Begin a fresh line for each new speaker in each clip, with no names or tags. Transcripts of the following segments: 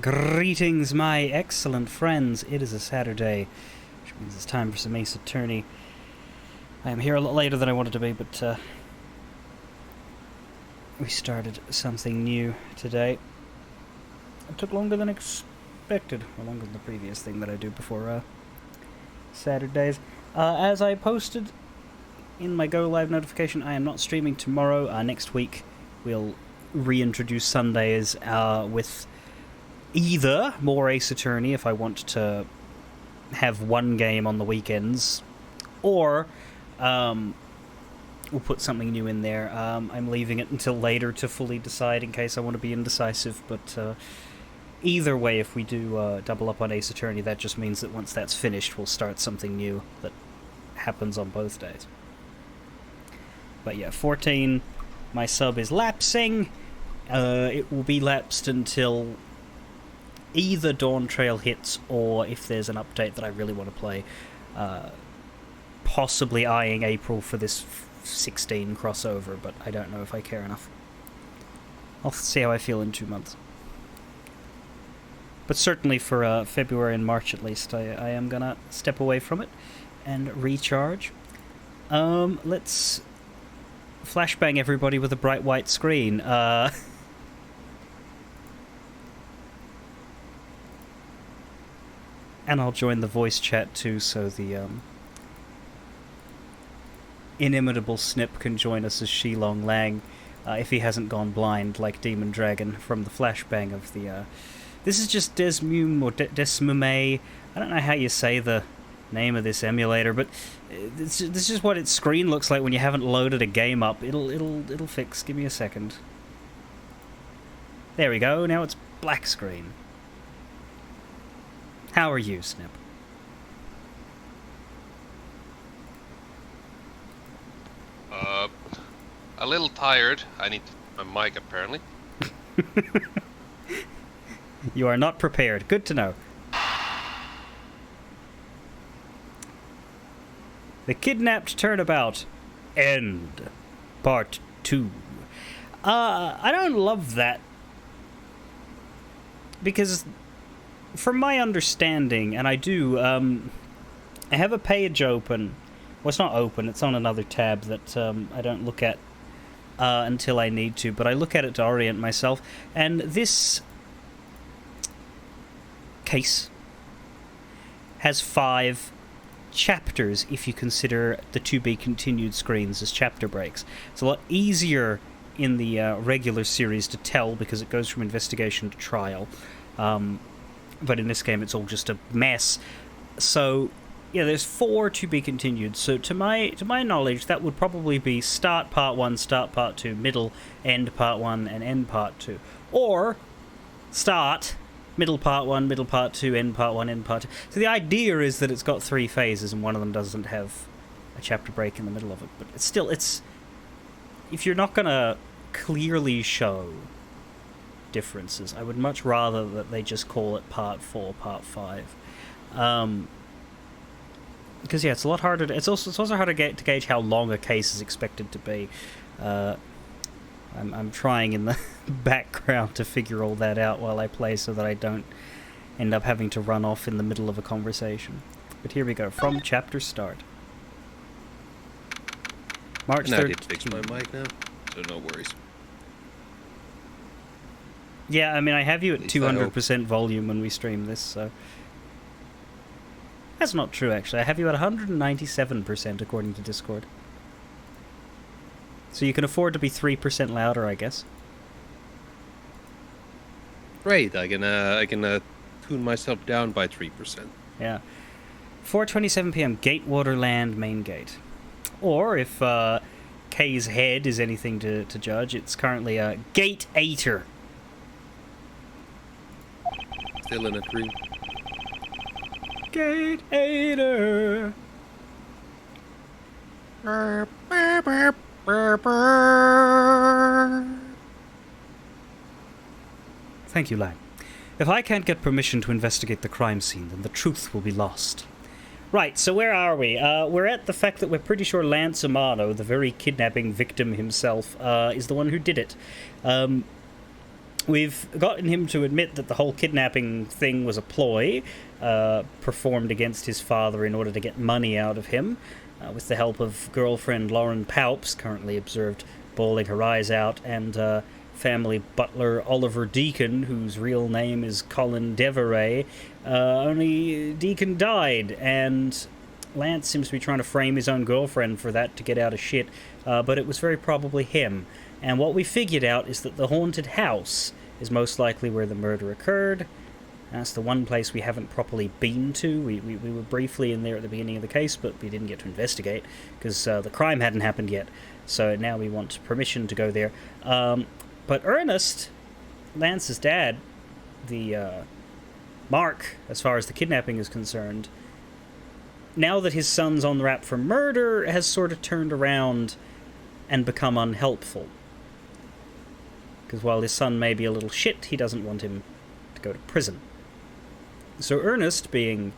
Greetings, my excellent friends. It is a Saturday, which means it's time for some Ace Attorney. I am here a lot later than I wanted to be, but we started something new today. It took longer than expected, or longer than the previous thing that I do before Saturdays. As I posted in my Go Live notification, I am not streaming tomorrow. Next week, we'll reintroduce Sundays with either more Ace Attorney if I want to have one game on the weekends, or we'll put something new in there. I'm leaving it until later to fully decide in case I want to be indecisive, but either way, if we do double up on Ace Attorney, that just means that once that's finished, we'll start something new that happens on both days. But yeah, 14, my sub is lapsing. It will be lapsed until either Dawn Trail hits, or if there's an update that I really want to play, possibly eyeing April for this 16 crossover, but I don't know if I care enough. I'll see how I feel in 2 months. But certainly for February and March at least, I am gonna step away from it and recharge. Let's flashbang everybody with a bright white screen. And I'll join the voice chat too, so the inimitable Snip can join us as Shilong Lang, if he hasn't gone blind like Demon Dragon from the flashbang of the... This is just Desmume or Desmume. I don't know how you say the name of this emulator, but this is just what its screen looks like when you haven't loaded a game up. It'll fix. Give me a second. There we go. Now it's black screen. How are you, Snip?
A little tired. I need my mic, apparently.
You are not prepared. Good to know. The Kidnapped Turnabout. End. Part 2. I don't love that. Because... from my understanding, and I do, I have a page open. Well, it's not open, it's on another tab that I don't look at until I need to, but I look at it to orient myself. And this case has 5 chapters if you consider the to-be-continued screens as chapter breaks. It's a lot easier in the regular series to tell because it goes from investigation to trial. But in this game, it's all just a mess. So, yeah, there's 4 to be continued. So, to my knowledge, that would probably be start part 1, start part 2, middle, end part 1, and end part 2. Or start, middle part 1, middle part 2, end part 1, end part 2. So the idea is that it's got 3 phases, and one of them doesn't have a chapter break in the middle of it. But it's still, if you're not going to clearly show differences, I would much rather that they just call it part 4, part 5, because yeah, it's a lot harder to, it's also harder to gauge how long a case is expected to be. I'm trying in the background to figure all that out while I play so that I don't end up having to run off in the middle of a conversation. But here we go, from chapter start. March 13th.
I did fix my mic now, so no worries.
Yeah, I mean, I have you at 200% volume when we stream this, so... That's not true, actually. I have you at 197% according to Discord. So you can afford to be 3% louder, I guess.
Great, I can tune myself down by 3%.
Yeah. 4:27 p.m. Gatewaterland main gate. Or, if K's head is anything to judge, it's currently a Gate-Ater.
Still in a dream.
Gate-Ater. Thank you, Lang. If I can't get permission to investigate the crime scene, then the truth will be lost. Right, so where are we? We're at the fact that we're pretty sure Lance Amano, the very kidnapping victim himself, is the one who did it. We've gotten him to admit that the whole kidnapping thing was a ploy performed against his father in order to get money out of him, with the help of girlfriend Lauren Palps, currently observed bawling her eyes out, and family butler Oliver Deacon, whose real name is Colin Deveray. Only Deacon died, and Lance seems to be trying to frame his own girlfriend for that to get out of shit, but it was very probably him. And what we figured out is that the haunted house is most likely where the murder occurred. That's the one place we haven't properly been to. We were briefly in there at the beginning of the case, but we didn't get to investigate, because the crime hadn't happened yet. So now we want permission to go there. But Ernest, Lance's dad, the Mark, as far as the kidnapping is concerned, now that his son's on the rap for murder, has sort of turned around and become unhelpful. Because while his son may be a little shit, he doesn't want him to go to prison. So Ernest, being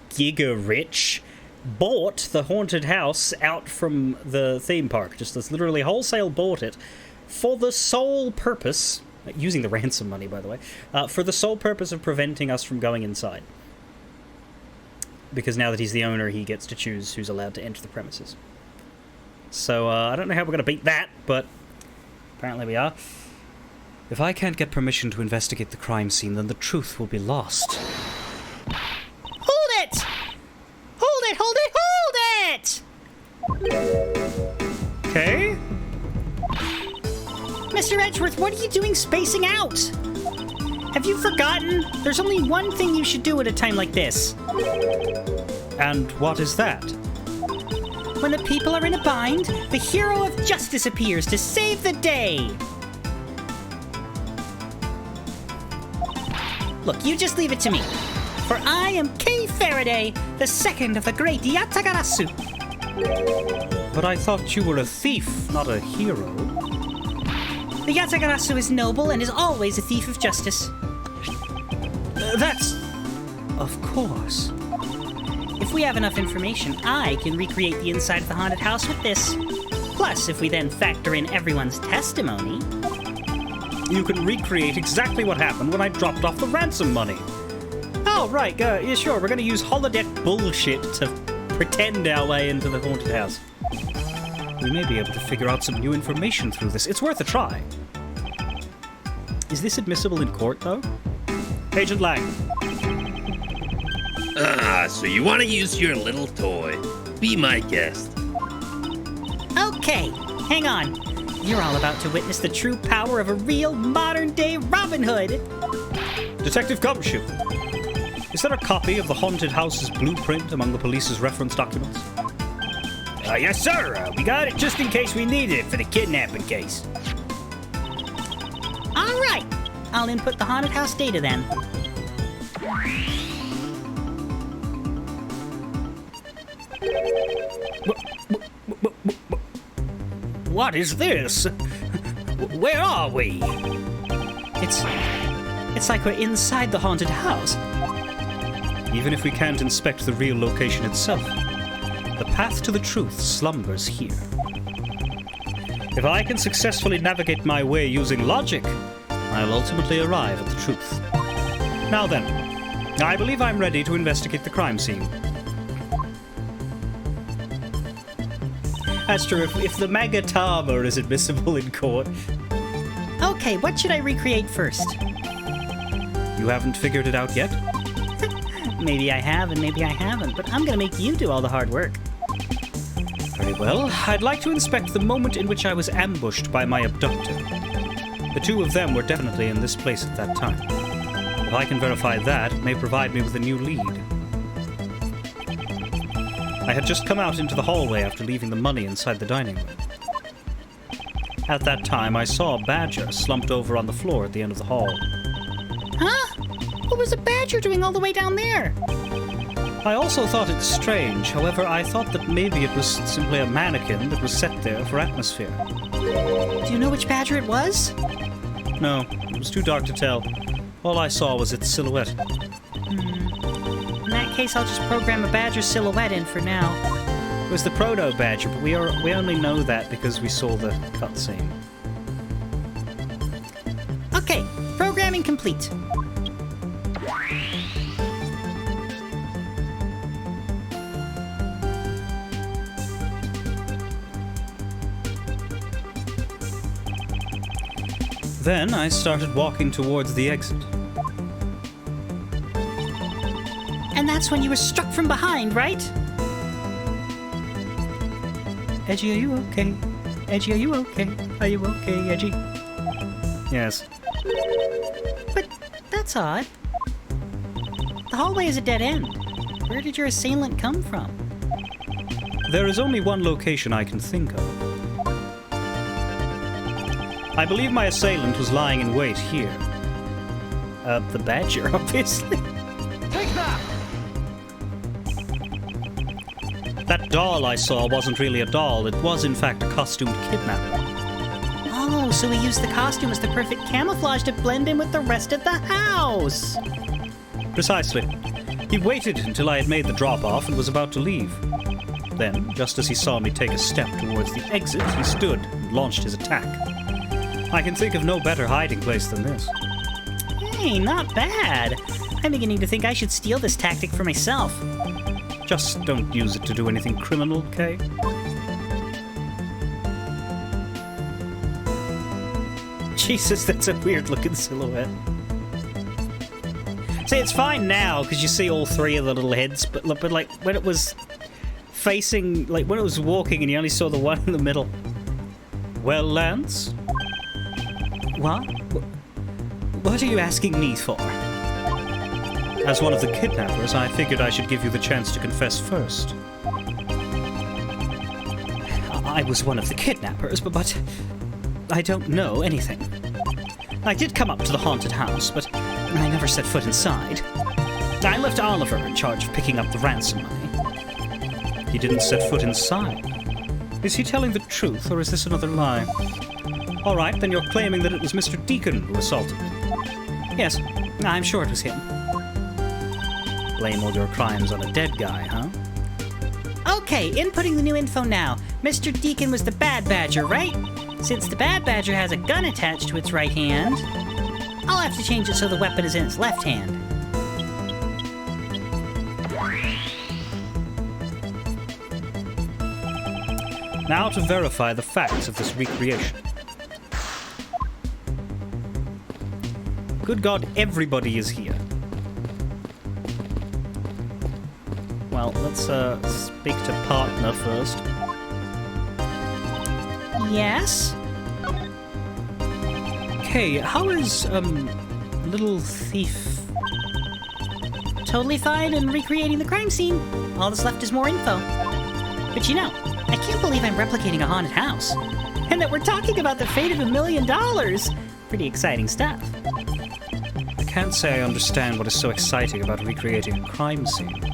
giga-rich, bought the haunted house out from the theme park. Just as literally wholesale bought it for the sole purpose, using the ransom money, by the way, for the sole purpose of preventing us from going inside. Because now that he's the owner, he gets to choose who's allowed to enter the premises. So I don't know how we're going to beat that, but apparently we are. If I can't get permission to investigate the crime scene, then the truth will be lost.
Hold it! Hold it, hold it, hold it!
Okay.
Mr. Edgeworth, what are you doing spacing out? Have you forgotten? There's only one thing you should do at a time like this.
And what is that?
When the people are in a bind, the hero of justice appears to save the day. Look, you just leave it to me. For I am Kay Faraday, the second of the great Yatagarasu.
But I thought you were a thief, not a hero.
The Yatagarasu is noble and is always a thief of justice.
That's... Of course.
If we have enough information, I can recreate the inside of the haunted house with this. Plus, if we then factor in everyone's testimony...
You can recreate exactly what happened when I dropped off the ransom money. Oh, right, yeah, sure, we're gonna use holodeck bullshit to pretend our way into the haunted house. We may be able to figure out some new information through this. It's worth a try. Is this admissible in court, though? Agent Lang.
So you want to use your little toy. Be my guest.
Okay, hang on. You're all about to witness the true power of a real modern-day Robin Hood.
Detective Gumshoe. Is there a copy of the haunted house's blueprint among the police's reference documents?
Yes, sir. We got it just in case we needed it for the kidnapping case.
All right, I'll input the haunted house data then.
What is this? Where are we?
It's like we're inside the haunted house.
Even if we can't inspect the real location itself, the path to the truth slumbers here. If I can successfully navigate my way using logic, I'll ultimately arrive at the truth. Now then, I believe I'm ready to investigate the crime scene. That's true, if the Magatama is admissible in court.
Okay, what should I recreate first?
You haven't figured it out yet?
Maybe I have and maybe I haven't, but I'm gonna make you do all the hard work.
Very well. I'd like to inspect the moment in which I was ambushed by my abductor. The two of them were definitely in this place at that time. If I can verify that, it may provide me with a new lead. I had just come out into the hallway after leaving the money inside the dining room. At that time, I saw a badger slumped over on the floor at the end of the hall.
Huh? What was a badger doing all the way down there?
I also thought it strange, however, I thought that maybe it was simply a mannequin that was set there for atmosphere.
Do you know which badger it was?
No, it was too dark to tell. All I saw was its silhouette.
In that case, I'll just program a badger silhouette in for now.
It was the proto-badger, but we only know that because we saw the cutscene.
Okay, programming complete.
Then I started walking towards the exit.
And that's when you were struck from behind, right?
Edgy, are you okay? Edgy, are you okay? Are you okay, Edgy? Yes.
But that's odd. The hallway is a dead end. Where did your assailant come from?
There is only one location I can think of. I believe my assailant was lying in wait here. The Badger, obviously.
Take that!
That doll I saw wasn't really a doll. It was, in fact, a costumed kidnapper.
Oh, so he used the costume as the perfect camouflage to blend in with the rest of the house.
Precisely. He waited until I had made the drop-off and was about to leave. Then, just as he saw me take a step towards the exit, he stood and launched his attack. I can think of no better hiding place than this.
Hey, not bad. I'm beginning to think I should steal this tactic for myself.
Just don't use it to do anything criminal, okay? Jesus, that's a weird-looking silhouette. See, it's fine now, because you see all three of the little heads, but like, when it was facing, like, when it was walking and you only saw the one in the middle. Well, Lance? What? What are you asking me for? As one of the kidnappers, I figured I should give you the chance to confess first. I was one of the kidnappers, but I don't know anything. I did come up to the haunted house, but I never set foot inside. I left Oliver in charge of picking up the ransom money. He didn't set foot inside. Is he telling the truth, or is this another lie? All right, then you're claiming that it was Mr. Deacon who assaulted me. Yes, I'm sure it was him. Blame all your crimes on a dead guy, huh?
Okay, inputting the new info now. Mr. Deacon was the Bad Badger, right? Since the Bad Badger has a gun attached to its right hand, I'll have to change it so the weapon is in its left hand.
Now to verify the facts of this recreation. Good God, everybody is here. Well, let's speak to partner first.
Yes?
Okay, how is, little thief?
Totally fine in recreating the crime scene. All that's left is more info. But you know, I can't believe I'm replicating a haunted house. And that we're talking about the fate of $1 million. Pretty exciting stuff.
I can't say I understand what is so exciting about recreating a crime scene.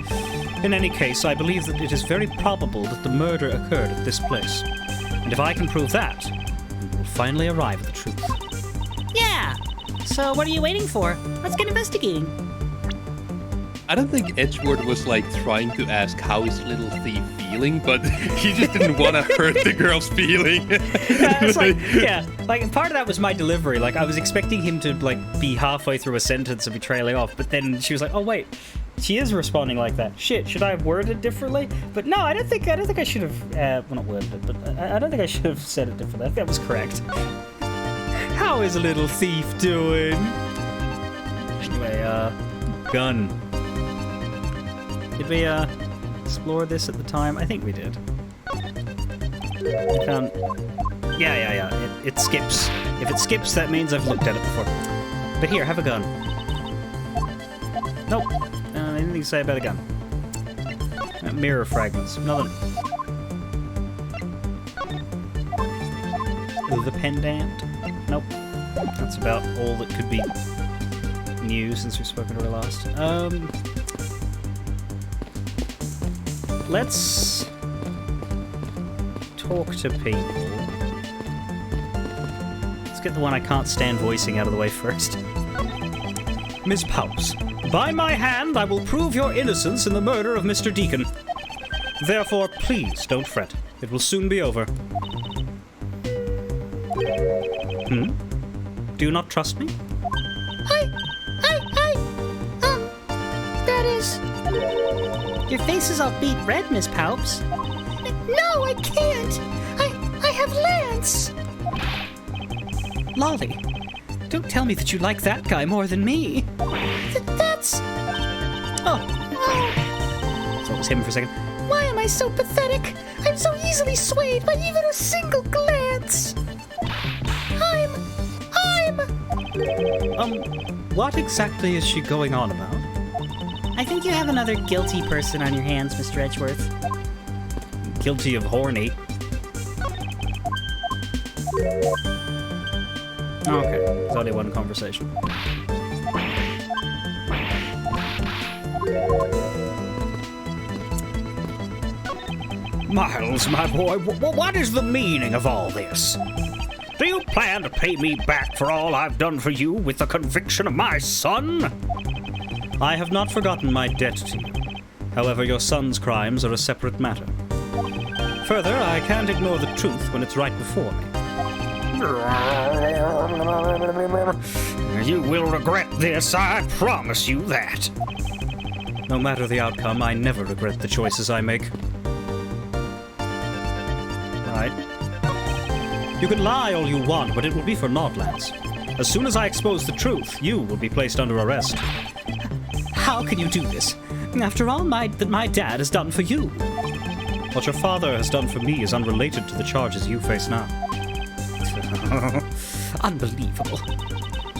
In any case, I believe that it is very probable that the murder occurred at this place. And if I can prove that, we will finally arrive at the truth.
Yeah! So what are you waiting for? Let's get investigating.
I don't think Edgeworth was like trying to ask how is little thief feeling, but he just didn't want to hurt the girl's feeling.
It's like part of that was my delivery. Like I was expecting him to like be halfway through a sentence and be trailing off, but then she was like, "Oh wait, she is responding like that. Shit, should I have worded it differently?" But no, I don't think I should have. Well, not worded it, but I don't think I should have said it differently. I think that was correct. How is little thief doing? Anyway, gun. Did we explore this at the time? I think we did. I found... Yeah. It skips. If it skips, that means I've looked at it before. But here, have a gun. Nope. Anything to say about a gun? Mirror fragments. Nothing. The pendant. Nope. That's about all that could be new since we've spoken to her last. Let's talk to people. Let's get the one I can't stand voicing out of the way first. Ms. Pouse, by my hand I will prove your innocence in the murder of Mr. Deacon. Therefore, please don't fret. It will soon be over. Do you not trust me?
That is... Your face is all beet red, Miss Palps. No, I can't. I have Lance.
Lolly, don't tell me that you like that guy more than me.
That's...
Oh. So it was him for a second.
Why am I so pathetic? I'm so easily swayed by even a single glance.
What exactly is she going on about?
I think you have another guilty person on your hands, Mr. Edgeworth.
Guilty of horny. Okay, it's only one conversation.
Miles, my boy, what is the meaning of all this? Do you plan to pay me back for all I've done for you with the conviction of my son?
I have not forgotten my debt to you. However, your son's crimes are a separate matter. Further, I can't ignore the truth when it's right before me.
You will regret this, I promise you that.
No matter the outcome, I never regret the choices I make. Right? You can lie all you want, but it will be for naught, Lance. As soon as I expose the truth, you will be placed under arrest.
How can you do this? After all that my dad has done for you.
What your father has done for me is unrelated to the charges you face now.
Unbelievable.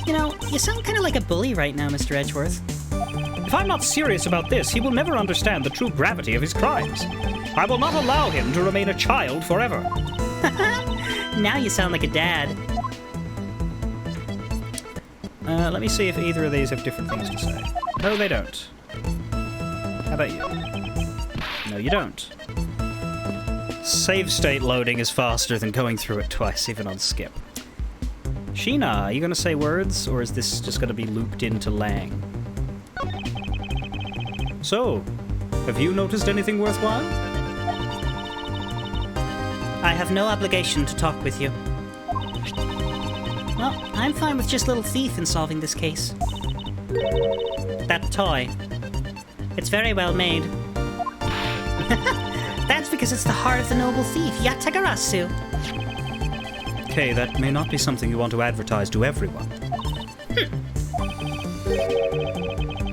You know, you sound kind of like a bully right now, Mr. Edgeworth.
If I'm not serious about this, he will never understand the true gravity of his crimes. I will not allow him to remain a child forever.
Now you sound like a dad.
Let me see if either of these have different things to say. No, they don't. How about you? No, you don't. Save state loading is faster than going through it twice, even on skip. Sheena, are you going to say words, or is this just going to be looped into Lang? So, have you noticed anything worthwhile?
I have no obligation to talk with you. Well, I'm fine with just Little Thief in solving this case. That toy. It's very well made. That's because it's the heart of the noble thief, Yatagarasu.
Okay, that may not be something you want to advertise to everyone.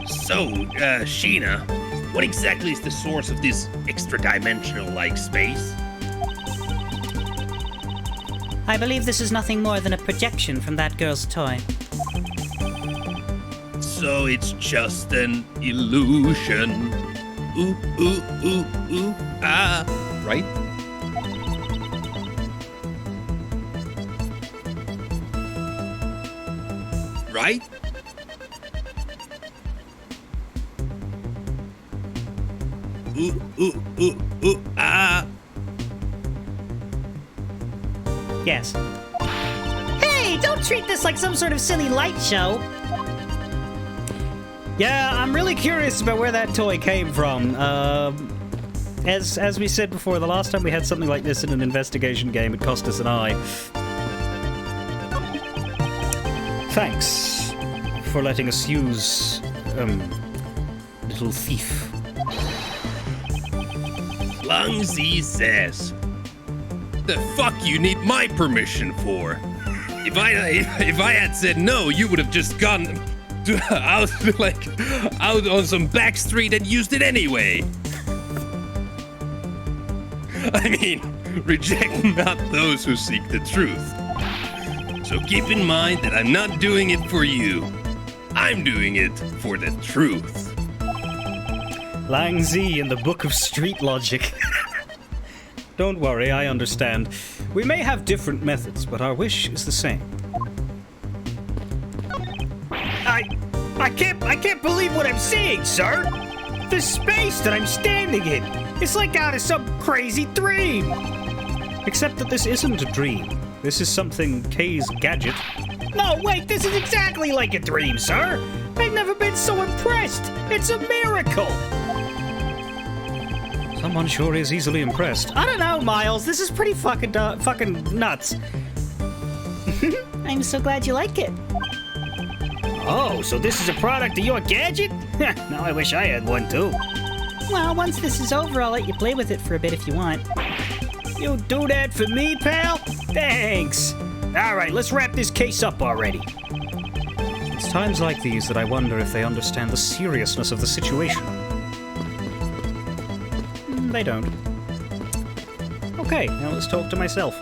So, Sheena, what exactly is the source of this extra-dimensional-like space?
I believe this is nothing more than a projection from that girl's toy.
So it's just an illusion. Ooh, ooh, ooh, ooh, ah. Right? Right? Ooh, ooh, ooh, ooh, ah.
Yes. Hey, don't treat this like some sort of silly light show.
Yeah, I'm really curious about where that toy came from. As we said before, the last time we had something like this in an investigation game, it cost us an eye. Thanks for letting us use, Little Thief.
Lang Zi says, the fuck you need my permission for? If I had said no, you would have just gone out on some back street and used it anyway. I mean, reject not those who seek the truth. So keep in mind that I'm not doing it for you. I'm doing it for the truth.
Lang Zi in the Book of Street Logic. Don't worry, I understand. We may have different methods, but our wish is the same.
I can't believe what I'm seeing, sir. The space that I'm standing in. It's like out of some crazy dream.
Except that this isn't a dream. This is something Kay's gadget.
No, wait, this is exactly like a dream, sir. I've never been so impressed. It's a miracle.
Someone sure is easily impressed.
I don't know, Miles. This is pretty fucking nuts. I'm so glad you like it.
Oh, so this is a product of your gadget? Now I wish I had one too.
Well, once this is over, I'll let you play with it for a bit if you want.
You do that for me, pal? Thanks. All right, let's wrap this case up already.
It's times like these that I wonder if they understand the seriousness of the situation. They don't. Okay, now let's talk to myself.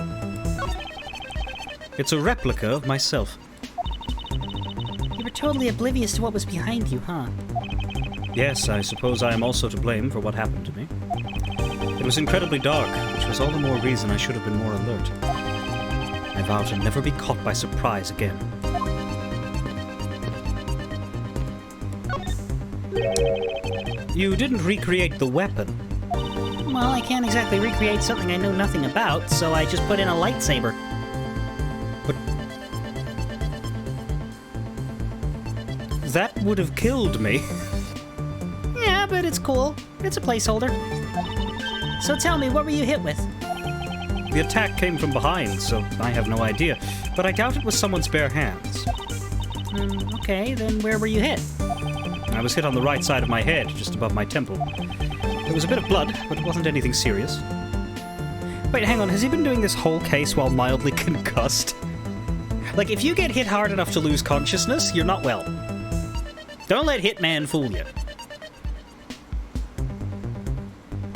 It's a replica of myself.
You were totally oblivious to what was behind you, huh?
Yes, I suppose I am also to blame for what happened to me. It was incredibly dark, which was all the more reason I should have been more alert. I vow to never be caught by surprise again. You didn't recreate the weapon.
Well, I can't exactly recreate something I know nothing about, so I just put in a lightsaber.
But that would have killed me.
Yeah, but it's cool. It's a placeholder. So tell me, what were you hit with?
The attack came from behind, so I have no idea. But I doubt it was someone's bare hands.
Okay, then where were you hit?
I was hit on the right side of my head, just above my temple. There was a bit of blood, but it wasn't anything serious. Wait, hang on, has he been doing this whole case while mildly concussed? Like, if you get hit hard enough to lose consciousness, you're not well. Don't let Hitman fool you.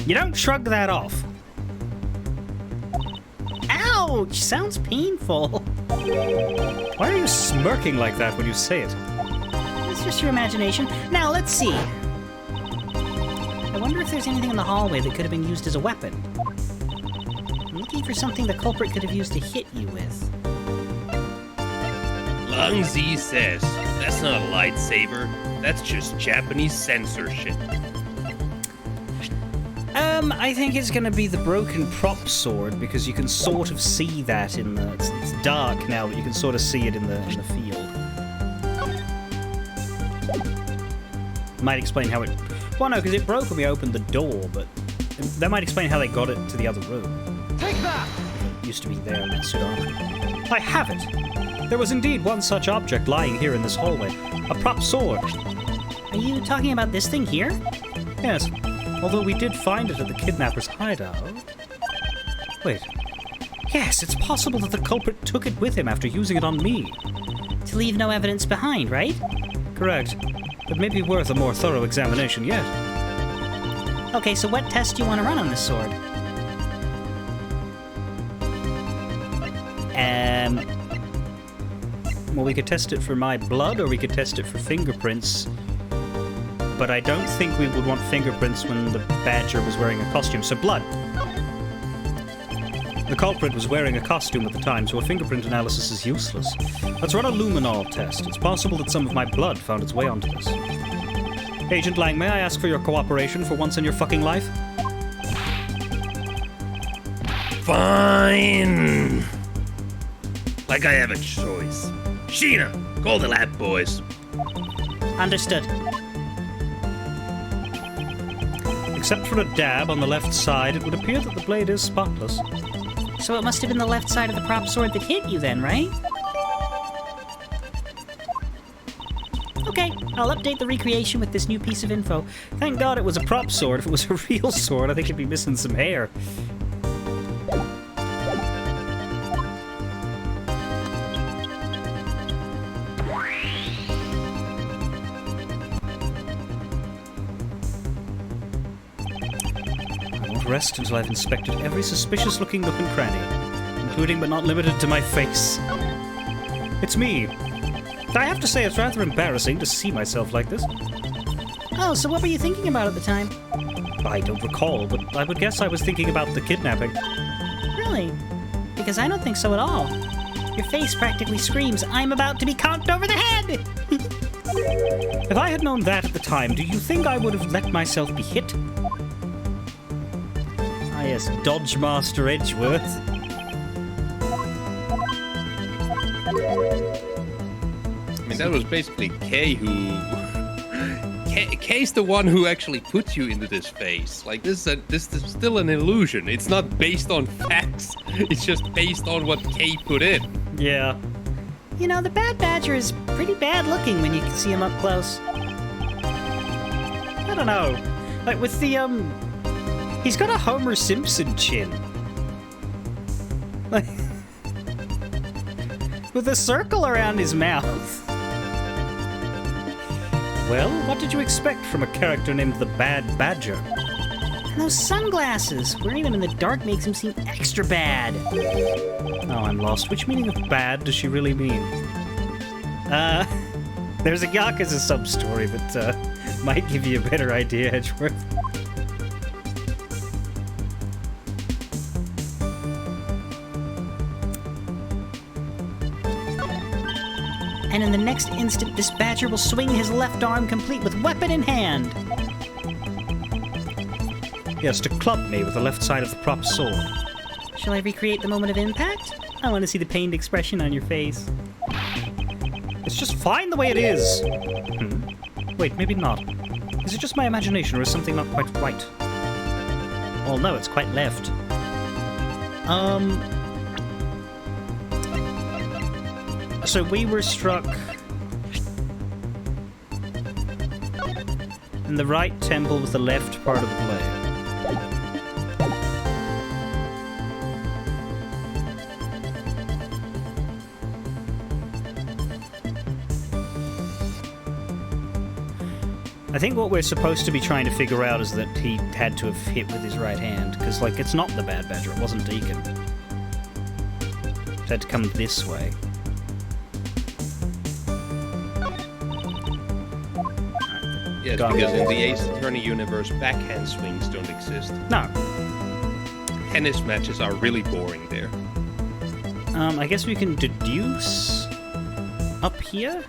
You don't shrug that off.
Ouch! Sounds painful.
Why are you smirking like that when you say it?
It's just your imagination. Now, let's see. I wonder if there's anything in the hallway that could have been used as a weapon. I'm looking for something the culprit could have used to hit you with.
Lang Zi says, that's not a lightsaber. That's just Japanese censorship.
I think it's going to be the broken prop sword, because you can sort of see that in the... It's dark now, but you can sort of see it in the field. Might explain how it... Well, no, because it broke when we opened the door, but that might explain how they got it to the other room.
Take that!
It used to be there in that suit armor. I have it! There was indeed one such object lying here in this hallway. A prop sword.
Are you talking about this thing here?
Yes, although we did find it at the kidnapper's hideout. Wait. Yes, it's possible that the culprit took it with him after using it on me.
To leave no evidence behind, right?
Correct. It may be worth a more thorough examination yet.
Okay, so what test do you want to run on this sword?
Well, we could test it for my blood, or we could test it for fingerprints. But I don't think we would want fingerprints when the badger was wearing a costume, so blood. The culprit was wearing a costume at the time, so a fingerprint analysis is useless. Let's run a luminol test. It's possible that some of my blood found its way onto this. Agent Lang, may I ask for your cooperation for once in your fucking life?
Fine. Like I have a choice. Sheena, call the lab boys.
Understood.
Except for a dab on the left side, it would appear that the blade is spotless.
So it must have been the left side of the prop sword that hit you then, right? Okay, I'll update the recreation with this new piece of info.
Thank God it was a prop sword. If it was a real sword, I think it'd be missing some hair. I won't rest until I've inspected every suspicious-looking nook and cranny, including but not limited to my face. It's me. I have to say, it's rather embarrassing to see myself like this.
Oh, so what were you thinking about at the time?
I don't recall, but I would guess I was thinking about the kidnapping.
Really? Because I don't think so at all. Your face practically screams, I'm about to be conked over the head!
If I had known that at the time, do you think I would have let myself be hit? Ah yes, Dodge Master Edgeworth.
I mean, that was basically Kay who... Kay's the one who actually put you into this phase. Like, this is still an illusion. It's not based on facts. It's just based on what Kay put in.
Yeah.
You know, the Bad Badger is pretty bad looking when you can see him up close.
I don't know. Like with the he's got a Homer Simpson chin. Like with a circle around his mouth. Well, what did you expect from a character named the Bad Badger?
And those sunglasses, wearing them in the dark makes him seem extra bad.
Oh, I'm lost. Which meaning of bad does she really mean? There's a Yakuza sub-story that might give you a better idea, Edgeworth.
And in the next instant, this badger will swing his left arm complete with weapon in hand.
Yes, to club me with the left side of the prop sword.
Shall I recreate the moment of impact? I want to see the pained expression on your face.
It's just fine the way it is. Wait, maybe not. Is it just my imagination or is something not quite right? Well, no, it's quite left. So we were struck in the right temple with the left part of the blade. I think what we're supposed to be trying to figure out is that he had to have hit with his right hand, because, like, it's not the Bad Badger, it wasn't Deacon. It had to come this way.
Yes, because in the Ace Attorney universe, backhand swings don't exist.
No.
Tennis matches are really boring there.
I guess we can deduce up here?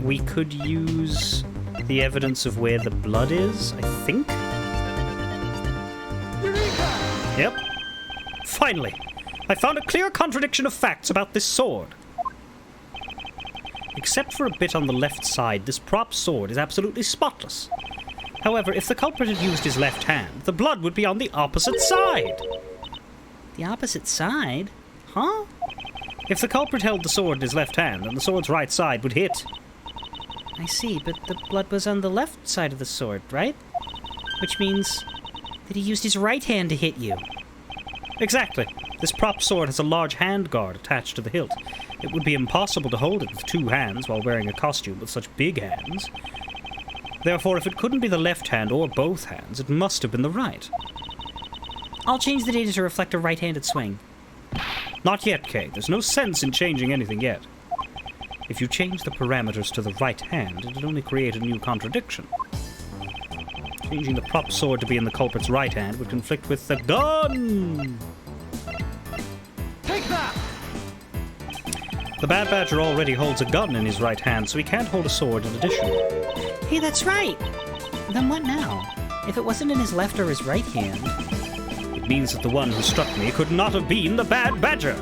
We could use the evidence of where the blood is, I think. Eureka! Yep. Finally! I found a clear contradiction of facts about this sword. Except for a bit on the left side, this prop sword is absolutely spotless. However, if the culprit had used his left hand, the blood would be on the opposite side.
The opposite side?
Huh? If the culprit held the sword in his left hand, then the sword's right side would hit.
I see, but the blood was on the left side of the sword, right? Which means that he used his right hand to hit you.
Exactly. This prop sword has a large hand guard attached to the hilt. It would be impossible to hold it with two hands while wearing a costume with such big hands. Therefore, if it couldn't be the left hand or both hands, it must have been the right.
I'll change the data to reflect a right-handed swing.
Not yet, Kay. There's no sense in changing anything yet. If you change the parameters to the right hand, it'd only create a new contradiction. Changing the prop sword to be in the culprit's right hand would conflict with the gun!
Take that!
The Bad Badger already holds a gun in his right hand, so he can't hold a sword in addition.
Hey, that's right! Then what now? If it wasn't in his left or his right hand...
It means that the one who struck me could not have been the Bad Badger!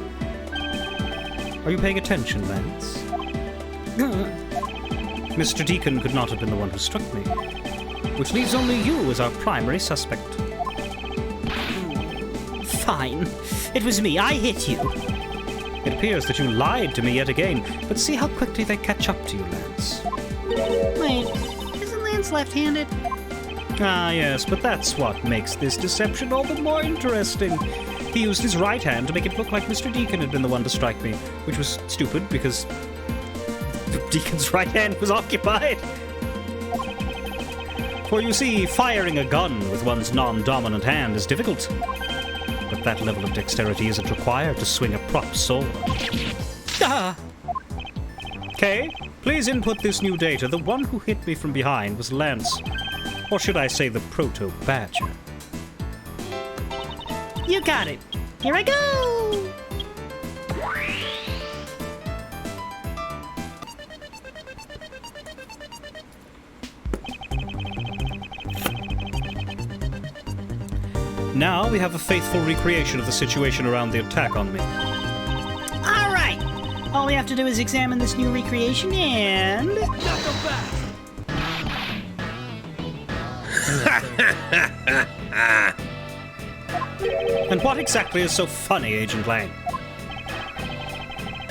Are you paying attention, Lance? Mr. Deacon could not have been the one who struck me, which leaves only you as our primary suspect.
Fine. It was me. I hit you.
It appears that you lied to me yet again, but see how quickly they catch up to you, Lance.
Wait, isn't Lance left-handed?
Ah, yes, but that's what makes this deception all the more interesting. He used his right hand to make it look like Mr. Deacon had been the one to strike me, which was stupid because Deacon's right hand was occupied. For you see, firing a gun with one's non-dominant hand is difficult. But that level of dexterity isn't required to swing a prop sword.
Ah!
Kay, please input this new data. The one who hit me from behind was Lance. Or should I say the Proto-Badger?
You got it. Here I go!
Now we have a faithful recreation of the situation around the attack on me.
All right. All we have to do is examine this new recreation and...
And what exactly is so funny, Agent Lang?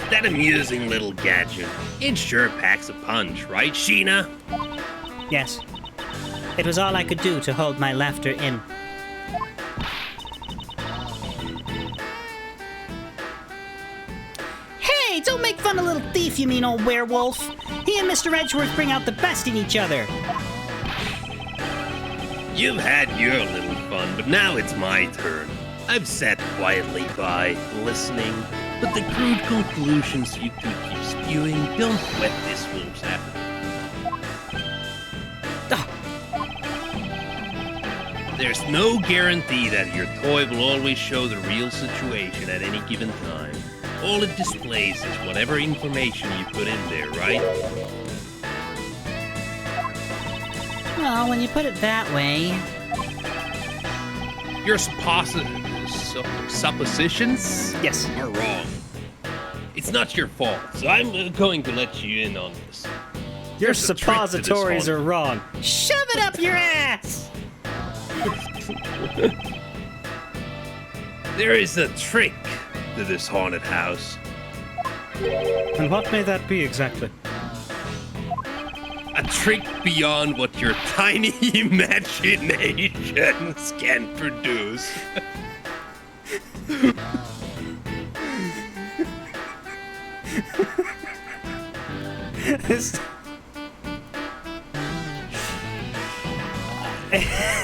That amusing little gadget. It sure packs a punch, right, Sheena?
Yes. It was all I could do to hold my laughter in. Hey, don't make fun of little thief, you mean old werewolf. He and Mr. Edgeworth bring out the best in each other.
You've had your little fun, but now it's my turn. I've sat quietly by, listening, but the crude conclusions you two keep spewing don't whet this wolf's appetite. There's no guarantee that your toy will always show the real situation at any given time. All it displays is whatever information you put in there, right?
Well, when you put it that way...
Your suppositions
Yes.
are wrong. It's not your fault, so I'm going to let you in on this.
Your
There's a trick to this
suppositories are
haunted-
wrong.
Shove it up your ass!
There is a trick to this haunted house.
And what may that be exactly?
A trick beyond what your tiny imaginations can produce.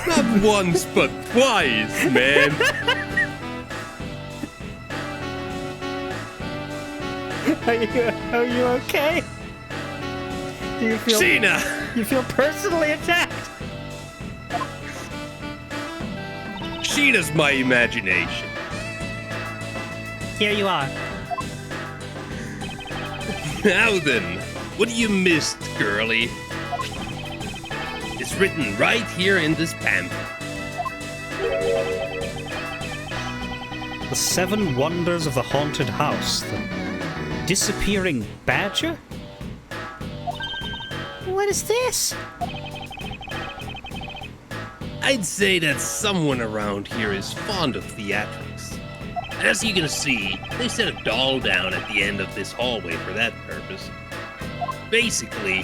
Not once, but twice, man.
Are you okay? Do you feel
Sheena!
you feel personally attacked?
Sheena's my imagination.
Here you are.
Now then, what you missed, girlie? It's written right here in this pamphlet.
The 7 Wonders of the Haunted House. The Disappearing Badger?
What is this?
I'd say that someone around here is fond of theatrics. As you can see, they set a doll down at the end of this hallway for that purpose. Basically,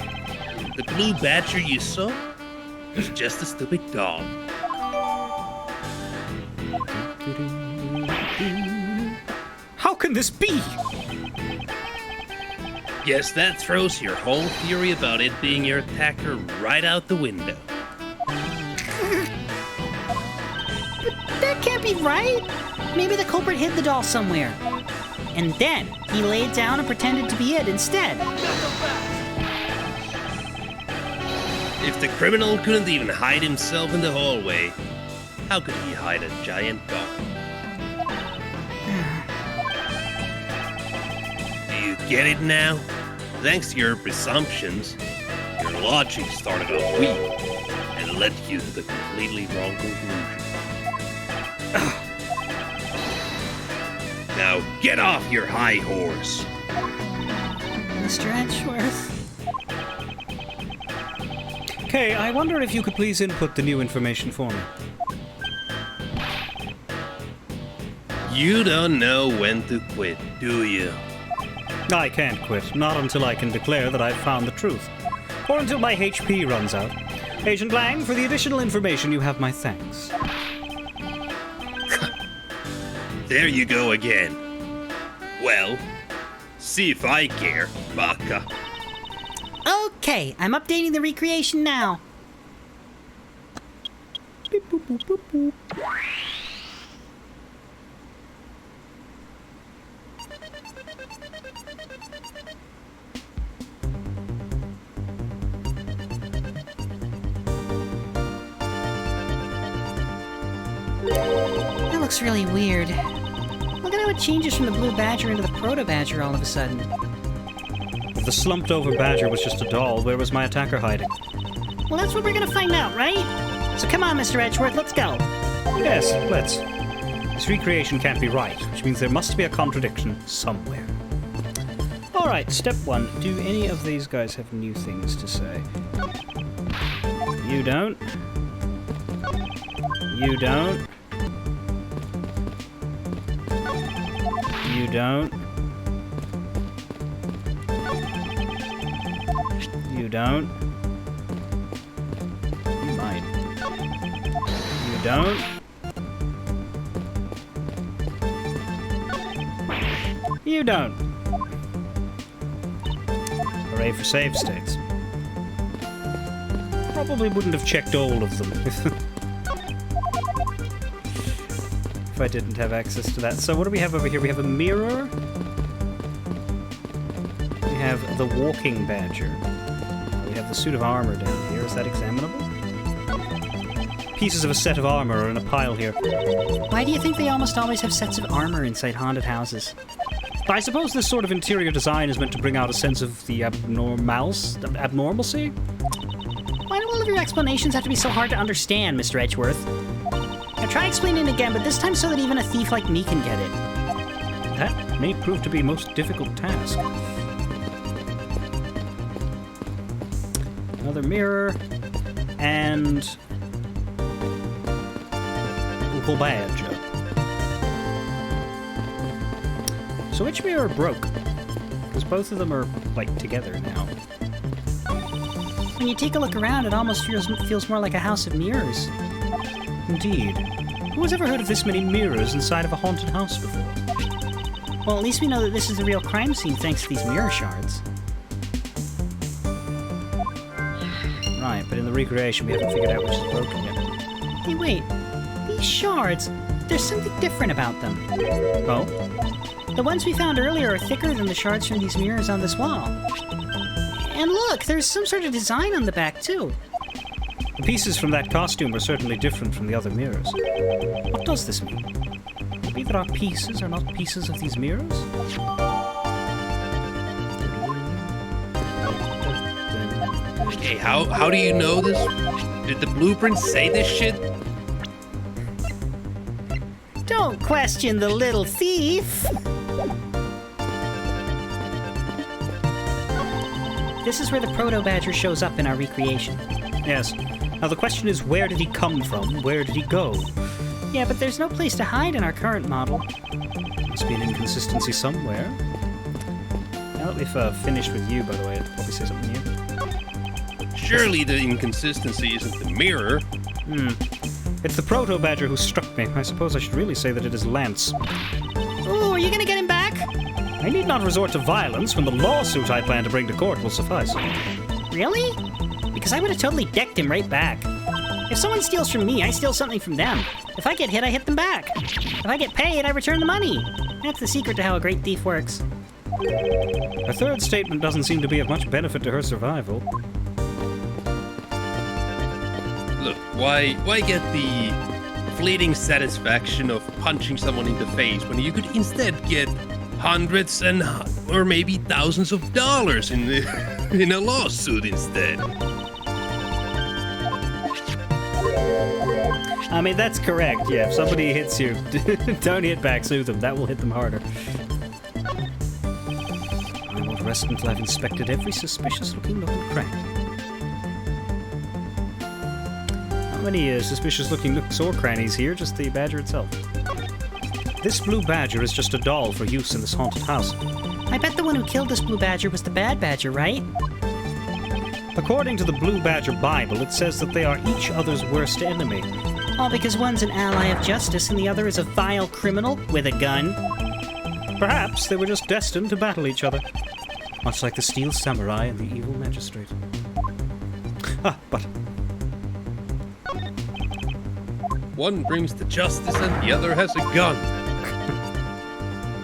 the blue badger you saw was just a stupid doll.
How can this be?
Guess that throws your whole theory about it being your attacker right out the window.
That can't be right. Maybe the culprit hid the doll somewhere. And then he laid down and pretended to be it instead.
If the criminal couldn't even hide himself in the hallway, how could he hide a giant doll? Do you get it now? Thanks to your presumptions, your logic started off weak and led you to the completely wrong conclusion. Now get off your high horse.
Mr. Edgeworth.
Kay, I wonder if you could please input the new information for me.
You don't know when to quit, do you?
I can't quit, not until I can declare that I've found the truth. Or until my HP runs out. Agent Lang, for the additional information, you have my thanks.
There you go again. Well, see if I care, Baka.
Okay, I'm updating the recreation now.
Beep, boop, boop, boop, boop.
That looks really weird. Look at how it changes from the blue badger into the proto badger all of a sudden.
If the slumped over badger was just a doll, where was my attacker hiding?
Well, that's what we're gonna find out, right? So come on, Mr. Edgeworth, let's go.
Yes, let's. This recreation can't be right, which means there must be a contradiction somewhere. Alright, step 1. Do any of these guys have new things to say? You don't. You don't. You don't. You don't. You might. You don't. You don't. Hooray for save states. Probably wouldn't have checked all of them if I didn't have access to that. So what do we have over here? We have a mirror. We have the walking badger. We have the suit of armor down here. Is that examinable? Pieces of a set of armor are in a pile here.
Why do you think they almost always have sets of armor inside haunted houses?
I suppose this sort of interior design is meant to bring out a sense of the abnormalcy?
Why do all of your explanations have to be so hard to understand, Mr. Edgeworth? Now try explaining it again, but this time so that even a thief like me can get it.
That may prove to be a most difficult task. Another mirror, and Uncle Badger. So which mirror broke? Because both of them are, like, together now.
When you take a look around, it almost feels more like a house of mirrors.
Indeed. Who has ever heard of this many mirrors inside of a haunted house before?
Well, at least we know that this is the real crime scene thanks to these mirror shards.
Right, but in the recreation we haven't figured out which is broken yet.
Hey, wait. These shards, there's something different about them.
Oh?
The ones we found earlier are thicker than the shards from these mirrors on this wall. And look, there's some sort of design on the back, too.
The pieces from that costume are certainly different from the other mirrors. What does this mean? Maybe there are pieces or not pieces of these mirrors?
Hey, how do you know this? Did the blueprints say this shit?
Don't question the little thief! This is where the Proto-Badger shows up in our recreation.
Yes. Now the question is, where did he come from? Where did he go?
Yeah, but there's no place to hide in our current model.
Must be an inconsistency somewhere. Now that we've finished with you, by the way, I'd probably say something new.
Surely the inconsistency isn't the mirror.
It's the Proto-Badger who struck me. I suppose I should really say that it is Lance.
Ooh, are you gonna get him back?
I need not resort to violence when the lawsuit I plan to bring to court will suffice.
Really? Because I would have totally decked him right back. If someone steals from me, I steal something from them. If I get hit, I hit them back. If I get paid, I return the money. That's the secret to how a great thief works.
Her third statement doesn't seem to be of much benefit to her survival.
Look, why get the fleeting satisfaction of punching someone in the face when you could instead get hundreds and or maybe thousands of dollars in in a lawsuit instead?
I mean, that's correct, yeah. If somebody hits you, don't hit back, sue them. That will hit them harder. I won't rest until I've inspected every suspicious-looking nook and cranny. How many suspicious-looking nooks or crannies here? Just the badger itself. This blue badger is just a doll for use in this haunted house.
I bet the one who killed this blue badger was the bad badger, right?
According to the Blue Badger Bible, it says that they are each other's worst enemy.
All because one's an ally of justice and the other is a vile criminal with a gun.
Perhaps they were just destined to battle each other. Much like the Steel Samurai and the Evil Magistrate. But...
One brings the justice and the other has a gun.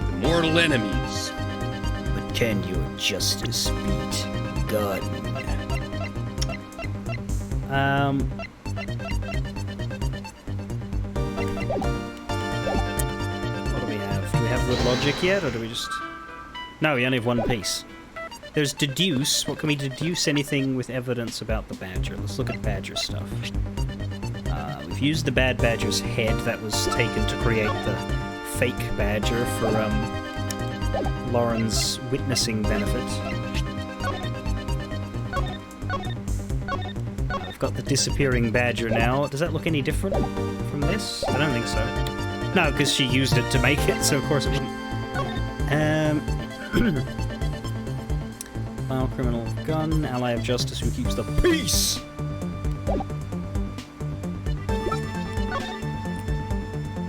The mortal enemies.
But can your justice beat gun? What do we have? Do we have good logic yet, or do we just... No, we only have one piece. There's deduce. What can we deduce anything with evidence about the badger? Let's look at badger stuff. We've used the bad badger's head that was taken to create the fake badger for Lauren's witnessing benefit. I've got the disappearing badger now. Does that look any different from this? I don't think so. No, because she used it to make it, so of course it wouldn't. Vile criminal gun, ally of justice who keeps the peace!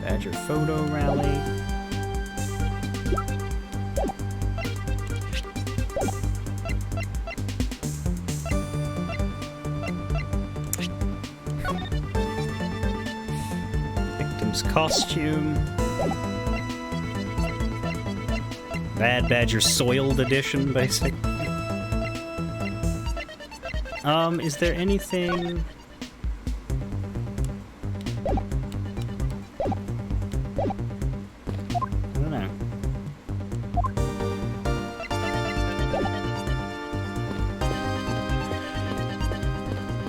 Badger photo rally. Victim's costume. Bad Badger Soiled Edition, basically. Is there anything... I don't know.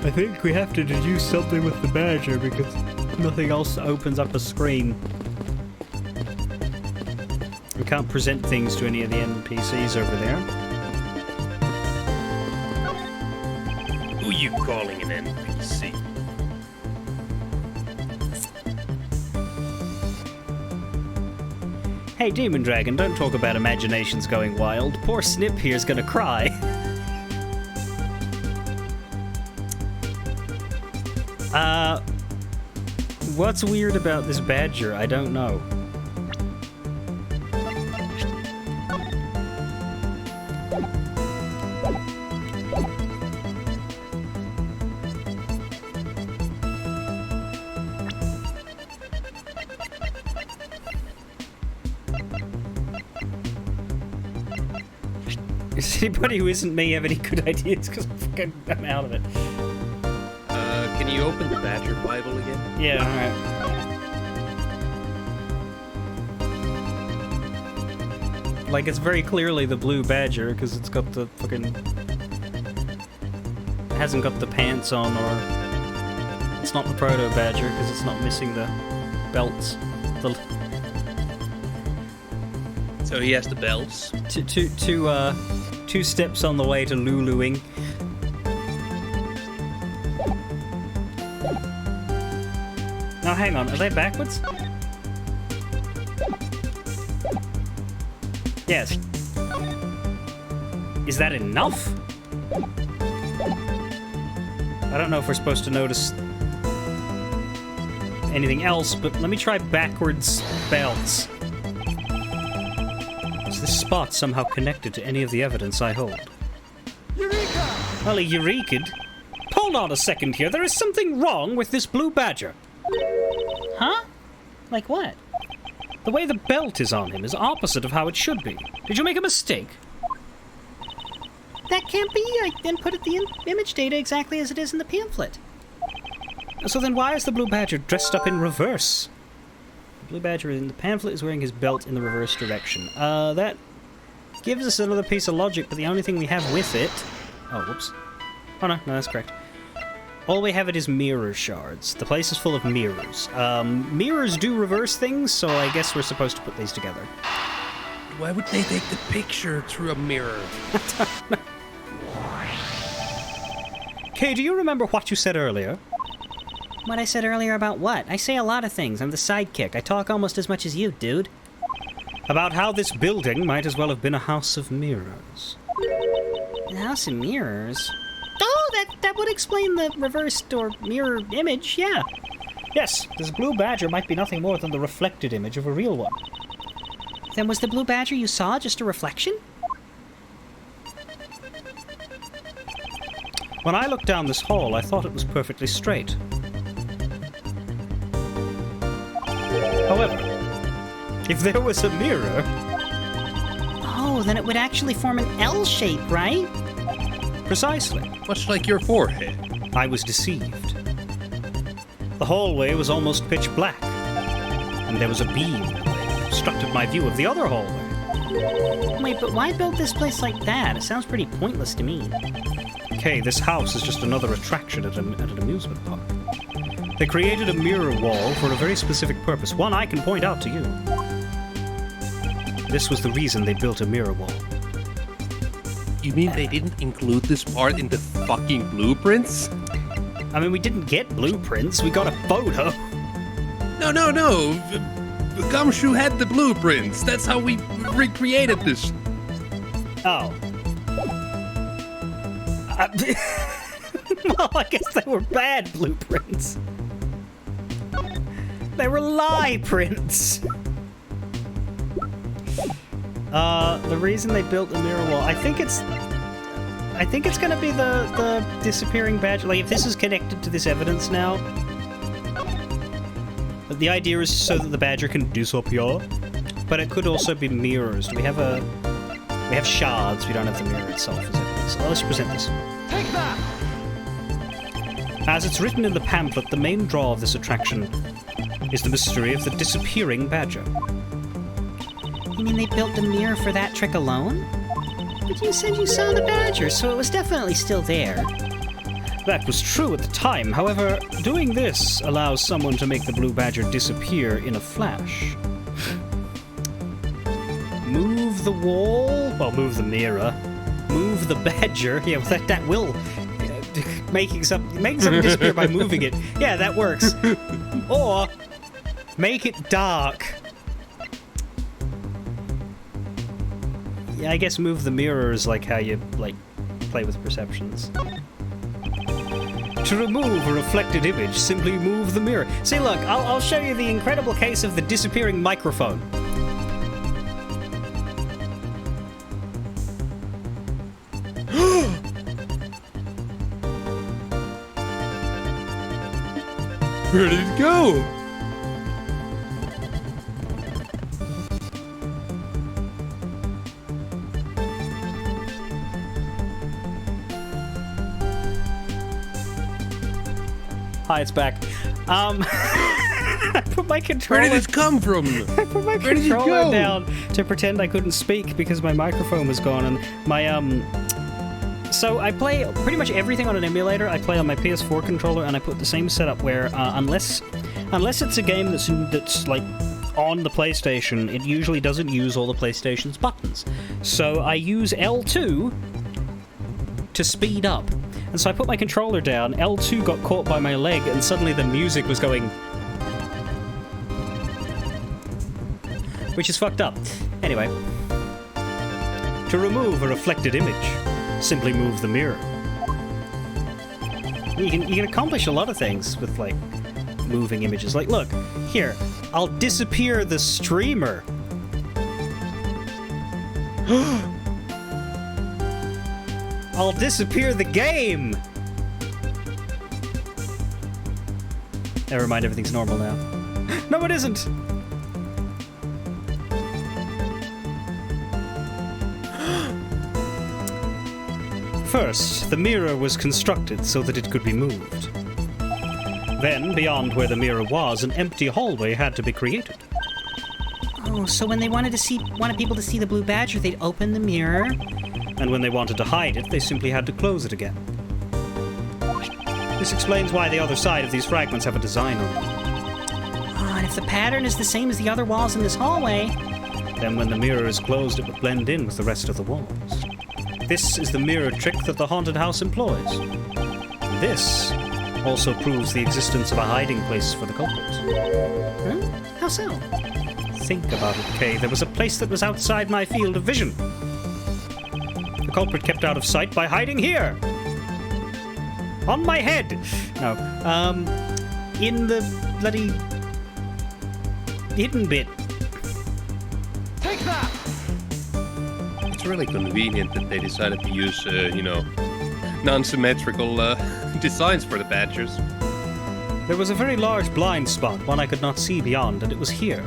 I think we have to deduce something with the Badger because nothing else opens up a screen. We can't present things to any of the NPCs over there.
Who you calling an NPC?
Hey, Demon Dragon, don't talk about imaginations going wild. Poor Snip here's gonna cry. What's weird about this Badger? I don't know. Does anybody who isn't me have any good ideas? Because I'm out of it.
Can you open the Badger Bible again?
Yeah, alright. Like, it's very clearly the blue Badger, because it's got the fucking... It hasn't got the pants on, or... It's not the Proto Badger, because it's not missing the belts.
So he has the bells.
Two steps on the way to Luluing. Now, hang on, are they backwards? Yes. Is that enough? I don't know if we're supposed to notice anything else, but let me try backwards belts. Is this spot somehow connected to any of the evidence I hold? Eureka! Well, he eureka'd. Hold on a second here, there is something wrong with this blue Badger.
Huh? Like what?
The way the belt is on him is opposite of how it should be. Did you make a mistake?
That can't be. I inputted the image data exactly as it is in the pamphlet.
So then why is the blue Badger dressed up in reverse? The blue Badger in the pamphlet is wearing his belt in the reverse direction. That gives us another piece of logic, but the only thing we have with it... Oh, whoops. Oh, no, that's correct. All we have it is mirror shards. The place is full of mirrors. Mirrors do reverse things, so I guess we're supposed to put these together.
Why would they take the picture through a mirror?
Kay, do you remember what you said earlier?
What I said earlier about what? I say a lot of things. I'm the sidekick. I talk almost as much as you, dude.
About how this building might as well have been a house of mirrors.
A house of mirrors? Oh, that would explain the reversed or mirror image, yeah.
Yes, this blue Badger might be nothing more than the reflected image of a real one.
Then was the blue Badger you saw just a reflection?
When I looked down this hall, I thought it was perfectly straight. However, if there was a mirror...
Oh, then it would actually form an L shape, right?
Precisely.
Much like your forehead.
I was deceived. The hallway was almost pitch black, and there was a beam that obstructed my view of the other hallway.
Wait, but why build this place like that? It sounds pretty pointless to me.
Okay, this house is just another attraction at an amusement park. They created a mirror wall for a very specific purpose, one I can point out to you. This was the reason they built a mirror wall.
You mean they didn't include this part in the fucking blueprints?
I mean, we didn't get blueprints, we got a photo.
No. Gumshoe had the blueprints. That's how we recreated this.
Oh. Well, I guess they were bad blueprints. They were lie prints. The reason they built the mirror wall, I think it's gonna be the disappearing badger. Like, if this is connected to this evidence now, the idea is so that the badger can disappear, but it could also be mirrors. We have shards. We don't have the mirror itself as evidence. So let's present this.
Take that!
As it's written in the pamphlet, the main draw of this attraction is the mystery of the disappearing badger.
You mean they built the mirror for that trick alone? But you said you saw the badger, so it was definitely still there.
That was true at the time. However, doing this allows someone to make the blue badger disappear in a flash. Move the wall, well, move the mirror, move the badger. Yeah, well, that will making something disappear by moving it. Yeah, that works. Or make it dark. Yeah, I guess move the mirror is like how you play with perceptions. To remove a reflected image, simply move the mirror. See, look, I'll show you the incredible case of the disappearing microphone.
Where did it go?
Hi, it's back. I put my controller.
Where did it come from?
I put my
Where did it
controller
go?
down to pretend I couldn't speak because my microphone was gone, and my So I play pretty much everything on an emulator. I play on my PS4 controller, and I put the same setup where unless it's a game that's like on the PlayStation, it usually doesn't use all the PlayStation's buttons. So I use L2 to speed up. And so I put my controller down, L2 got caught by my leg, and suddenly the music was going... which is fucked up. Anyway. To remove a reflected image, simply move the mirror. You can accomplish a lot of things with, like, moving images. Like, look, here, I'll disappear the streamer. I'll disappear the game! Never mind, everything's normal now. No, it isn't! First, the mirror was constructed so that it could be moved. Then, beyond where the mirror was, an empty hallway had to be created.
Oh, so when they wanted people to see the blue badger, they'd open the mirror?
And when they wanted to hide it, they simply had to close it again. This explains why the other side of these fragments have a design on them.
Oh, and if the pattern is the same as the other walls in this hallway...
Then when the mirror is closed, it would blend in with the rest of the walls. This is the mirror trick that the haunted house employs. And this also proves the existence of a hiding place for the culprit.
Huh? How so?
Think about it, Kay. There was a place that was outside my field of vision. The culprit kept out of sight by hiding here. On my head. No. In the bloody hidden bit.
Take that!
It's really convenient that they decided to use, non-symmetrical designs for the badgers.
There was a very large blind spot, one I could not see beyond, and it was here.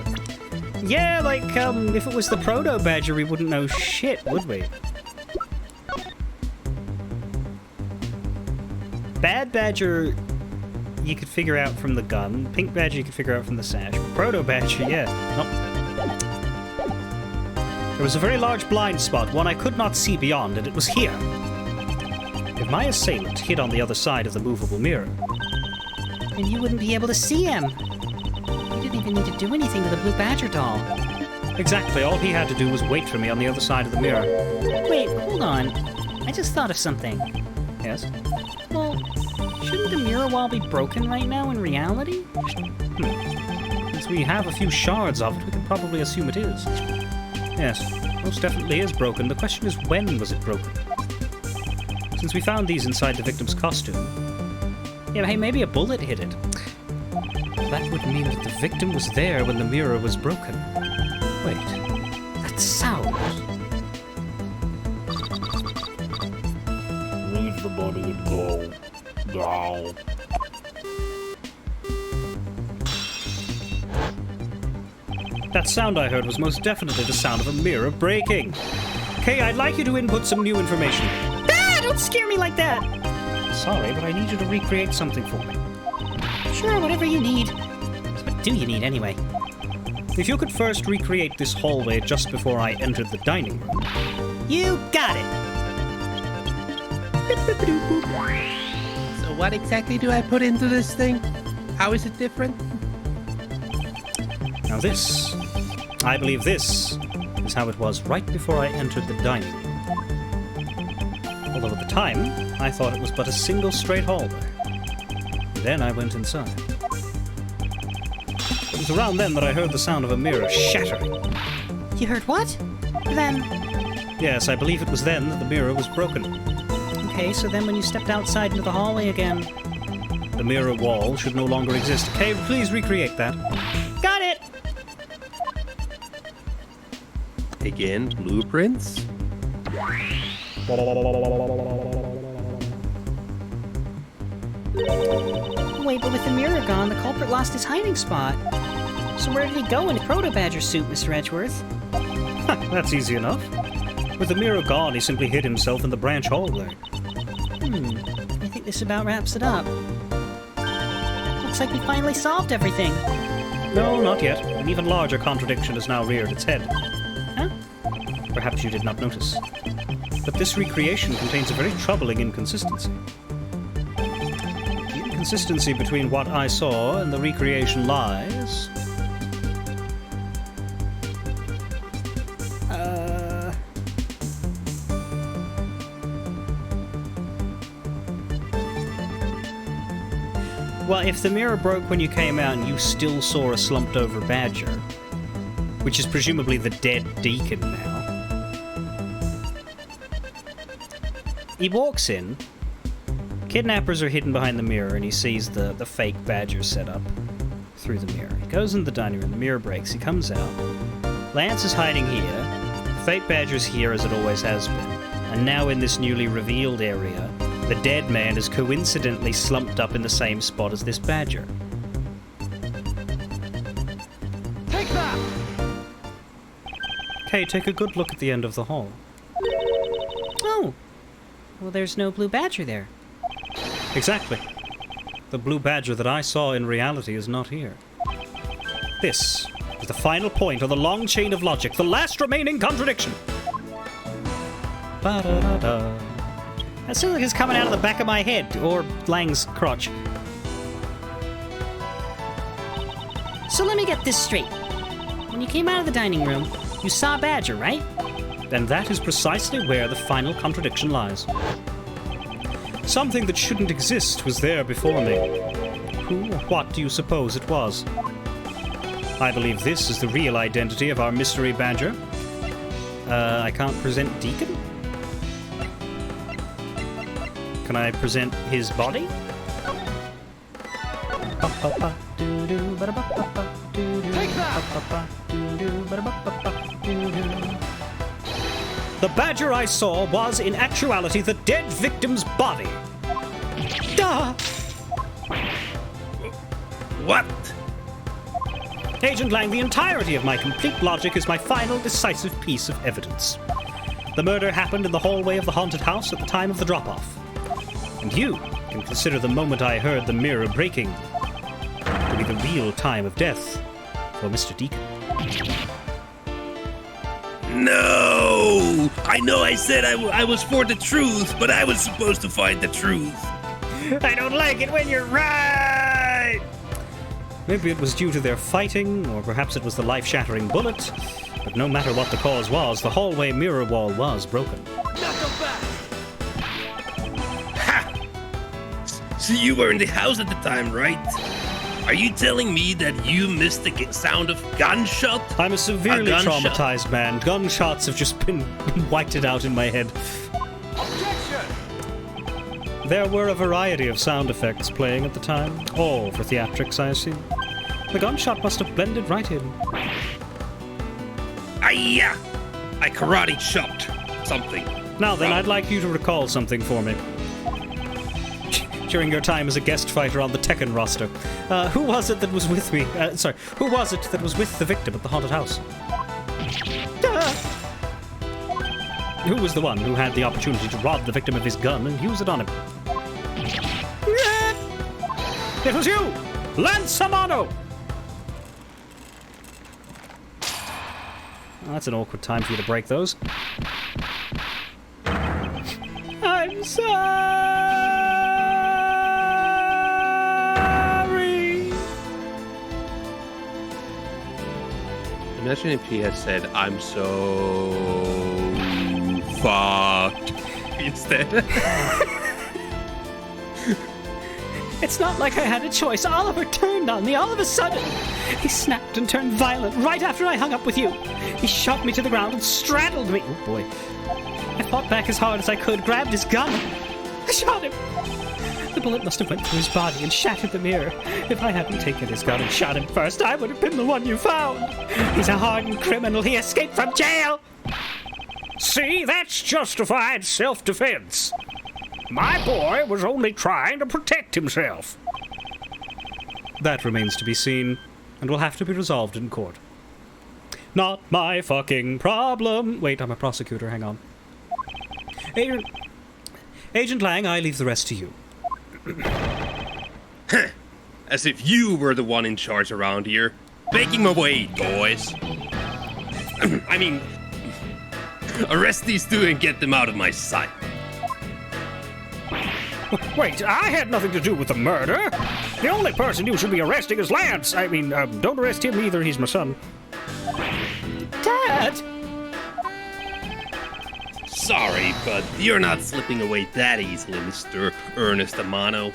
Yeah, like, if it was the proto-badger, we wouldn't know shit, would we? Bad badger, you could figure out from the gun. Pink badger, you could figure out from the sash. Proto-badger, yeah. Nope. There was a very large blind spot, one I could not see beyond, and it was here. If my assailant hid on the other side of the movable mirror...
And you wouldn't be able to see him. You didn't even need to do anything to the blue badger doll.
Exactly, all he had to do was wait for me on the other side of the mirror.
Wait, hold on. I just thought of something.
Yes?
Well, shouldn't the mirror wall be broken right now in reality?
It's since we have a few shards of it, we can probably assume it is. Yes, most definitely is broken. The question is, when was it broken? Since we found these inside the victim's costume. Yeah, hey, maybe a bullet hit it. That would mean that the victim was there when the mirror was broken. Wait, that sound.
Leave the body and go. Go.
That sound I heard was most definitely the sound of a mirror breaking. Kay, I'd like you to input some new information.
Ah, don't scare me like that!
Sorry, but I need you to recreate something for me.
Sure, whatever you need. What do you need anyway?
If you could first recreate this hallway just before I entered the dining room.
You got it!
So what exactly do I put into this thing? How is it different?
Now this, I believe this, is how it was right before I entered the dining room. Although at the time, I thought it was but a single straight hallway. Then I went inside. It was around then that I heard the sound of a mirror shattering.
You heard what? Then...
Yes, I believe it was then that the mirror was broken.
Okay, so then when you stepped outside into the hallway again...
The mirror wall should no longer exist. Okay, please recreate that.
Got it!
Again, blueprints?
Wait, but with the mirror gone, the culprit lost his hiding spot. So where did he go in a Proto-Badger suit, Mr. Edgeworth?
That's easy enough. With the mirror gone, he simply hid himself in the branch hallway.
I think this about wraps it up. Looks like we finally solved everything.
No, not yet. An even larger contradiction has now reared its head.
Huh?
Perhaps you did not notice. But this recreation contains a very troubling inconsistency. The inconsistency between what I saw and the recreation lies... Well, if the mirror broke when you came out and you still saw a slumped-over badger, which is presumably the dead deacon now, he walks in, kidnappers are hidden behind the mirror, and he sees the fake badger set up through the mirror. He goes into the dining room, the mirror breaks, he comes out. Lance is hiding here, the fake badger's here as it always has been, and now in this newly revealed area, the dead man is coincidentally slumped up in the same spot as this badger.
Take that!
Okay, take a good look at the end of the hall.
Oh! Well, there's no blue badger there.
Exactly. The blue badger that I saw in reality is not here. This is the final point on the long chain of logic, the last remaining contradiction. Ba-da-da-da.
That sounds like it's coming out of the back of my head, or Lang's crotch. So let me get this straight. When you came out of the dining room, you saw Badger, right?
And that is precisely where the final contradiction lies. Something that shouldn't exist was there before me. Who or what do you suppose it was? I believe this is the real identity of our mystery badger. I can't present Deacon? Can I present his body?
Take that!
The badger I saw was, in actuality, the dead victim's body. Duh!
What?
Agent Lang, the entirety of my complete logic is my final decisive piece of evidence. The murder happened in the hallway of the haunted house at the time of the drop-off. And you can consider the moment I heard the mirror breaking to be the real time of death for Mr. Deacon.
No! I know I said I was for the truth, but I was supposed to find the truth.
I don't like it when you're right!
Maybe it was due to their fighting, or perhaps it was the life-shattering bullet. But no matter what the cause was, the hallway mirror wall was broken.
Knuckle back!
Ha! So you were in the house at the time, right? Are you telling me that you missed the sound of gunshot?
I'm a severely
A gunshot?
traumatized man. Gunshots have just been whited out in my head. There were a variety of sound effects playing at the time, all for theatrics, I assume. The gunshot must have blended right in.
Ay-ya! I karate chopped something.
Now then, I'd like you to recall something for me. During your time as a guest fighter on the Tekken roster, who was it that was with me? Who was it that was with the victim at the haunted house? Who was the one who had the opportunity to rob the victim of his gun and use it on him? It was you! Lance Amano! Well, that's an awkward time for you to break those. I'm sorry!
Imagine if he had said, I'm so fucked instead.
It's not like I had a choice. Oliver turned on me all of a sudden. He snapped and turned violent right after I hung up with you. He shot me to the ground and straddled me.
Oh boy.
I fought back as hard as I could, grabbed his gun. I shot him. The bullet must have went through his body and shattered the mirror. If I hadn't taken his gun and shot him first, I would have been the one you found. He's a hardened criminal. He escaped from jail.
See, that's justified self-defense. My boy was only trying to protect himself.
That remains to be seen, and will have to be resolved in court. Not my fucking problem. Wait, I'm a prosecutor, hang on. Agent Lang, I leave the rest to you.
As if you were the one in charge around here. Making my way, boys. I mean, arrest these two and get them out of my sight.
Wait, I had nothing to do with the murder. The only person you should be arresting is Lance. I mean, don't arrest him either. He's my son.
Dad!
Sorry, but you're not slipping away that easily, Mr. Ernest Amano.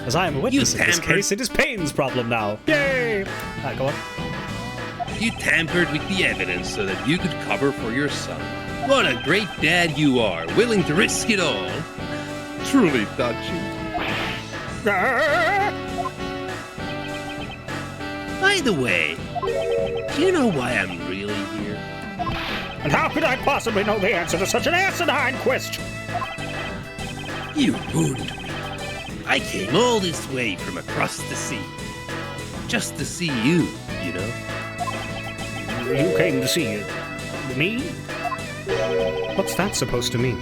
As I am a witness in this
tampered.
case, it is Payne's problem now. Yay! Go on.
You tampered with the evidence so that you could cover for your son. What a great dad you are, willing to risk it all. Truly touching. By the way, do you know why I'm really here?
And how could I possibly know the answer to such an asinine question?
You ruined me. I came all this way from across the sea. Just to see you, you know?
You came to see me?
What's that supposed to mean?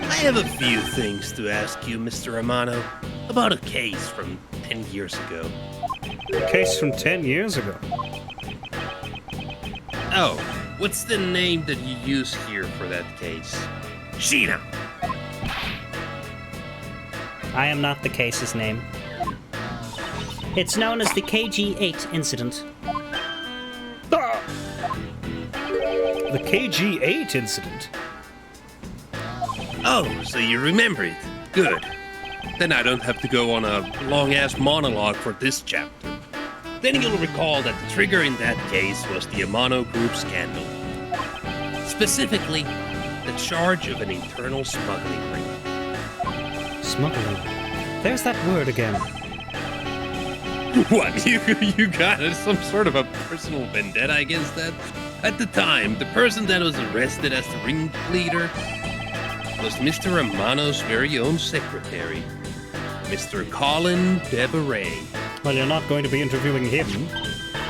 I have a few things to ask you, Mr. Amano, about a case from 10 years ago.
A case from 10 years ago.
Oh, what's the name that you use here for that case? Sheena!
I am not the case's name. It's known as the KG-8 incident.
The KG-8 incident?
Oh, so you remember it. Good. Then I don't have to go on a long-ass monologue for this chapter. Then you'll recall that the trigger in that case was the Amano Group scandal. Specifically, the charge of an internal smuggling ring.
Smuggling. There's that word again.
What, you got some sort of a personal vendetta against that? At the time, the person that was arrested as the ringleader was Mr. Amano's very own secretary, Mr. Colin Deveray.
Well, you're not going to be interviewing him.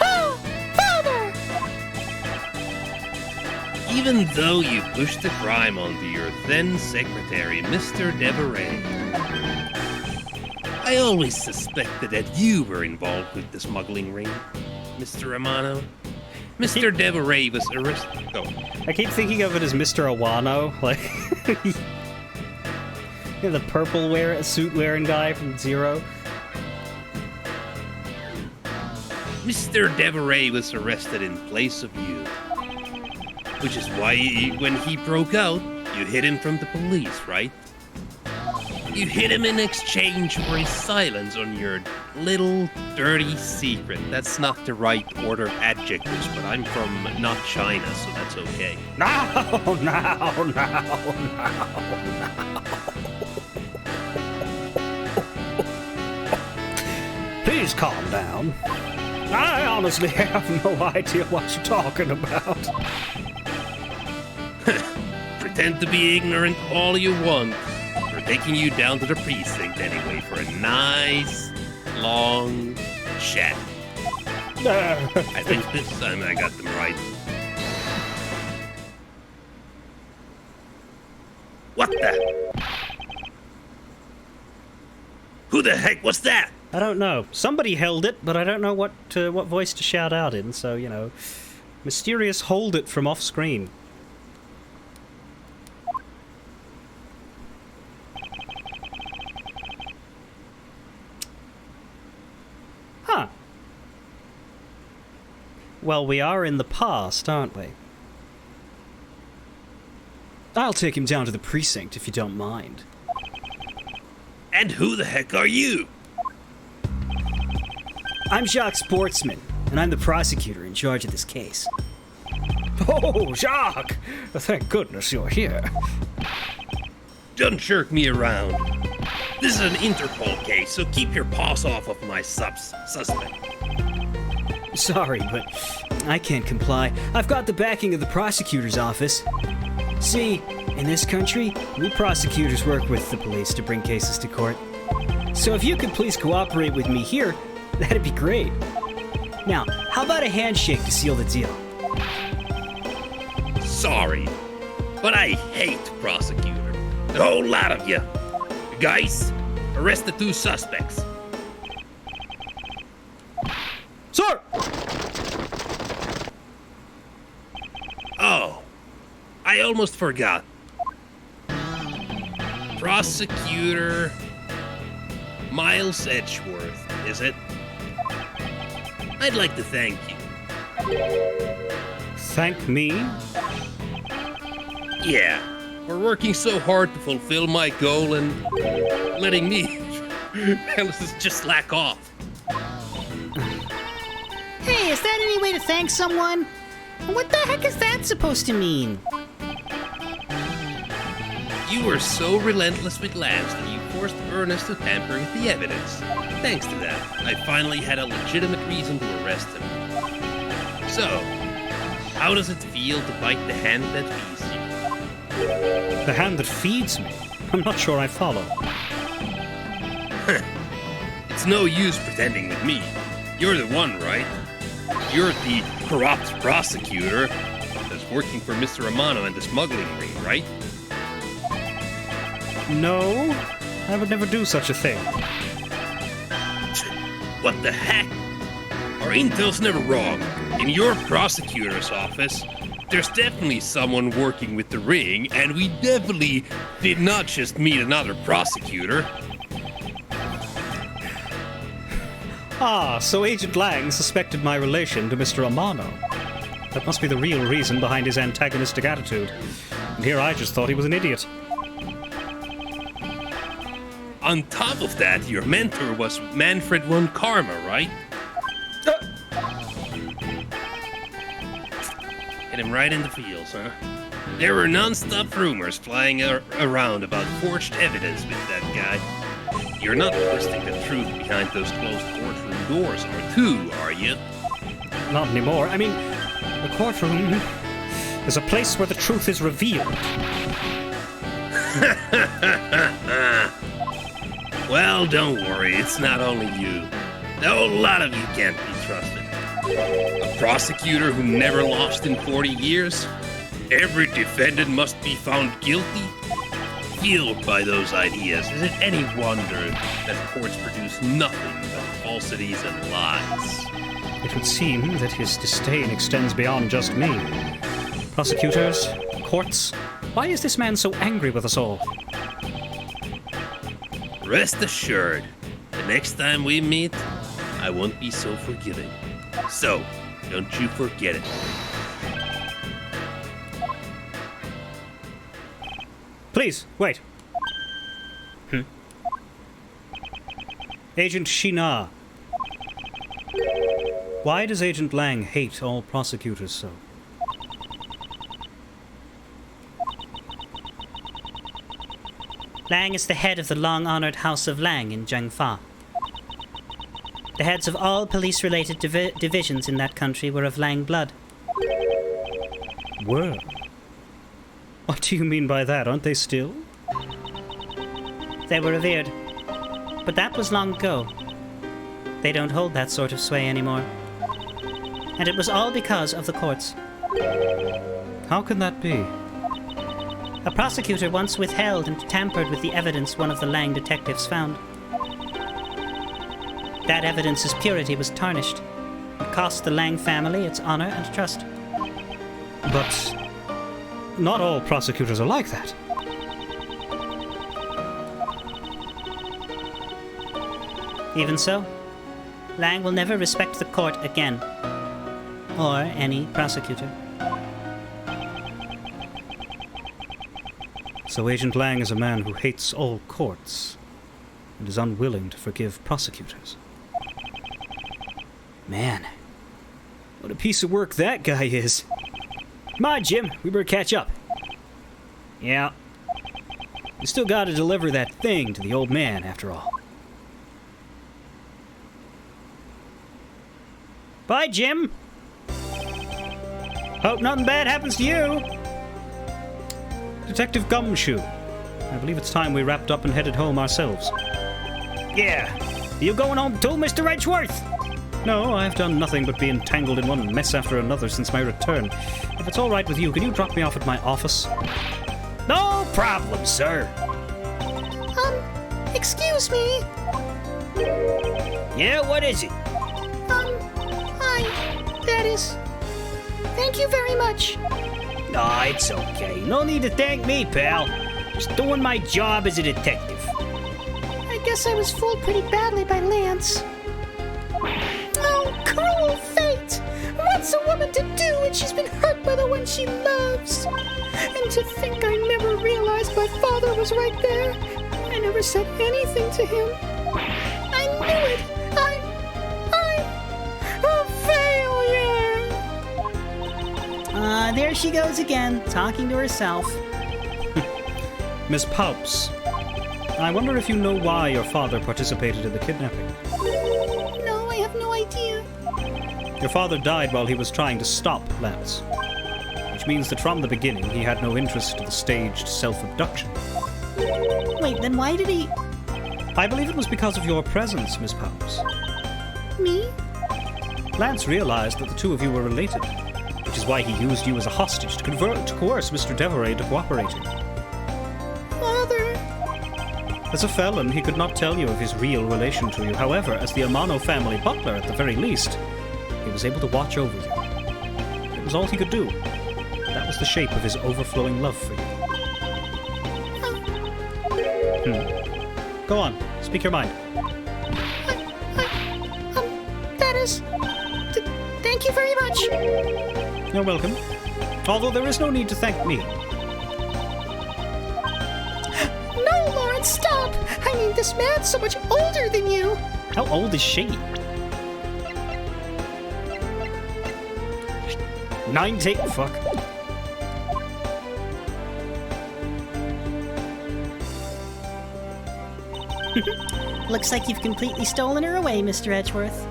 Oh, Father!
Even though you pushed the crime onto your then secretary, Mr. Deveray, I always suspected that you were involved with the smuggling ring, Mr. Amano. Mr. Deveray was arrested. Oh.
I keep thinking of it as Mr. Awano, like the purple suit wearing guy from Zero.
Mr. Deveray was arrested in place of you. Which is why, when he broke out, you hid him from the police, right? You hit him in exchange for his silence on your little dirty secret. That's not the right order of adjectives, but I'm from not China, so that's okay.
No. Please calm down. I honestly have no idea what you're talking about.
Pretend to be ignorant all you want. We're taking you down to the precinct anyway for a nice, long chat. I think this time I got them right. What the? Who the heck was that?
I don't know. Somebody held it, but I don't know what voice to shout out in, so, you know. Mysterious hold it from off screen. Huh. Well, we are in the past, aren't we? I'll take him down to the precinct if you don't mind.
And who the heck are you?
I'm Jacques Sportsman, and I'm the prosecutor in charge of this case.
Oh, Jacques! Thank goodness you're here.
Don't jerk me around. This is an Interpol case, so keep your paws off of my suspect.
Sorry, but I can't comply. I've got the backing of the prosecutor's office. See, in this country, we prosecutors work with the police to bring cases to court. So if you could please cooperate with me here, that'd be great. Now, how about a handshake to seal the deal?
Sorry, but I hate prosecutor. The whole lot of you. Guys, arrest the 2 suspects.
Sir!
Oh, I almost forgot. Prosecutor Miles Edgeworth, is it? I'd like to thank you.
Thank me?
Yeah, we're working so hard to fulfill my goal and letting me just slack off.
Hey, is that any way to thank someone? What the heck is that supposed to mean?
You were so relentless with Lance that you forced Ernest to tamper with the evidence. Thanks to that, I finally had a legitimate reason to arrest him. So, how does it feel to bite the hand that feeds you?
The hand that feeds me? I'm not sure I follow.
It's no use pretending with me. You're the one, right? You're the corrupt prosecutor that's working for Mr. Romano and the smuggling ring, right?
No, I would never do such a thing.
What the heck? Our intel's never wrong. In your prosecutor's office, there's definitely someone working with the ring, and we definitely did not just meet another prosecutor.
Ah, so Agent Lang suspected my relation to Mr. Amano. That must be the real reason behind his antagonistic attitude. And here I just thought he was an idiot.
On top of that, your mentor was Manfred von Karma, right? Hit him right in the feels, huh? There were non-stop rumors flying around about forged evidence with that guy. You're not twisting the truth behind those closed courtroom doors, or two, are you?
Not anymore. I mean, the courtroom is a place where the truth is revealed.
Well, don't worry, it's not only you. A whole lot of you can't be trusted. A prosecutor who never lost in 40 years? Every defendant must be found guilty? Fueled by those ideas, is it any wonder that courts produce nothing but falsities and lies?
It would seem that his disdain extends beyond just me. Prosecutors, courts, why is this man so angry with us all?
Rest assured, the next time we meet, I won't be so forgiving. So, don't you forget it.
Please, wait. Agent Shina. Why does Agent Lang hate all prosecutors so?
Lang is the head of the long-honored House of Lang in Zhengfa. The heads of all police-related divisions in that country were of Lang blood.
Were? What do you mean by that? Aren't they still?
They were revered. But that was long ago. They don't hold that sort of sway anymore. And it was all because of the courts.
How can that be?
A prosecutor once withheld and tampered with the evidence one of the Lang detectives found. That evidence's purity was tarnished. It cost the Lang family its honor and trust.
But not all prosecutors are like that.
Even so, Lang will never respect the court again. Or any prosecutor.
So Agent Lang is a man who hates all courts and is unwilling to forgive prosecutors. Man, what a piece of work that guy is. Come on, Jim, we better catch up. Yeah. You still gotta deliver that thing to the old man, after all. Bye, Jim. Hope nothing bad happens to you. Detective Gumshoe. I believe it's time we wrapped up and headed home ourselves.
Yeah. You going home too, Mr. Edgeworth?
No, I've done nothing but be entangled in one mess after another since my return. If it's all right with you, can you drop me off at my office?
No problem, sir.
Excuse me.
Yeah, what is it?
Hi. That is... Thank you very much.
Nah, it's okay. No need to thank me, pal. Just doing my job as a detective.
I guess I was fooled pretty badly by Lance. Oh, cruel fate! What's a woman to do when she's been hurt by the one she loves? And to think I never realized my father was right there. I never said anything to him. I knew it! I'm a failure!
There she goes again, talking to herself.
Miss Paups, I wonder if you know why your father participated in the kidnapping.
No, I have no idea.
Your father died while he was trying to stop Lance, which means that from the beginning he had no interest in the staged self-abduction.
Wait, then why did he...
I believe it was because of your presence, Miss Paups.
Me?
Lance realized that the two of you were related, which is why he used you as a hostage to coerce Mr. Deveray into cooperating.
Father.
As a felon, he could not tell you of his real relation to you. However, as the Amano family butler, at the very least, he was able to watch over you. It was all he could do. That was the shape of his overflowing love for you. Go on, speak your mind.
That is... Thank you very much.
You're welcome. Although there is no need to thank me.
No, Lawrence, stop! I mean, this man's so much older than you.
How old is she? 90? Fuck.
Looks like you've completely stolen her away, Mr. Edgeworth.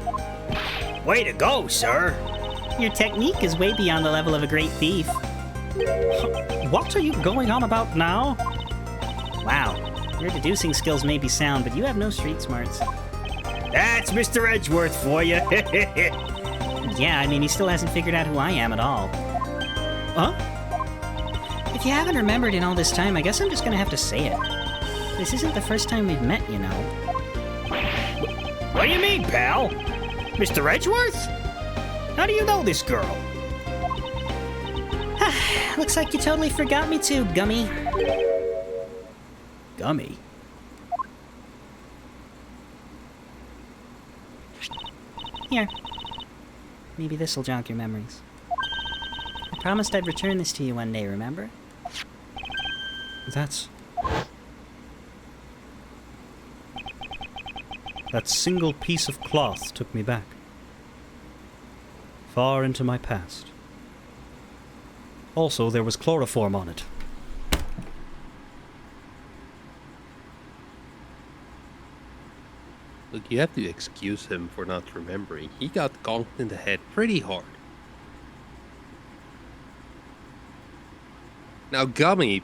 Way to go, sir.
Your technique is way beyond the level of a great thief.
What are you going on about now?
Wow, your deducing skills may be sound, but you have no street smarts.
That's Mr. Edgeworth for you.
Yeah, I mean, he still hasn't figured out who I am at all.
Huh?
If you haven't remembered in all this time, I guess I'm just gonna have to say it. This isn't the first time we've met, you know.
What do you mean, pal? Mr. Edgeworth? How do you know this girl?
Looks like you totally forgot me too, Gummy.
Gummy?
Here. Maybe this'll jog your memories. I promised I'd return this to you one day, remember?
That's... That single piece of cloth took me back, far into my past. Also, there was chloroform on it.
Look, you have to excuse him for not remembering. He got conked in the head pretty hard. Now, Gummy,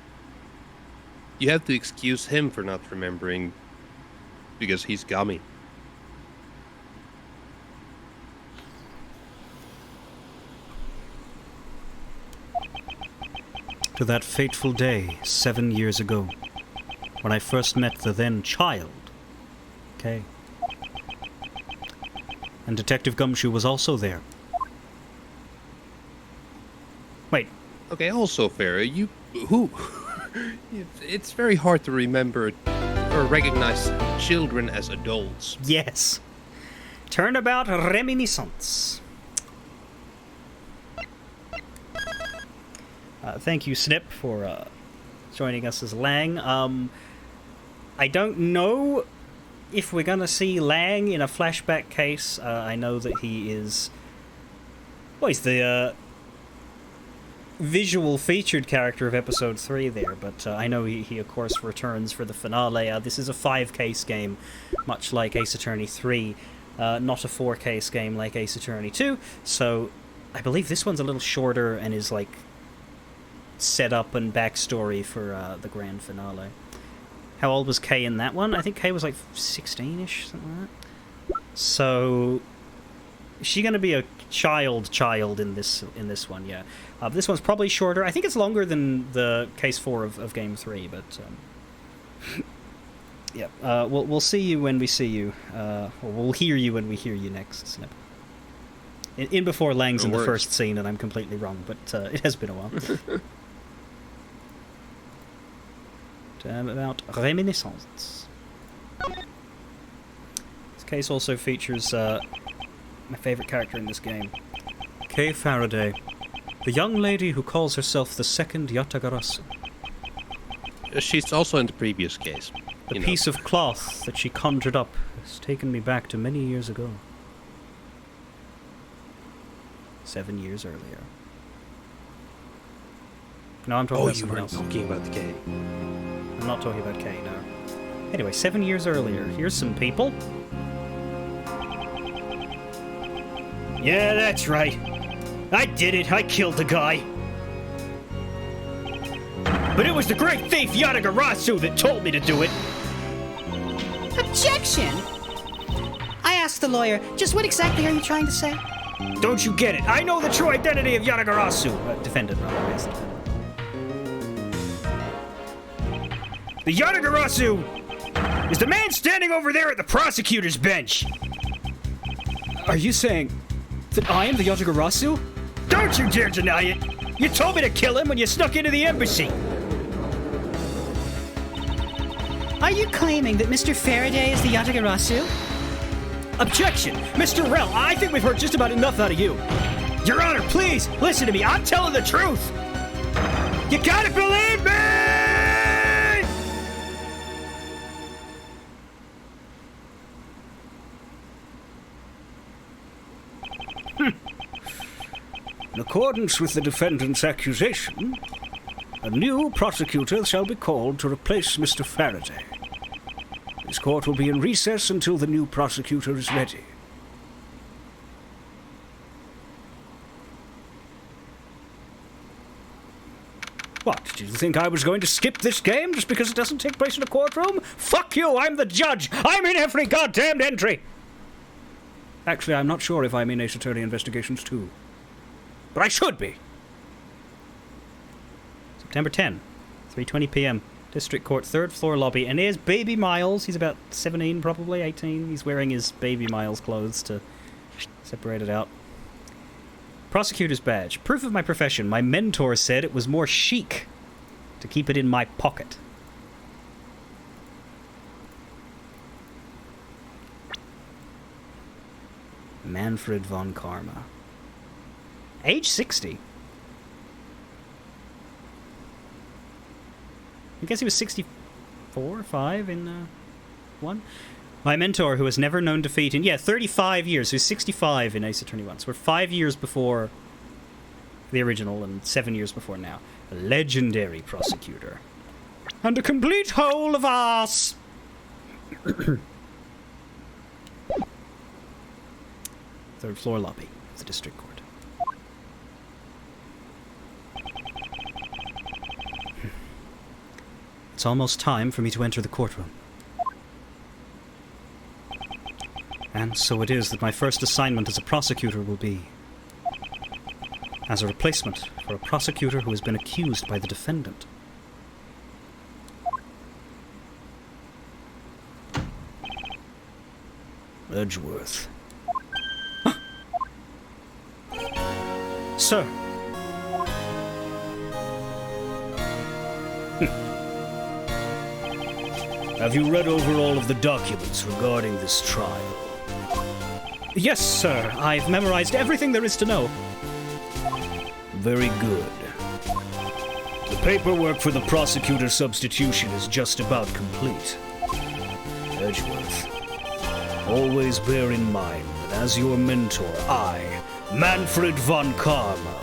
you have to excuse him for not remembering because he's Gummy.
To that fateful day 7 years ago, when I first met the then child, Kay. And Detective Gumshoe was also there. Wait,
Okay, also, Farah, who? It's very hard to remember or recognize children as adults.
yes. Turnabout reminiscence. Thank you, Snip, for joining us as Lang. I don't know if we're gonna see Lang in a flashback case. I know that he is... Well, he's the visual featured character of Episode 3 there, but I know he of course returns for the finale. This is a 5-case game, much like Ace Attorney 3, not a 4-case game like Ace Attorney 2, so I believe this one's a little shorter and is like setup and backstory for the grand finale. How old was Kay in that one? I think Kay was like 16-ish, something like that. So is she going to be a child in this one? Yeah. This one's probably shorter. I think it's longer than the case 4 of game 3, but yeah. We'll see you when we see you, or we'll hear you when we hear you next, Snip. In before Lang's in the first scene, and I'm completely wrong, but it has been a while. About reminiscence. This case also features my favourite character in this game, Kay Faraday, the young lady who calls herself the second Yatagarasu.
She's also in the previous case.
The piece of cloth that she conjured up has taken me back to many years ago. 7 years earlier. No, I'm talking about someone else.
talking about the game.
I'm not talking about Kay, no. Anyway, 7 years earlier. Here's some people.
Yeah, that's right. I did it. I killed the guy. But it was the great thief Yatagarasu that told me to do it.
Objection! I asked the lawyer, just what exactly are you trying to say?
Don't you get it? I know the true identity of Yatagarasu.
Defendant, rather, yes, defendant.
The Yatagarasu is the man standing over there at the prosecutor's bench.
Are you saying that I am the Yatagarasu?
Don't you dare deny it. You told me to kill him when you snuck into the embassy.
Are you claiming that Mr. Faraday is the Yatagarasu?
Objection! Mr. Rell, I think we've heard just about enough out of you. Your Honor, please, listen to me. I'm telling the truth. You gotta believe me!
In accordance with the defendant's accusation, a new prosecutor shall be called to replace Mr. Faraday. This court will be in recess until the new prosecutor is ready. What, did you think I was going to skip this game just because it doesn't take place in a courtroom? Fuck you, I'm the judge! I'm in every goddamned entry! Actually, I'm not sure if I'm in Ace Attorney Investigations 2. But I should be!
September 10, 3:20 p.m. District Court, 3rd floor lobby, and here's Baby Miles. He's about 17, probably 18. He's wearing his Baby Miles clothes to separate it out. Prosecutor's badge. Proof of my profession. My mentor said it was more chic to keep it in my pocket. Manfred von Karma. Age 60. I guess he was 64 or 5 in 1. My mentor, who has never known defeat in, 35 years, who's 65 in Ace Attorney 1. So we're 5 years before the original and 7 years before now. A legendary prosecutor. And a complete whole of ass! Third floor lobby of the district court. It's almost time for me to enter the courtroom. And so it is that my first assignment as a prosecutor will be as a replacement for a prosecutor who has been accused by the defendant. Edgeworth. Sir.
Have you read over all of the documents regarding this trial?
Yes, sir. I've memorized everything there is to know.
Very good. The paperwork for the prosecutor substitution is just about complete. Edgeworth, always bear in mind that as your mentor, I, Manfred von Karma,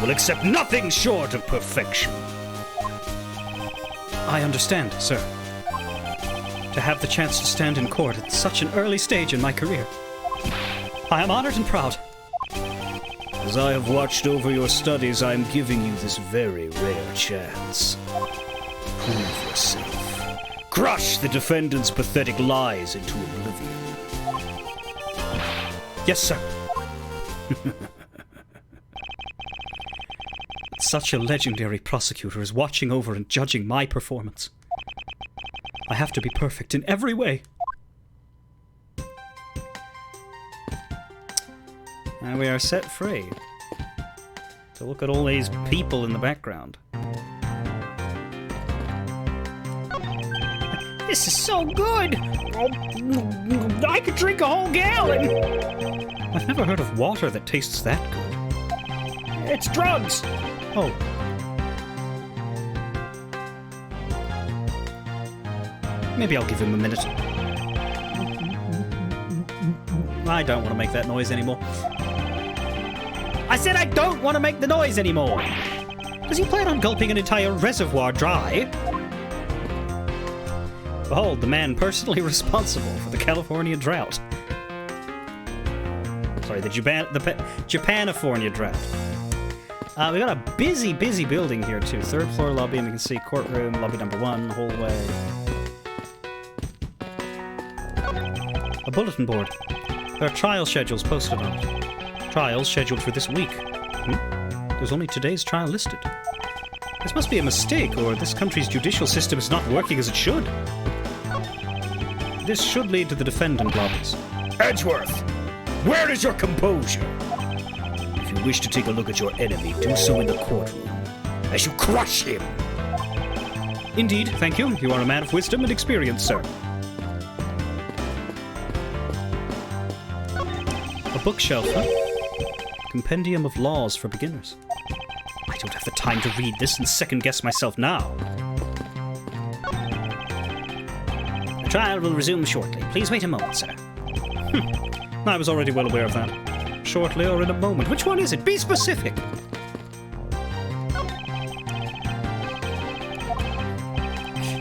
will accept nothing short of perfection.
I understand, sir. To have the chance to stand in court at such an early stage in my career. I am honored and proud.
As I have watched over your studies, I am giving you this very rare chance. Prove yourself. Crush the defendant's pathetic lies into oblivion.
Yes, sir. Such a legendary prosecutor is watching over and judging my performance. I have to be perfect in every way. And we are set free to look at all these people in the background.
This is so good! I could drink a whole gallon!
I've never heard of water that tastes that good.
It's drugs!
Oh. Maybe I'll give him a minute. I don't want to make that noise anymore. I said I don't want to make the noise anymore! Does he plan on gulping an entire reservoir dry? Behold, the man personally responsible for the California drought. Sorry, the Japanifornia drought. We got a busy building here, too. Third floor lobby, and we can see courtroom, lobby number 1, hallway. A bulletin board. There are trial schedules posted on it. Trials scheduled for this week. There's only today's trial listed. This must be a mistake, or this country's judicial system is not working as it should. This should lead to the defendant lobbies.
Edgeworth, where is your composure? If you wish to take a look at your enemy, do so in the courtroom, as you crush him.
Indeed, thank you. You are a man of wisdom and experience, sir. A bookshelf, huh? Compendium of laws for beginners. I don't have the time to read this and second-guess myself now. The trial will resume shortly. Please wait a moment, sir. I was already well aware of that. Shortly or in a moment. Which one is it? Be specific!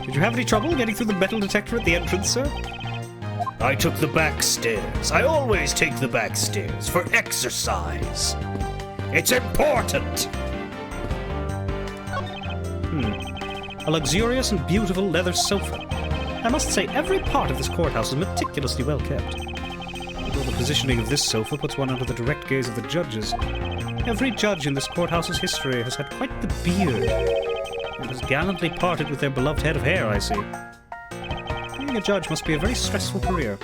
Did you have any trouble getting through the metal detector at the entrance, sir?
I took the back stairs. I always take the back stairs for exercise. It's important!
A luxurious and beautiful leather sofa. I must say, every part of this courthouse is meticulously well kept. Although the positioning of this sofa puts one under the direct gaze of the judges. Every judge in this courthouse's history has had quite the beard, and has gallantly parted with their beloved head of hair, I see. Being a judge must be a very stressful career.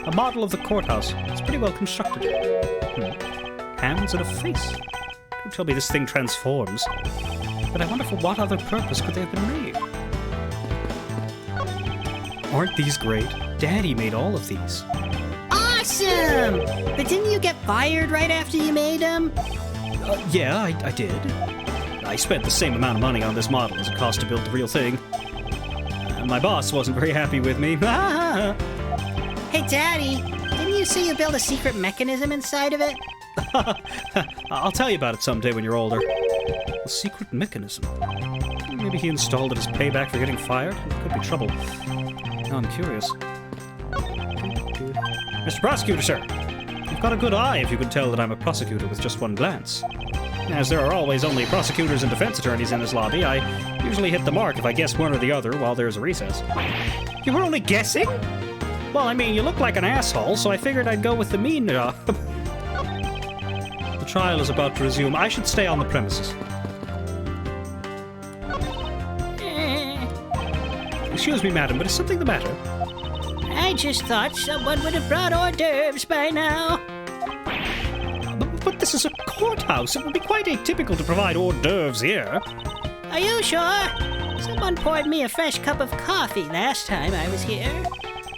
A model of the courthouse. It's pretty well constructed. Hands and a face. Don't tell me this thing transforms. But I wonder for what other purpose could they have been made? Aren't these great? Daddy made all of these.
Awesome! But didn't you get fired right after you made them?
Yeah, I did.
I spent the same amount of money on this model as it cost to build the real thing. And my boss wasn't very happy with me.
Hey, Daddy, didn't you say you built a secret mechanism inside of it?
I'll tell you about it someday when you're older. A secret mechanism. Maybe he installed it as payback for getting fired? It could be trouble. Now I'm curious. Mr. Prosecutor, sir. You've got a good eye if you could tell that I'm a prosecutor with just one glance. As there are always only prosecutors and defense attorneys in this lobby, I usually hit the mark if I guess one or the other while there's a recess.
You were only guessing?
Well, I mean, you look like an asshole, so I figured I'd go with the mean job. The trial is about to resume. I should stay on the premises. Excuse me, madam, but is something the matter?
I just thought someone would have brought hors d'oeuvres by now.
But this is a courthouse. It would be quite atypical to provide hors d'oeuvres here.
Are you sure? Someone poured me a fresh cup of coffee last time I was here.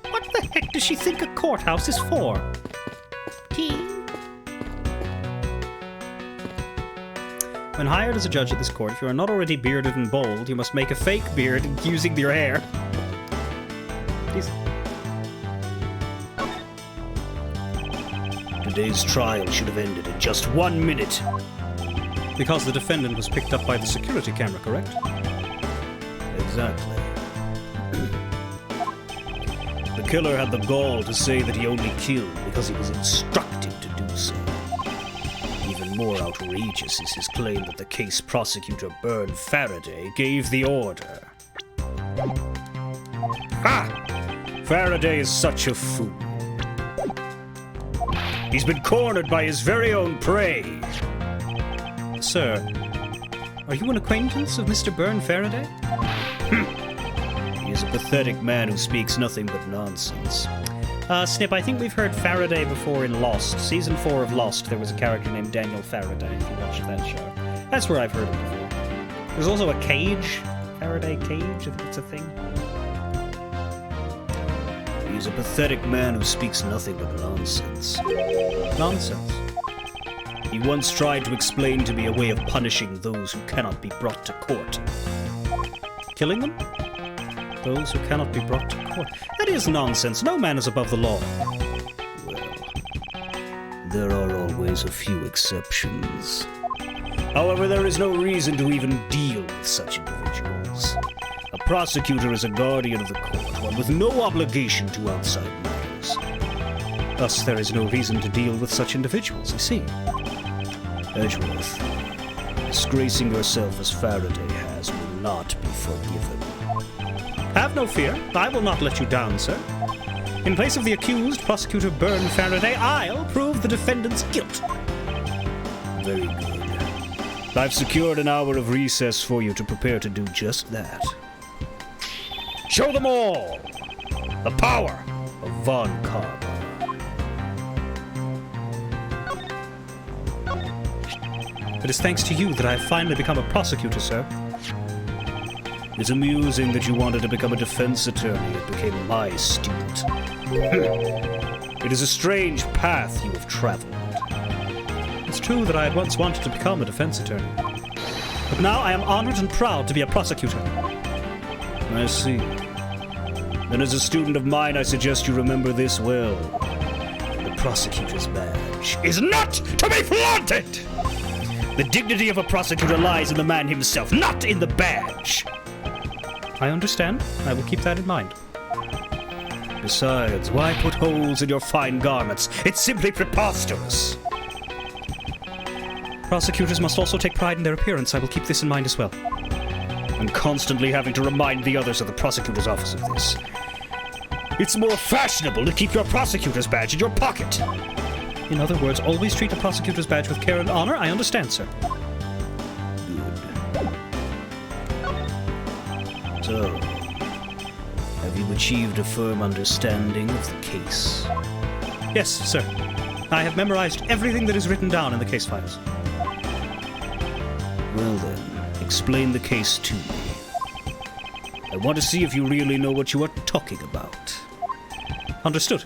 What the heck does she think a courthouse is for?
Tea.
When hired as a judge at this court, if you are not already bearded and bald, you must make a fake beard using your hair. Please. Today's trial should have ended in just 1 minute. Because the defendant was picked up by the security camera, correct? Exactly. The killer had the gall to say that he only killed because he was instructed to do so. Even more outrageous is his claim that the case prosecutor Byrne Faraday gave the order. Ha! Faraday is such a fool. He's been cornered by his very own prey. Sir, are you an acquaintance of Mr. Byrne Faraday? He is a pathetic man who speaks nothing but nonsense. Snip, I think we've heard Faraday before in Lost. Season 4 of Lost, there was a character named Daniel Faraday, if you watched that show. That's where I've heard him before. There's also a Cage. Faraday Cage, I think it's a thing. He's a pathetic man who speaks nothing but nonsense. Nonsense? He once tried to explain to me a way of punishing those who cannot be brought to court. Killing them? Those who cannot be brought to court. That is nonsense. No man is above the law. Well, there are always a few exceptions. However, there is no reason to even deal with such individuals. A prosecutor is a guardian of the court, one with no obligation to outside matters. Thus, there is no reason to deal with such individuals, you see. Edgeworth, disgracing yourself as Faraday has will not be forgiven. Have no fear. I will not let you down, sir. In place of the accused, Prosecutor Byrne Faraday, I'll prove the defendant's guilt. Very good. I've secured an hour of recess for you to prepare to do just that. Show them all the power of Von Karma. It is thanks to you that I have finally become a prosecutor, sir. It's amusing that you wanted to become a defense attorney and became my student. It is a strange path you have traveled. It's true that I had once wanted to become a defense attorney. But now I am honored and proud to be a prosecutor. I see. Then as a student of mine, I suggest you remember this well. The prosecutor's badge is not to be flaunted! The dignity of a prosecutor lies in the man himself, not in the badge. I understand. I will keep that in mind. Besides, why put holes in your fine garments? It's simply preposterous. Prosecutors must also take pride in their appearance. I will keep this in mind as well. And constantly having to remind the others of the prosecutor's office of this. It's more fashionable to keep your prosecutor's badge in your pocket. In other words, always treat the prosecutor's badge with care and honor. I understand, sir. Good. So, have you achieved a firm understanding of the case? Yes, sir. I have memorized everything that is written down in the case files. Well then, explain the case to me. I want to see if you really know what you are talking about. Understood.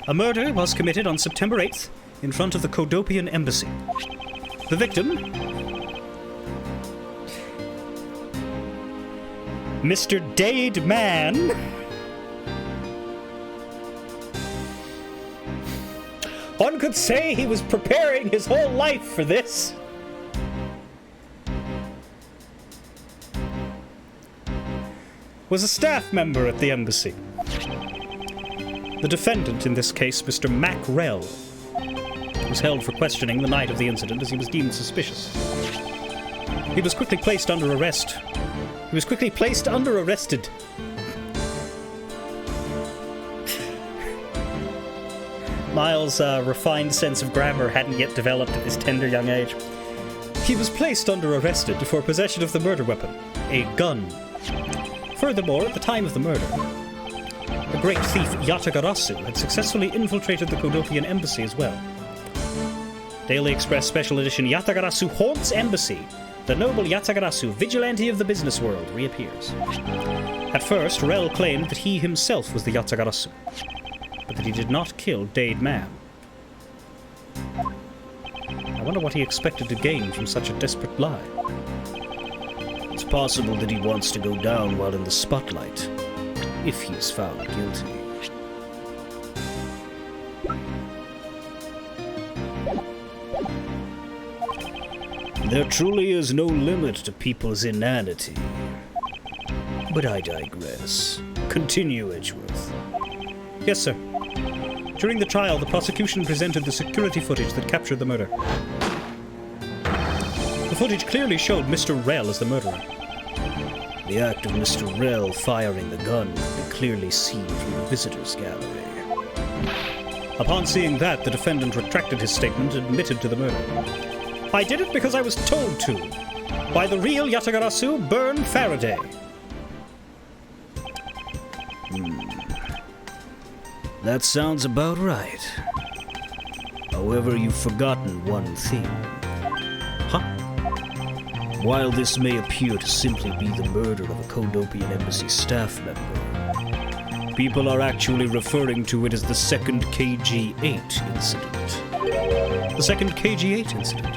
A murder was committed on September 8th, in front of the Kodopian embassy. The victim, Mr. Dade Man, one could say he was preparing his whole life for this, was a staff member at the embassy. The defendant in this case, Mr. Mac Rell, was held for questioning the night of the incident as he was deemed suspicious. He was quickly placed under arrest. Miles' refined sense of grammar hadn't yet developed at this tender young age. He was placed under arrested for possession of the murder weapon, a gun. Furthermore, at the time of the murder, the great thief Yatagarasu had successfully infiltrated the Kodopian embassy as well. Daily Express Special Edition Yatagarasu haunts embassy. The noble Yatagarasu, vigilante of the business world, reappears. At first, Rell claimed that he himself was the Yatagarasu, but that he did not kill Dade Man. I wonder what he expected to gain from such a desperate lie. It's possible that he wants to go down while in the spotlight, if he's found guilty. There truly is no limit to people's inanity. But I digress. Continue, Edgeworth. Yes, sir. During the trial, the prosecution presented the security footage that captured the murder. The footage clearly showed Mr. Rell as the murderer. The act of Mr. Rell firing the gun could be clearly seen from the visitors' gallery. Upon seeing that, the defendant retracted his statement and admitted to the murder. I did it because I was told to, by the real Yatagarasu, Byrne Faraday. That sounds about right. However, you've forgotten one thing. Huh? While this may appear to simply be the murder of a Kodopian embassy staff member, people are actually referring to it as the second KG-8 incident. The second KG-8 incident?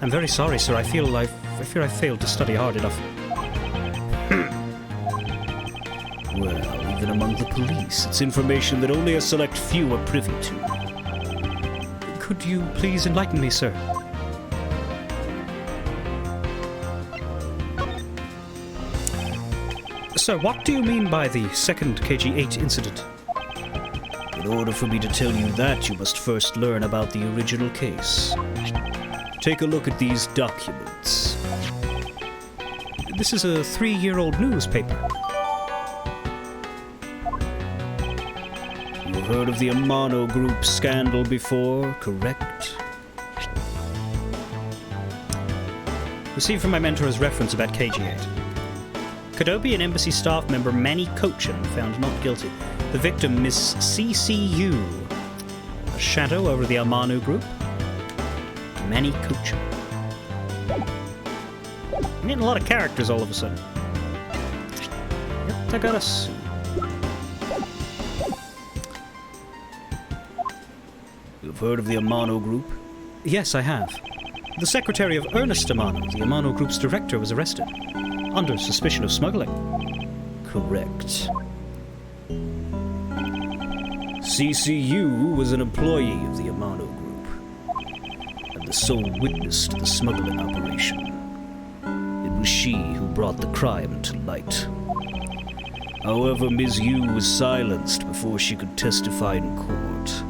I'm very sorry, sir. I fear I failed to study hard enough. Well, even among the police, it's information that only a select few are privy to. Could you please enlighten me, sir? Sir, what do you mean by the second KG-8 incident? In order for me to tell you that, you must first learn about the original case. Take a look at these documents. This is a 3-year-old newspaper. You've heard of the Amano Group scandal before, correct? Received from my mentor as reference about KG-8. Kodopian embassy staff member Manny Cochin found not guilty. The victim, Miss CCU. A shadow over the Amano Group. Manny Cochin. I'm getting a lot of characters all of a sudden. Yatagarasu. You've heard of the Amano Group? Yes, I have. The secretary of Ernest Amano, the Amano Group's director, was arrested. Under suspicion of smuggling. Correct. CCU was an employee of the Amano Group, and the sole witness to the smuggling operation. It was she who brought the crime to light. However, Ms. Yu was silenced before she could testify in court.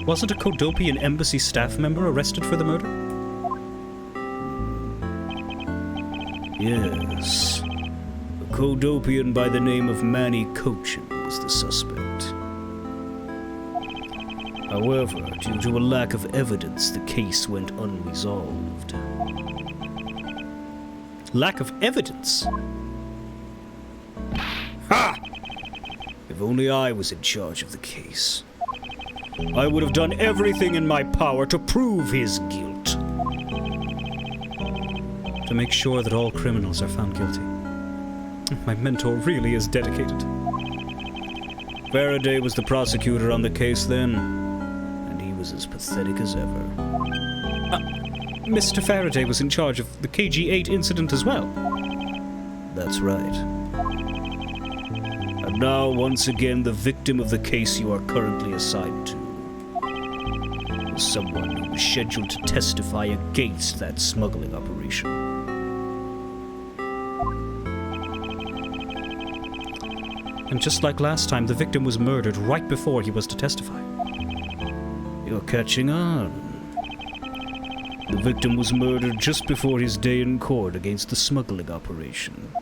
Wasn't a Kodopian embassy staff member arrested for the murder? Yes. A Kodopian by the name of Manny Cochin was the suspect. However, due to a lack of evidence, the case went unresolved. Lack of evidence? Ha! If only I was in charge of the case. I would have done everything in my power to prove his guilt. To make sure that all criminals are found guilty. My mentor really is dedicated. Faraday was the prosecutor on the case then, and he was as pathetic as ever. Mr. Faraday was in charge of the KG-8 incident as well. That's right. And now, once again, the victim of the case you are currently assigned to is someone who was scheduled to testify against that smuggling operation. And just like last time, the victim was murdered right before he was to testify. You're catching on. The victim was murdered just before his day in court against the smuggling operation.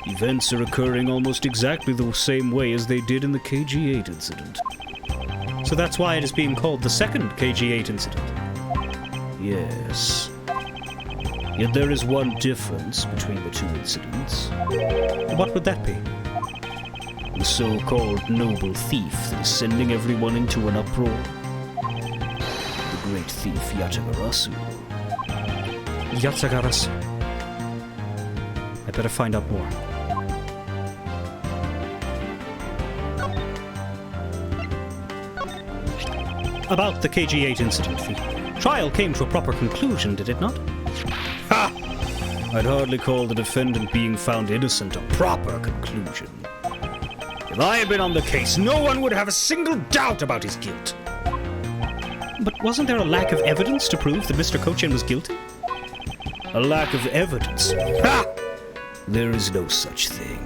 Events are occurring almost exactly the same way as they did in the KG-8 incident.
So that's why it is being called the second KG-8 incident.
Yes. Yet there is one difference between the two incidents.
What would that be?
The so-called noble thief that is sending everyone into an uproar. The great thief Yatagarasu.
Yatagarasu. I better find out more. About the KG-8 incident, the trial came to a proper conclusion, did it not?
Ha! I'd hardly call the defendant being found innocent a proper conclusion. If I had been on the case, no one would have a single doubt about his guilt.
But wasn't there a lack of evidence to prove that Mr. Kochen was guilty?
A lack of evidence? Ha! There is no such thing.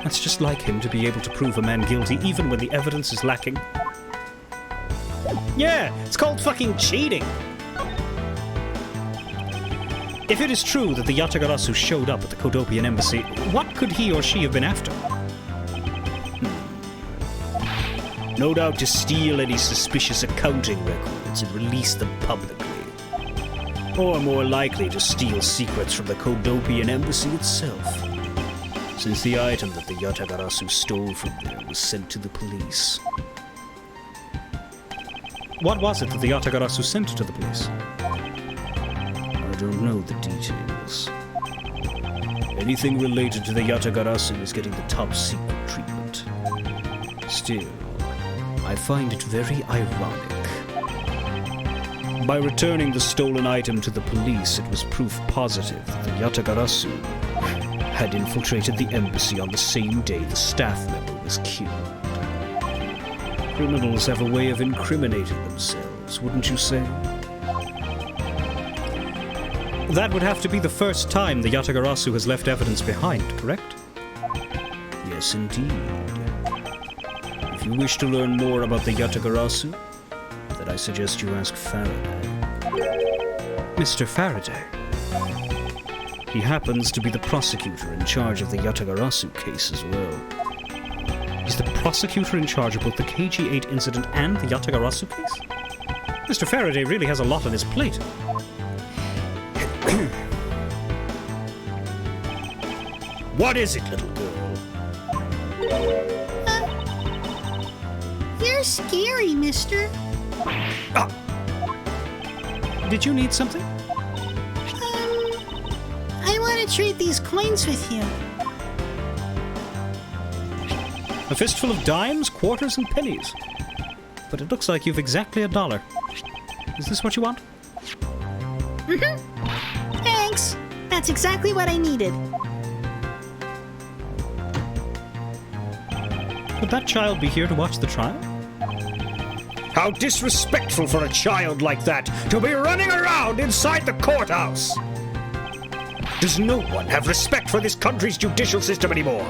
That's just like him to be able to prove a man guilty even when the evidence is lacking. Yeah, it's called fucking cheating. If it is true that the Yatagarasu showed up at the Kodopian embassy, what could he or she have been after?
No doubt to steal any suspicious accounting records and release them publicly. Or more likely to steal secrets from the Kodopian embassy itself, since the item that the Yatagarasu stole from there was sent to the police.
What was it that the Yatagarasu sent to the police?
I don't know the details. Anything related to the Yatagarasu is getting the top secret treatment. Still, I find it very ironic. By returning the stolen item to the police, it was proof positive that the Yatagarasu had infiltrated the embassy on the same day the staff member was killed. Criminals have a way of incriminating themselves, wouldn't you say?
That would have to be the first time the Yatagarasu has left evidence behind, correct?
Yes, indeed. If you wish to learn more about the Yatagarasu, then I suggest you ask Faraday.
Mr. Faraday?
He happens to be the prosecutor in charge of the Yatagarasu case as well.
He's the prosecutor in charge of both the KG-8 incident and the Yatagarasu case? Mr. Faraday really has a lot on his plate.
What is it, little girl?
You're scary, mister.
Did you need something?
I want to trade these coins with you.
A fistful of dimes, quarters, and pennies. But it looks like you've exactly $1. Is this what you want?
Thanks. That's exactly what I needed.
Would that child be here to watch the trial?
How disrespectful for a child like that to be running around inside the courthouse! Does no one have respect for this country's judicial system anymore?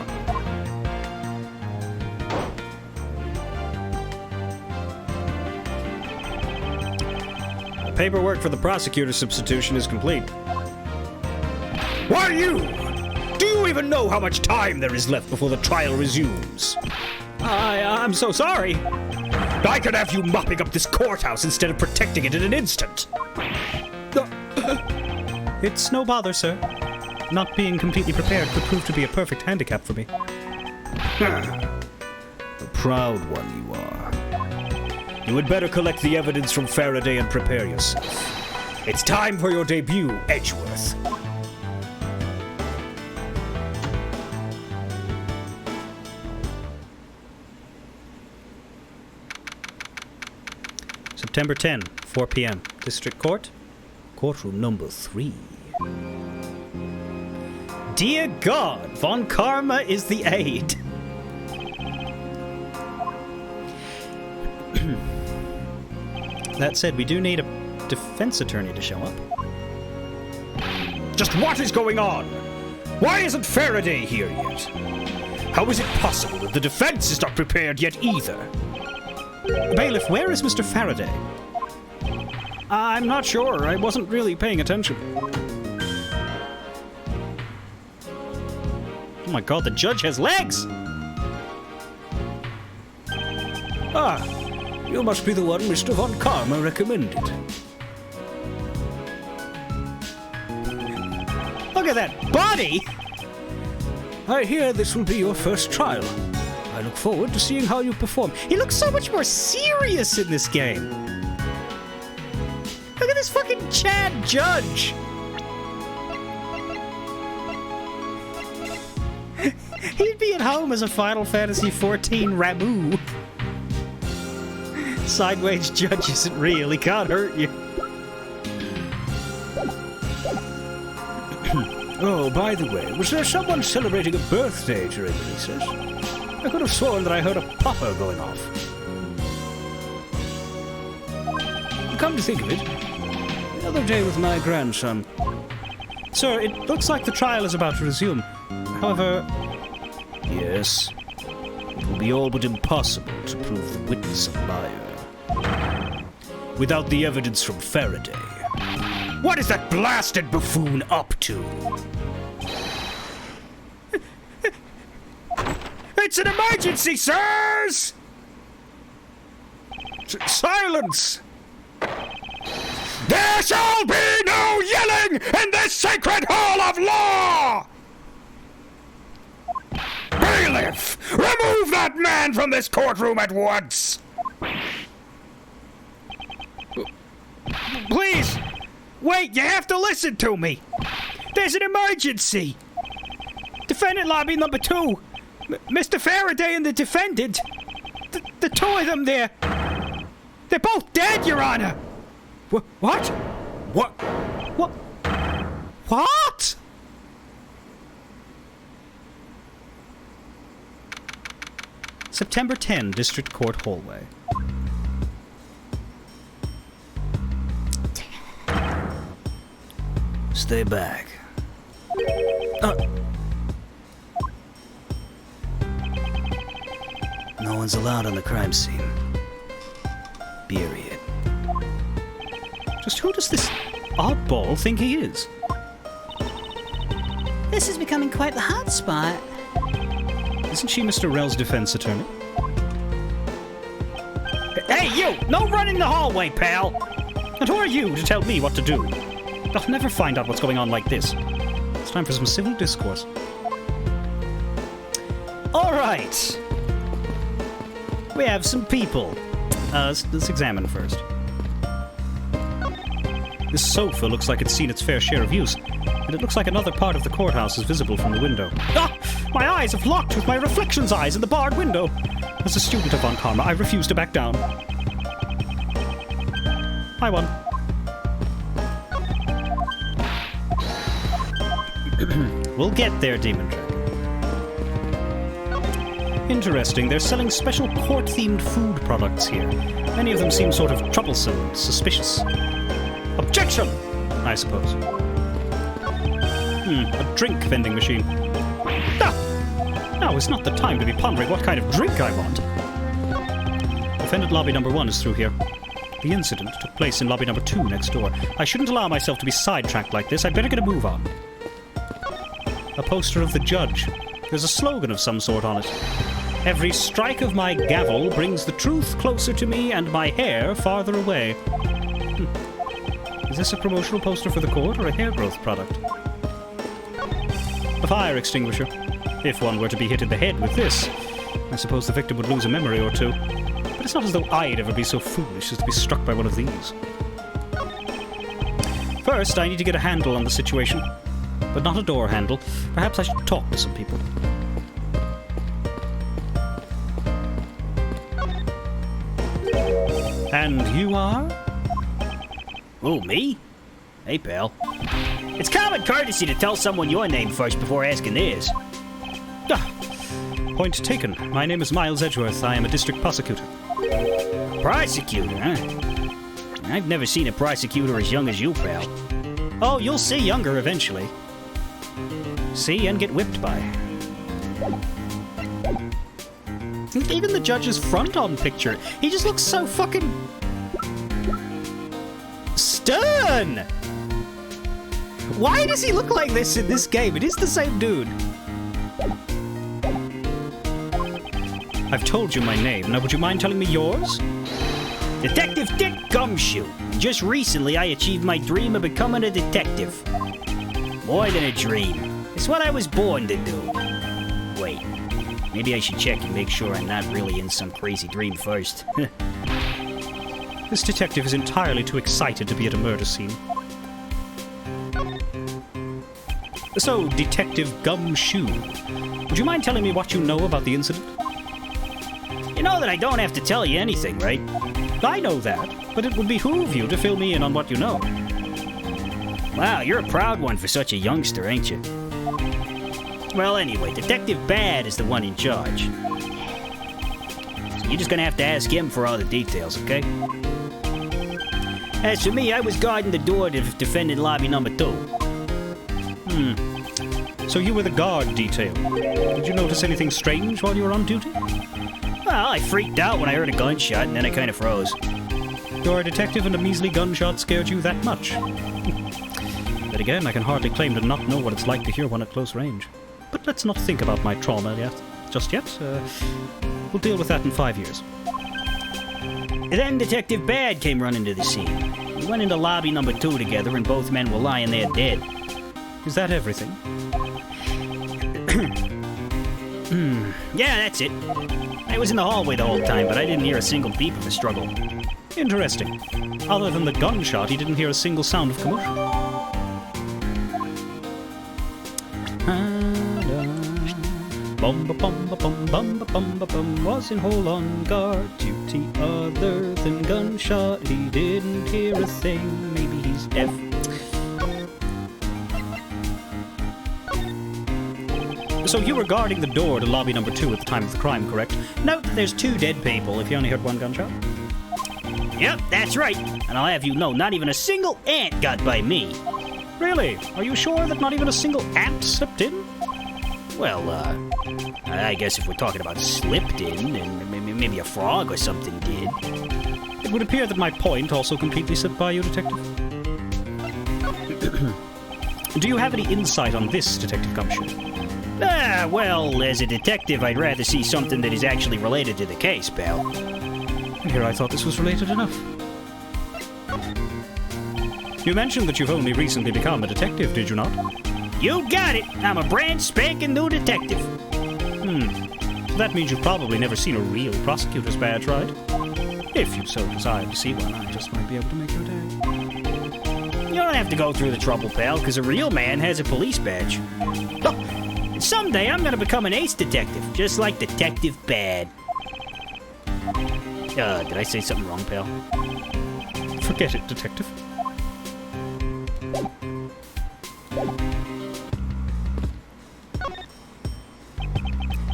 The paperwork for the prosecutor substitution is complete.
Why you? Do you even know how much time there is left before the trial resumes?
I'm so sorry.
I could have you mopping up this courthouse instead of protecting it in an instant.
It's no bother, sir. Not being completely prepared could prove to be a perfect handicap for me.
A proud one you are. You had better collect the evidence from Faraday and prepare yourself. It's time for your debut, Edgeworth. September 10, 4 p.m. District Court, courtroom number 3. Dear God, Von Karma is the aide. That said, we do need a defense attorney to show up.
Just what is going on? Why isn't Faraday here yet? How is it possible that the defense is not prepared yet either?
Bailiff, where is Mr. Faraday?
I'm not sure. I wasn't really paying attention.
Oh my God, the judge has legs!
Ah, you must be the one Mr. Von Karma recommended.
Look at that body!
I hear this will be your first trial. I look forward to seeing how you perform.
He looks so much more serious in this game. Look at this fucking Chad Judge! He'd be at home as a Final Fantasy XIV Ramu. Sideways Judge isn't real, he can't hurt you.
Oh, by the way, was there someone celebrating a birthday during the recess? I could have sworn that I heard a popper going off. Come to think of it, the other day with my grandson.
Sir, it looks like the trial is about to resume. However...
Yes, it will be all but impossible to prove the witness a liar. Without the evidence from Faraday. What is that blasted buffoon up to? It's an emergency, sirs! Silence! There shall be no yelling in this sacred hall of law! Bailiff, remove that man from this courtroom at once! Please! Wait, you have to listen to me! There's an emergency! Defendant lobby number 2! Mr. Faraday and the defendant! The two of them there! They're both dead, Your Honor! What? What? What? What?
September 10, District Court hallway.
Stay back. No one's allowed on the crime scene. Period.
Just who does this oddball think he is?
This is becoming quite the hot spot.
Isn't she Mr. Rel's defense attorney?
Hey, you! No running the hallway, pal!
And who are you to tell me what to do? I'll never find out what's going on like this. It's time for some civil discourse. All right. We have some people. Let's examine first. This sofa looks like it's seen its fair share of use, and it looks like another part of the courthouse is visible from the window. Ah! My eyes have locked with my reflection's eyes in the barred window. As a student of Von Karma, I refuse to back down. I won. We'll get there, Demon Dragon. Interesting, they're selling special court-themed food products here. Many of them seem sort of troublesome and suspicious. Objection! I suppose. A drink vending machine. Now is not the time to be pondering what kind of drink I want. Defendant lobby number 1 is through here. The incident took place in lobby number 2 next door. I shouldn't allow myself to be sidetracked like this. I'd better get a move on. A poster of the judge. There's a slogan of some sort on it. Every strike of my gavel brings the truth closer to me and my hair farther away. Is this a promotional poster for the court or a hair growth product? A fire extinguisher. If one were to be hit in the head with this, I suppose the victim would lose a memory or two. But it's not as though I'd ever be so foolish as to be struck by one of these. First, I need to get a handle on the situation. But not a door handle. Perhaps I should talk to some people. And you are?
Oh, me? Hey, pal. It's common courtesy to tell someone your name first before asking theirs.
Ah, point taken. My name is Miles Edgeworth. I am a district prosecutor.
Prosecutor, huh? I've never seen a prosecutor as young as you, pal.
Oh, you'll see younger eventually. See and get whipped by. Even the judge's front-on picture, he just looks so fucking stern! Why does he look like this in this game? It is the same dude. I've told you my name. Now, would you mind telling me yours?
Detective Dick Gumshoe. Just recently, I achieved my dream of becoming a detective. More than a dream. It's what I was born to do. Wait, maybe I should check and make sure I'm not really in some crazy dream first.
This detective is entirely too excited to be at a murder scene. So, Detective Gumshoe, would you mind telling me what you know about the incident?
You know that I don't have to tell you anything, right?
I know that, but it would behoove you to fill me in on what you know.
Wow, you're a proud one for such a youngster, ain't you? Well, anyway, Detective Bad is the one in charge. So you're just gonna have to ask him for all the details, okay? As for me, I was guarding the door to defendant lobby number 2.
So you were the guard detail. Did you notice anything strange while you were on duty?
Well, I freaked out when I heard a gunshot, and then I kind of froze.
You're a detective and a measly gunshot scared you that much. But again, I can hardly claim to not know what it's like to hear one at close range. But let's not think about my trauma just yet. We'll deal with that in 5 years.
Then Detective Bad came running to the scene. We went into lobby number 2 together, and both men were lying there dead.
Is that everything?
Yeah, that's it. I was in the hallway the whole time, but I didn't hear a single beep of a struggle.
Interesting. Other than the gunshot, he didn't hear a single sound of commotion. Bum ba bum ba bum bum ba bum ba bum was in hole on guard duty. Other than gunshot, he didn't hear a thing. Maybe he's deaf. So you were guarding the door to lobby number 2 at the time of the crime, correct? Note that there's 2 dead people if you only heard one gunshot.
Yep, that's right. And I'll have you know, not even a single ant got by me.
Really? Are you sure that not even a single ant slipped in?
Well, I guess if we're talking about slipped in, then maybe a frog or something did.
It would appear that my point also completely slipped by you, Detective. Do you have any insight on this, Detective Gumshoe?
Well, as a detective, I'd rather see something that is actually related to the case, pal.
And here I thought this was related enough. You mentioned that you've only recently become a detective, did you not?
You got it! I'm a brand spanking new detective.
So that means you've probably never seen a real prosecutor's badge, right? If you so desire to see one, I just might be able to make your day.
You don't have to go through the trouble, pal, because a real man has a police badge. Oh, someday I'm gonna become an ace detective, just like Detective Bad. Did I say something wrong, pal?
Forget it, Detective.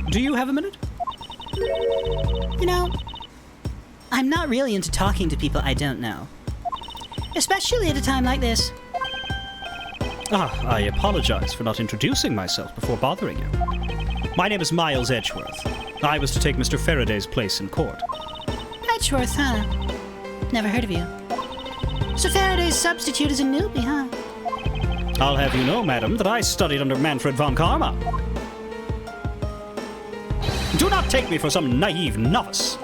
Do you have a minute?
You know, I'm not really into talking to people I don't know. Especially at a time like this.
I apologize for not introducing myself before bothering you. My name is Miles Edgeworth. I was to take Mr. Faraday's place in court.
Edgeworth, huh? Never heard of you. So Faraday's substitute is a newbie, huh?
I'll have you know, madam, that I studied under Manfred von Karma. Do not take me for some naive novice.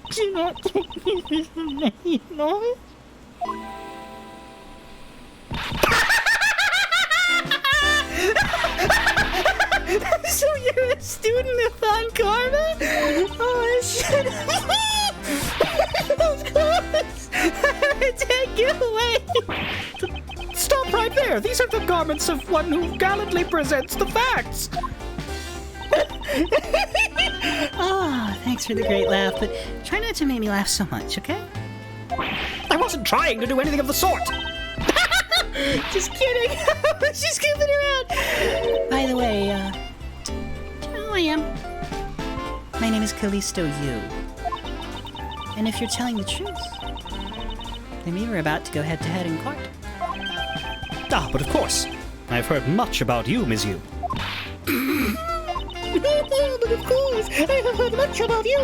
Do not take me for some naive novice. So you're a student of Von Karma? Oh, shit. Of course. Take you away.
Stop right there! These are the garments of one who gallantly presents the facts!
Oh, thanks for the great laugh, but try not to make me laugh so much, okay?
I wasn't trying to do anything of the sort!
Just kidding. She's goofing around. By the way, do you know who I am? My name is Callisto Yu. And if you're telling the truth, then we were about to go head-to-head in court.
Ah, but of course. I've heard much about you, Ms. Yu.
But of course, I have heard much about you.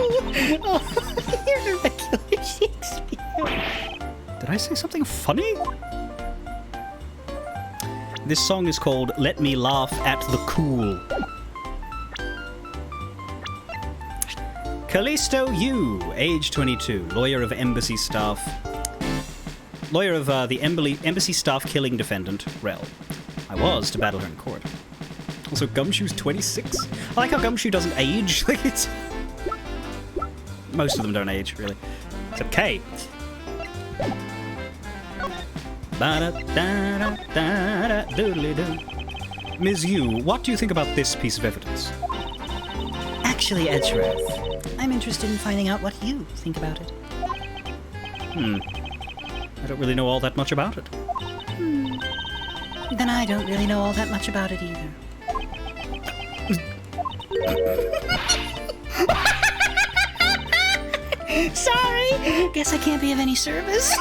Oh, you're a regular Shakespeare.
Did I say something funny? This song is called Let Me Laugh at the Cool. Callisto Yu, age 22, lawyer of embassy staff. Lawyer of the embassy staff killing defendant, Rel. I was to battle her in court. Also, Gumshoe's 26. I like how Gumshoe doesn't age. Like it's... Most of them don't age, really. Except Kay. Ms. Yu, what do you think about this piece of evidence?
Actually, Edgeworth, I'm interested in finding out what you think about it.
I don't really know all that much about it.
Then I don't really know all that much about it either. Sorry! Guess I can't be of any service.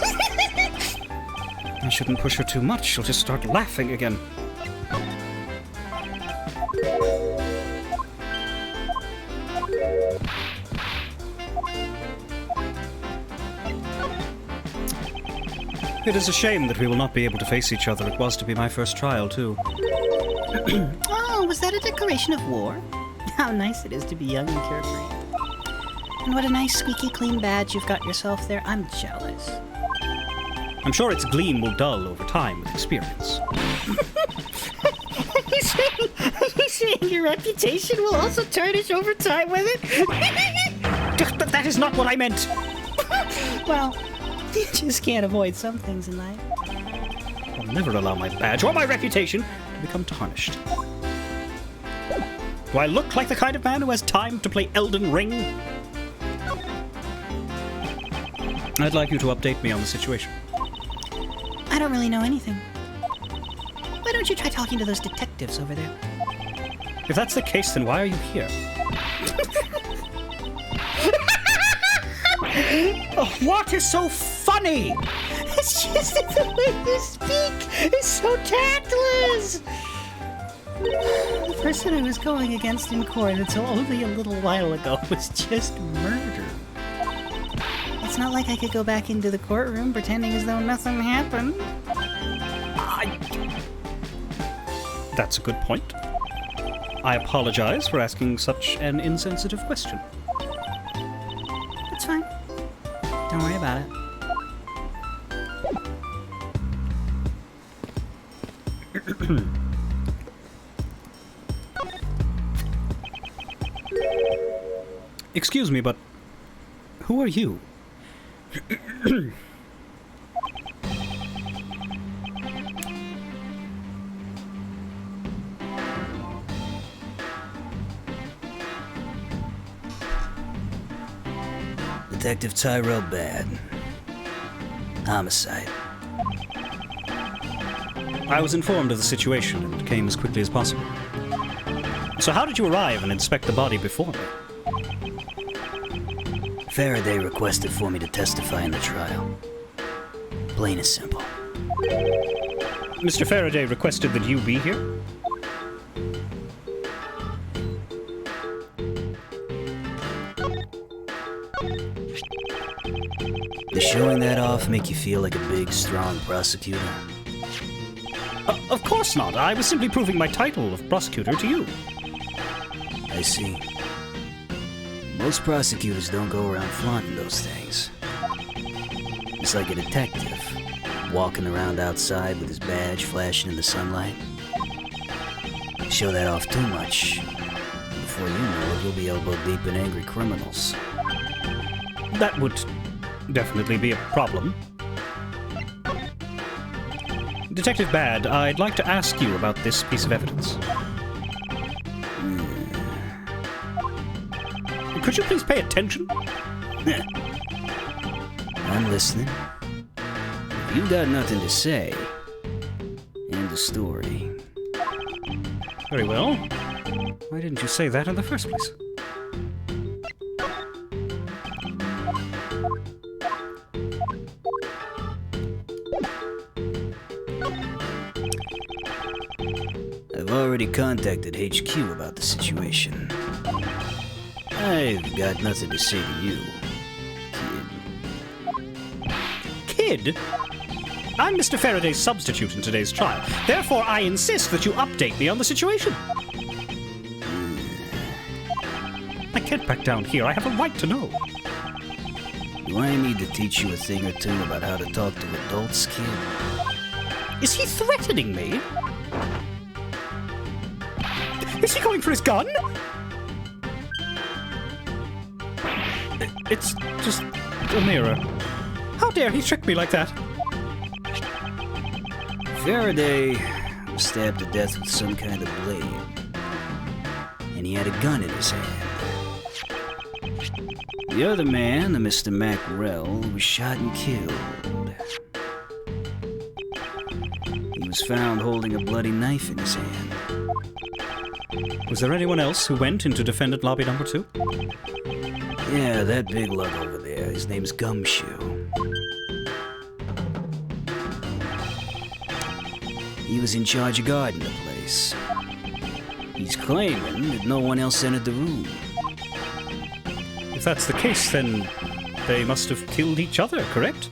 I shouldn't push her too much. She'll just start laughing again. It is a shame that we will not be able to face each other. It was to be my first trial, too.
Oh, was that a declaration of war? How nice it is to be young and carefree. And what a nice squeaky clean badge you've got yourself there. I'm jealous.
I'm sure its gleam will dull over time with experience.
Are you saying your reputation will also tarnish over time with it?
That is not what I meant!
Well, you just can't avoid some things in life.
I'll never allow my badge or my reputation to become tarnished. Do I look like the kind of man who has time to play Elden Ring? I'd like you to update me on the situation.
I don't really know anything. Why don't you try talking to those detectives over there?
If that's the case, then why are you here?
Oh, what is so funny?
It's just that the way you speak is so tactless.
The person I was going against in court until only a little while ago was just murdered. It's not like I could go back into the courtroom pretending as though nothing happened.
That's a good point. I apologize for asking such an insensitive question.
It's fine. Don't worry about it.
Excuse me, but who are you?
Detective Tyrell Bad. Homicide.
I was informed of the situation and came as quickly as possible. So how did you arrive and inspect the body before me?
Faraday requested for me to testify in the trial. Plain and simple.
Mr. Faraday requested that you be here?
Does showing that off make you feel like a big, strong prosecutor?
Of course not. I was simply proving my title of prosecutor to you.
I see. Most prosecutors don't go around flaunting those things. It's like a detective, walking around outside with his badge flashing in the sunlight. Show that off too much, before you know it, you'll be elbow deep in angry criminals.
That would definitely be a problem. Detective Bad, I'd like to ask you about this piece of evidence. Could you please pay attention?
I'm listening. If you got nothing to say, end the story.
Very well. Why didn't you say that in the first place?
I've already contacted HQ about the situation. I've got nothing to say to you, kid.
Kid? I'm Mr. Faraday's substitute in today's trial. Therefore, I insist that you update me on the situation. I can't back down here. I have a right to know.
Do I need to teach you a thing or two about how to talk to adults, kid?
Is he threatening me? Is he going for his gun? It's just a mirror. How dare he trick me like that?
Faraday was stabbed to death with some kind of blade. And he had a gun in his hand. The other man, the Mr. Macrell, was shot and killed. He was found holding a bloody knife in his hand.
Was there anyone else who went into defendant lobby number 2?
Yeah, that big lug over there. His name's Gumshoe. He was in charge of guarding the place. He's claiming that no one else entered the room.
If that's the case, then they must have killed each other, correct?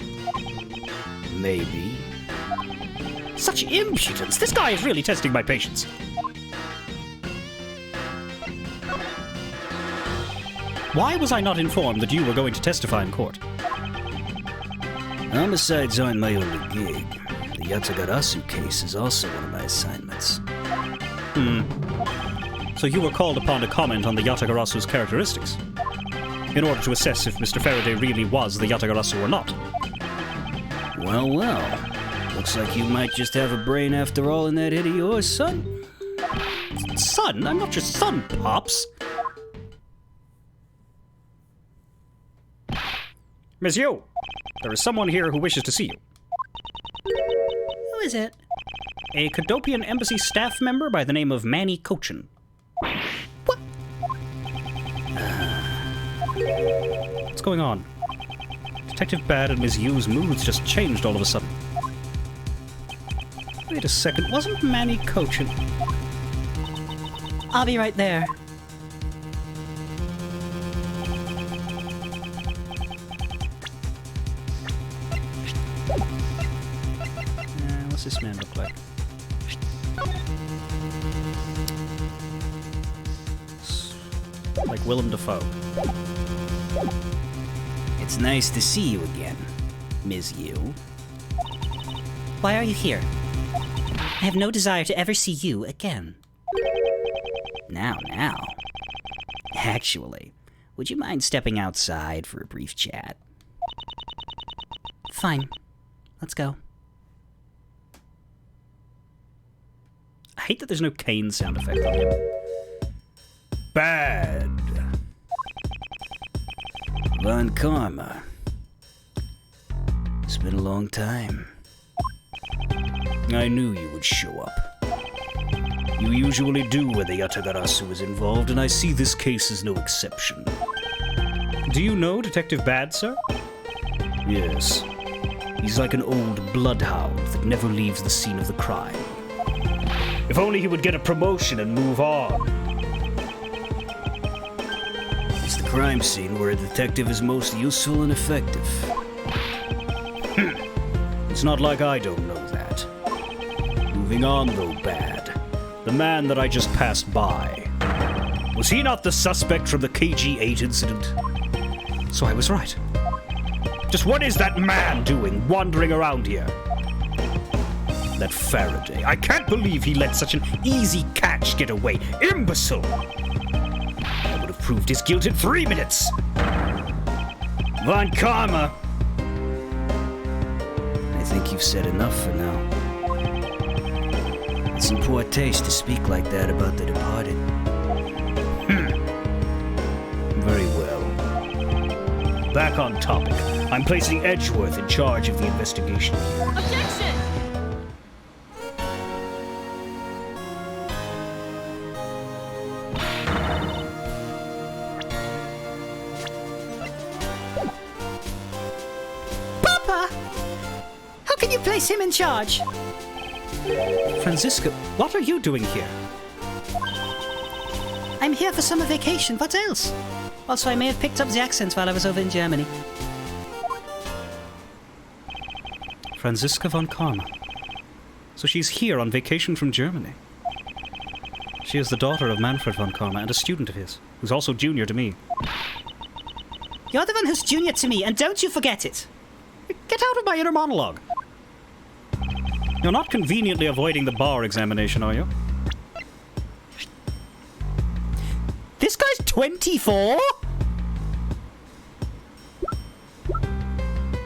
Maybe.
Such impudence! This guy is really testing my patience. Why was I not informed that you were going to testify in court?
Homicides aren't my only gig. The Yatagarasu case is also one of my assignments.
So you were called upon to comment on the Yatagarasu's characteristics, in order to assess if Mr. Faraday really was the Yatagarasu or not.
Well, well. Looks like you might just have a brain after all in that head of yours, son.
Son? I'm not your son, Pops. Miss Yu, there is someone here who wishes to see you.
Who is it?
A Cadopian Embassy staff member by the name of Manny Cochin.
What?
What's going on? Detective Bad and Ms. Yu's moods just changed all of a sudden. Wait a second, wasn't Manny Cochin?
I'll be right there.
What's this man look like? Like Willem Dafoe.
It's nice to see you again, Ms. Yu.
Why are you here? I have no desire to ever see you again.
Now. Actually, would you mind stepping outside for a brief chat?
Fine. Let's go.
I hate that there's no cane sound effect on him. Bad.
Von Karma. It's been a long time. I knew you would show up.
You usually do when the Yatagarasu is involved, and I see this case as no exception. Do you know Detective Bad, sir?
Yes. He's like an old bloodhound that never leaves the scene of the crime.
If only he would get a promotion and move on.
It's the crime scene where a detective is most useful and effective.
It's not like I don't know that. Moving on, though, Bad. The man that I just passed by. Was he not the suspect from the KG-8 incident? So I was right. Just what is that man doing wandering around here? That Faraday. I can't believe he let such an easy catch get away. Imbecile! I would have proved his guilt in 3 minutes.
Von Karma! I think you've said enough for now. It's in poor taste to speak like that about the departed.
Very well. Back on topic. I'm placing Edgeworth in charge of the investigation.
Objection! Papa! How can you place him in charge?
Franziska, what are you doing here?
I'm here for summer vacation. What else? Also, I may have picked up the accent while I was over in Germany.
Franziska von Karma. So she's here on vacation from Germany. She is the daughter of Manfred von Karma and a student of his, who's also junior to me.
You're the one who's junior to me, and don't you forget it.
Get out of my inner monologue. You're not conveniently avoiding the bar examination, are you?
This guy's 24?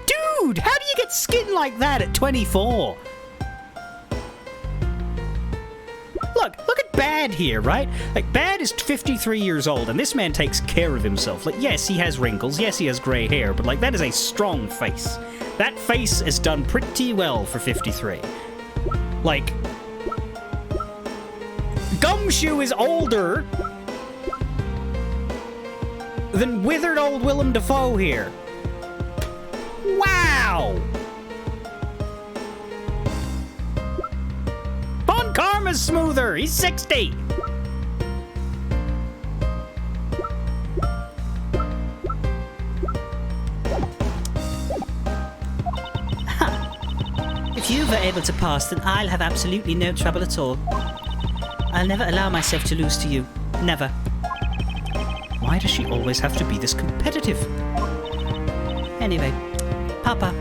Dude, how do you get skin like that at 24?
Look at Bad here, right? Like, Bad is 53 years old, and this man takes care of himself. Like, yes, he has wrinkles, yes, he has grey hair, but, like, that is a strong face. That face is done pretty well for 53. Like, Gumshoe is older than withered old Willem Dafoe here. Wow! Von Karma's smoother. He's 60.
If you were able to pass, then I'll have absolutely no trouble at all. I'll never allow myself to lose to you. Never.
Why does she always have to be this competitive?
Anyway, Papa,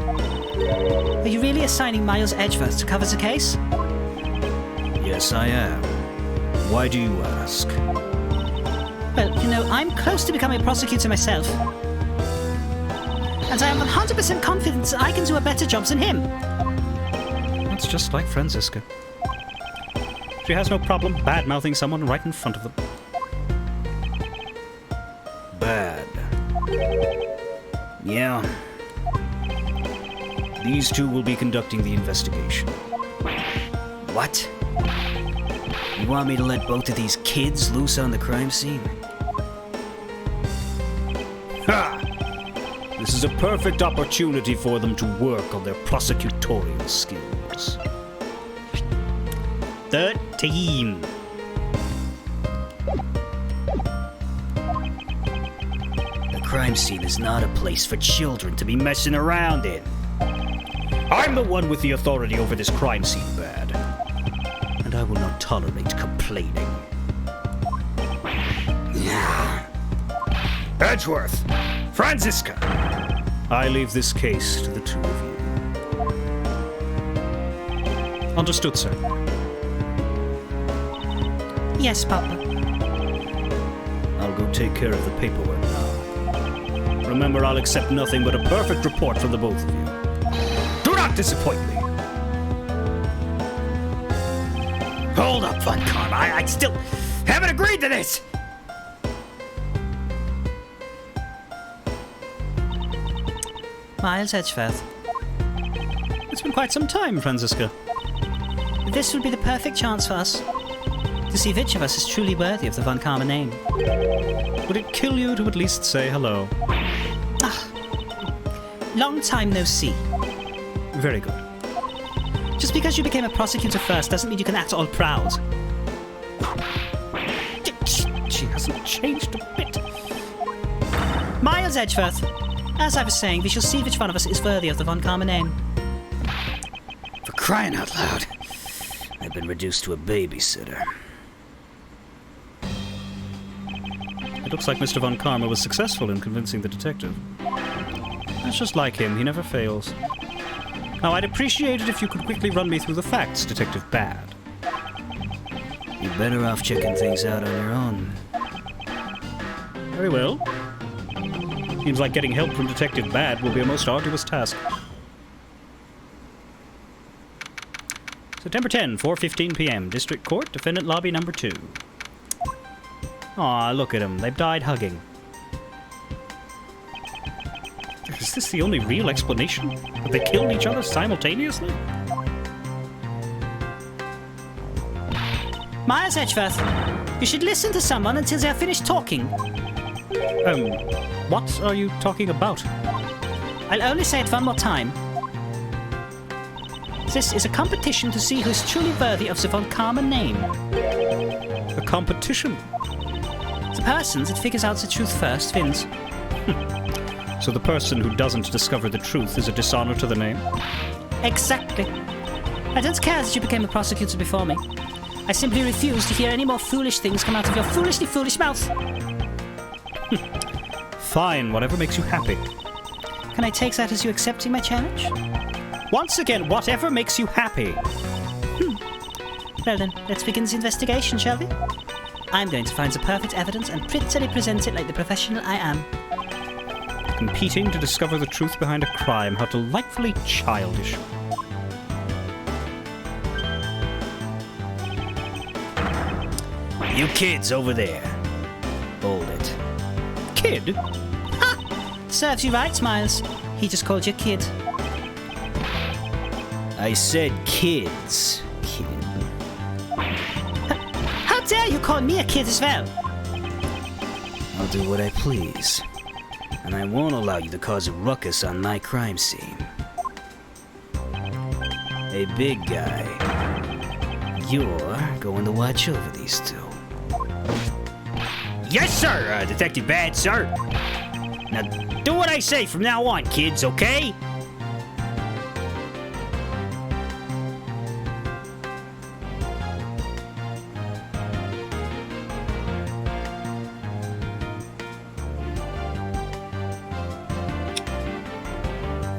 are you really assigning Miles Edgeworth to cover the case?
Yes, I am. Why do you ask?
Well, you know, I'm close to becoming a prosecutor myself. And I am 100% confident that I can do a better job than him.
That's just like Franziska. She has no problem bad-mouthing someone right in front of them.
Bad. Yeah. These two will be conducting the investigation. What? You want me to let both of these kids loose on the crime scene?
Ha! This is a perfect opportunity for them to work on their prosecutorial skills. 13.
The crime scene is not a place for children to be messing around in.
I'm the one with the authority over this crime scene, Bad. And I will not tolerate complaining. Edgeworth! Franziska! I leave this case to the two of you. Understood, sir.
Yes, Papa.
I'll go take care of the paperwork now.
Remember, I'll accept nothing but a perfect report from the both of you. Do not disappoint me!
Hold up, Von Karma. I still haven't agreed to this!
Miles Edgeworth.
It's been quite some time, Franziska.
This would be the perfect chance for us to see which of us is truly worthy of the Von Karma name.
Would it kill you to at least say hello?
Long time no see.
Very good.
Just because you became a prosecutor first doesn't mean you can act all proud.
She hasn't changed a bit.
Miles Edgeworth. As I was saying, we shall see which one of us is worthy of the Von Karma name.
For crying out loud. I've been reduced to a babysitter.
It looks like Mr. Von Karma was successful in convincing the detective. That's just like him, he never fails. Now, I'd appreciate it if you could quickly run me through the facts, Detective Bad.
You're better off checking things out on your own.
Very well. Seems like getting help from Detective Bad will be a most arduous task. September 10, 4:15 p.m. District Court, Defendant Lobby number 2. Aw, look at them. They've died hugging. Is this the only real explanation? That they killed each other simultaneously?
Miles Edgeworth, you should listen to someone until they are finished talking.
What are you talking about?
I'll only say it one more time. This is a competition to see who is truly worthy of the Von Karma name.
A competition?
The person that figures out the truth first wins.
So the person who doesn't discover the truth is a dishonor to the name?
Exactly. I don't care that you became a prosecutor before me. I simply refuse to hear any more foolish things come out of your foolishly foolish mouth.
Fine, whatever makes you happy.
Can I take that as you accepting my challenge?
Once again, whatever makes you happy.
Well then, let's begin this investigation, shall we? I'm going to find the perfect evidence and prettily present it like the professional I am.
Competing to discover the truth behind a crime. How delightfully childish.
You kids over there. Hold it.
Kid?
Serves you right, Miles. He just called you a kid.
I said kids, kid.
How dare you call me a kid as well?
I'll do what I please. And I won't allow you to cause a ruckus on my crime scene. Hey, big guy. You're going to watch over these two. Yes, sir, Detective Bad, sir. Now, do what I say from now on, kids, okay?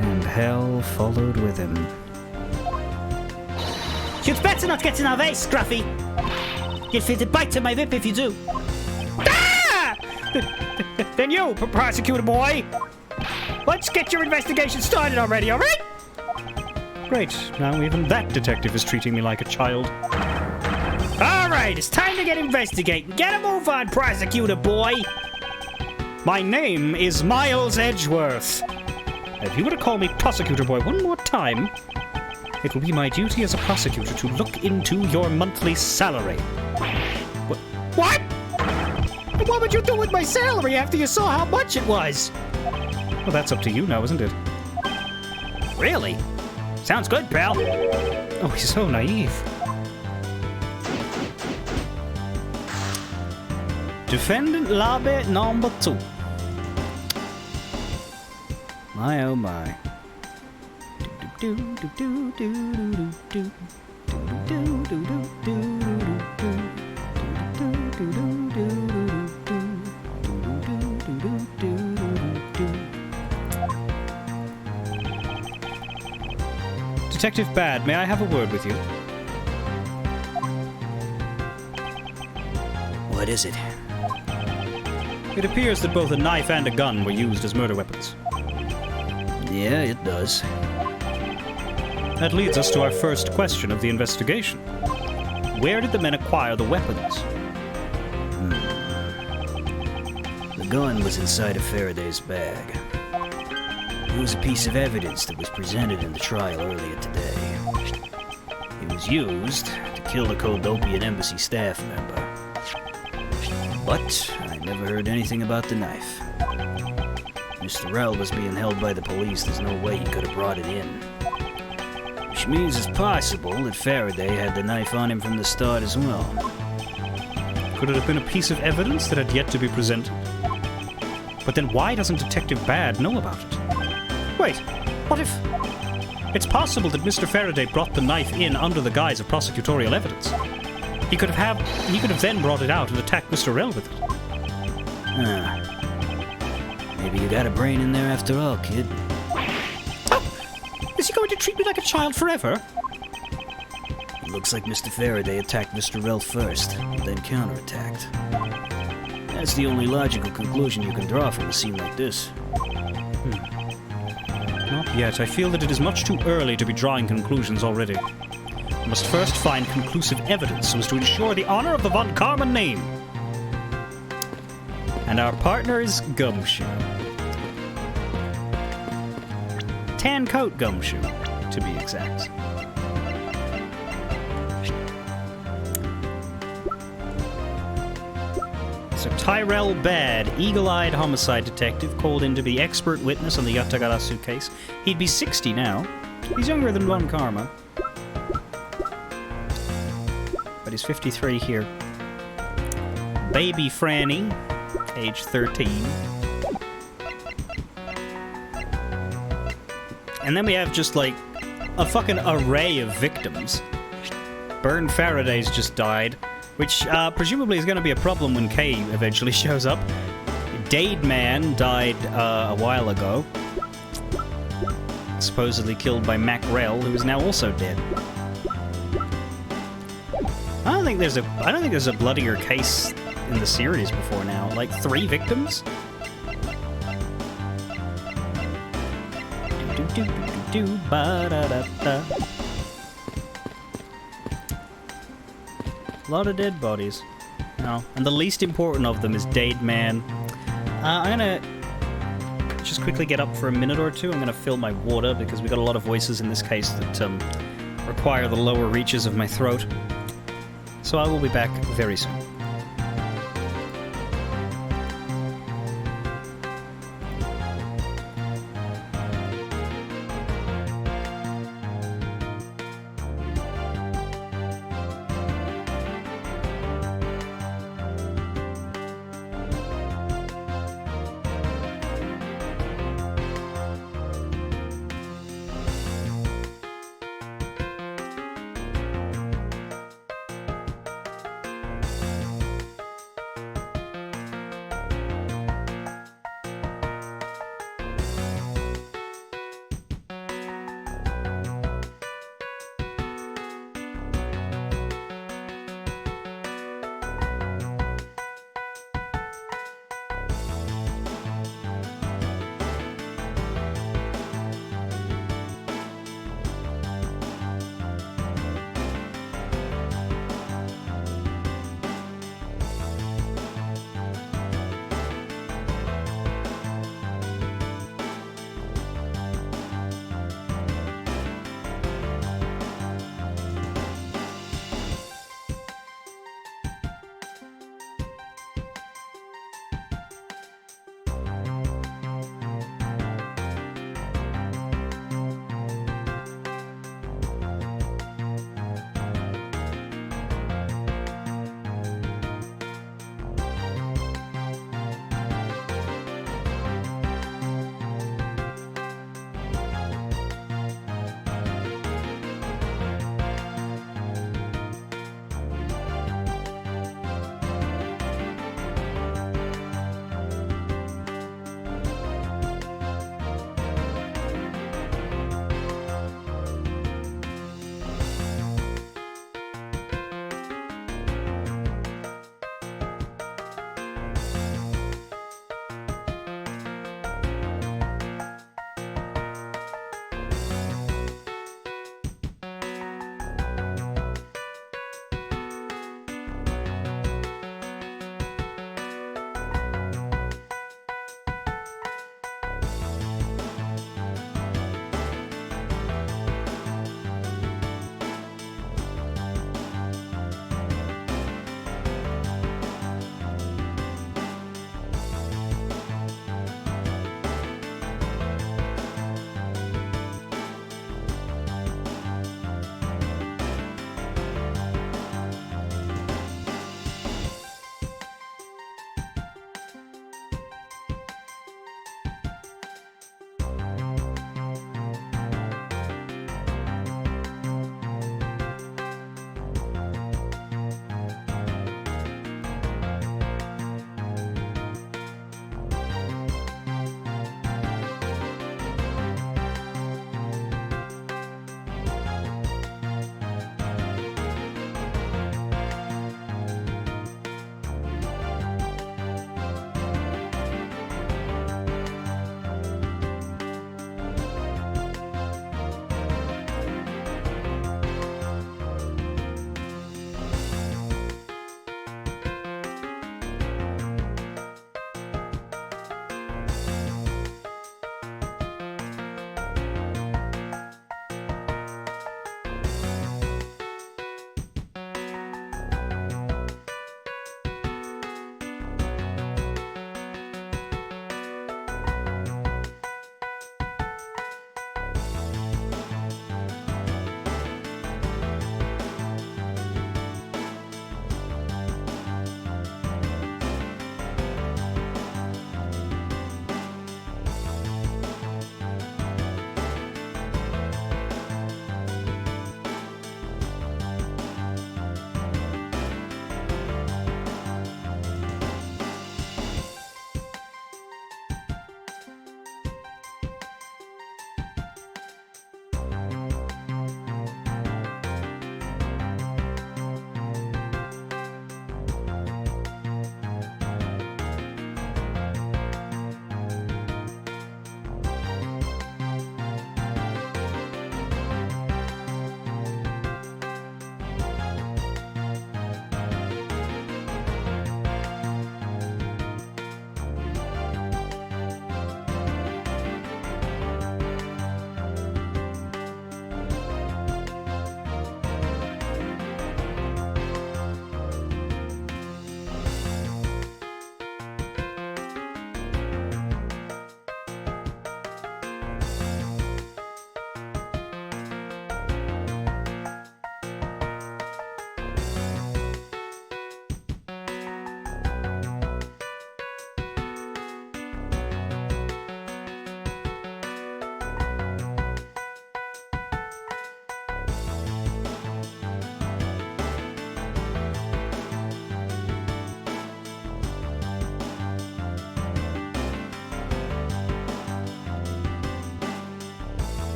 And hell followed with him.
You'd better not get in our way, Scruffy. You'll feel the bite of my whip if you do.
Ah! Then you, prosecutor boy. Let's get your investigation started already, all right?
Great, now even that detective is treating me like a child.
All right, it's time to get investigating. Get a move on, prosecutor boy.
My name is Miles Edgeworth. If you were to call me prosecutor boy one more time, it will be my duty as a prosecutor to look into your monthly salary.
What? What would you do with my salary after you saw how much it was?
Well, that's up to you now, isn't it?
Really? Sounds good, pal.
Oh, he's so naive. Defendant Lobby number 2. My oh my. Detective Bad, may I have a word with you?
What is it?
It appears that both a knife and a gun were used as murder weapons.
Yeah, it does.
That leads us to our first question of the investigation. Where did the men acquire the weapons?
The gun was inside of Faraday's bag. It was a piece of evidence that was presented in the trial earlier today. It was used to kill the Coldopian embassy staff member. But I never heard anything about the knife. Mr. Rell was being held by the police. There's no way he could have brought it in. Which means it's possible that Faraday had the knife on him from the start as well.
Could it have been a piece of evidence that had yet to be presented? But then why doesn't Detective Bad know about it? Wait, what if... It's possible that Mr. Faraday brought the knife in under the guise of prosecutorial evidence. He could have then brought it out and attacked Mr. Rell with it.
Maybe you got a brain in there after all, kid.
Oh! Is he going to treat me like a child forever?
It looks like Mr. Faraday attacked Mr. Rell first, then counterattacked. That's the only logical conclusion you can draw from a scene like this.
Not yet. I feel that it is much too early to be drawing conclusions already. must first find conclusive evidence so as to ensure the honor of the Von Karma name. And our partner is Gumshoe. Tan coat Gumshoe, to be exact. So Tyrell Bad, eagle-eyed homicide detective, called in to be expert witness on the Yatagarasu case. He'd be 60 now. He's younger than Von Karma. But he's 53 here. Baby Franny, age 13. And then we have just like a fucking array of victims. Bern Faraday's just died, which presumably is going to be a problem when Kay eventually shows up. Dade Man died a while ago, supposedly killed by Mac Rell, who is now also dead. I don't think there's a bloodier case in the series before now. Like 3 victims. Ba-da-da-da. A lot of dead bodies. No. And the least important of them is Dade Man. I'm gonna just quickly get up for a minute or two. I'm gonna fill my water because we got a lot of voices in this case that require the lower reaches of my throat. So I will be back very soon.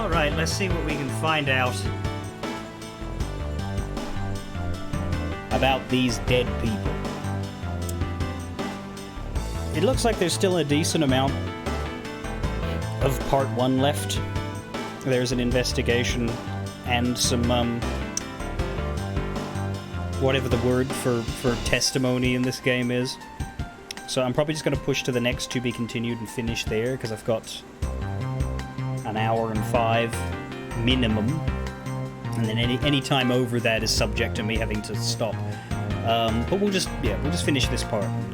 Alright, let's see what we can find out about these dead people. It looks like there's still a decent amount of part 1 left. There's an investigation and some, whatever the word for testimony in this game is. So I'm probably just going to push to the next to be continued and finish there, because I've got an hour and 5 minimum. And then any time over that is subject to me having to stop. But we'll just finish this part. And,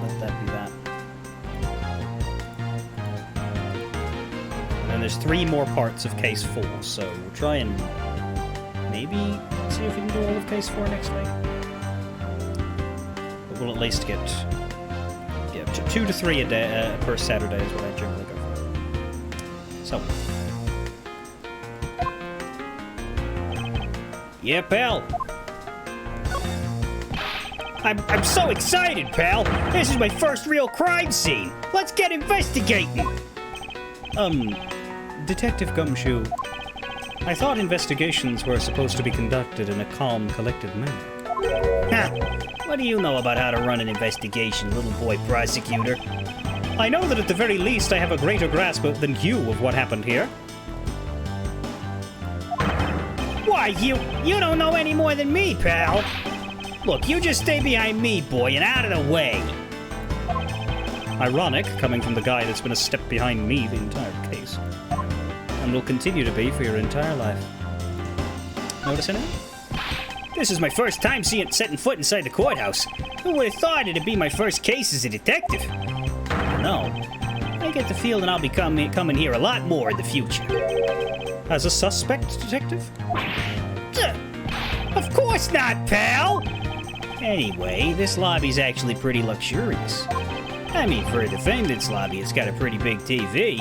let that be that. And then there's 3 more parts of Case 4, so we'll try and maybe see if we can do all of Case 4 next week. But we'll at least get 2 to 3 a day per Saturday is what I generally go for. So. Yeah, pal.
I'm so excited, pal. This is my first real crime scene. Let's get investigating.
Detective Gumshoe, I thought investigations were supposed to be conducted in a calm, collected manner.
Ha! What do you know about how to run an investigation, little boy prosecutor?
I know that at the very least I have a greater grasp than you of what happened here.
Why, you don't know any more than me, pal.
Look, you just stay behind me, boy, and out of the way.
Ironic, coming from the guy that's been a step behind me the entire case. And will continue to be for your entire life. Notice anything?
This is my first time setting foot inside the courthouse. Who would have thought it'd be my first case as a detective? No, I get the feeling I'll be coming here a lot more in the future.
As a suspect, detective?
Of course not, pal.
Anyway, this lobby's actually pretty luxurious. I mean, for a defendant's lobby, it's got a pretty big TV.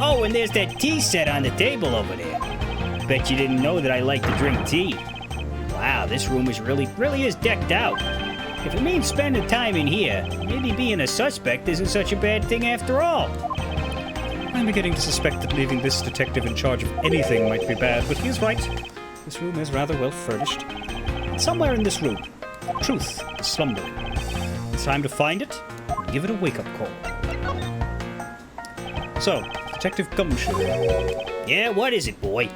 Oh, and there's that tea set on the table over there. Bet you didn't know that I like to drink tea. Wow, this room is really is decked out. If it means spending time in here, maybe being a suspect isn't such a bad thing after all.
I'm beginning to suspect that leaving this detective in charge of anything might be bad, but he's right. This room is rather well furnished. Somewhere in this room, truth is slumbering. It's time to find it and give it a wake-up call. So, Detective Gumshoe.
Yeah, what is it, boy?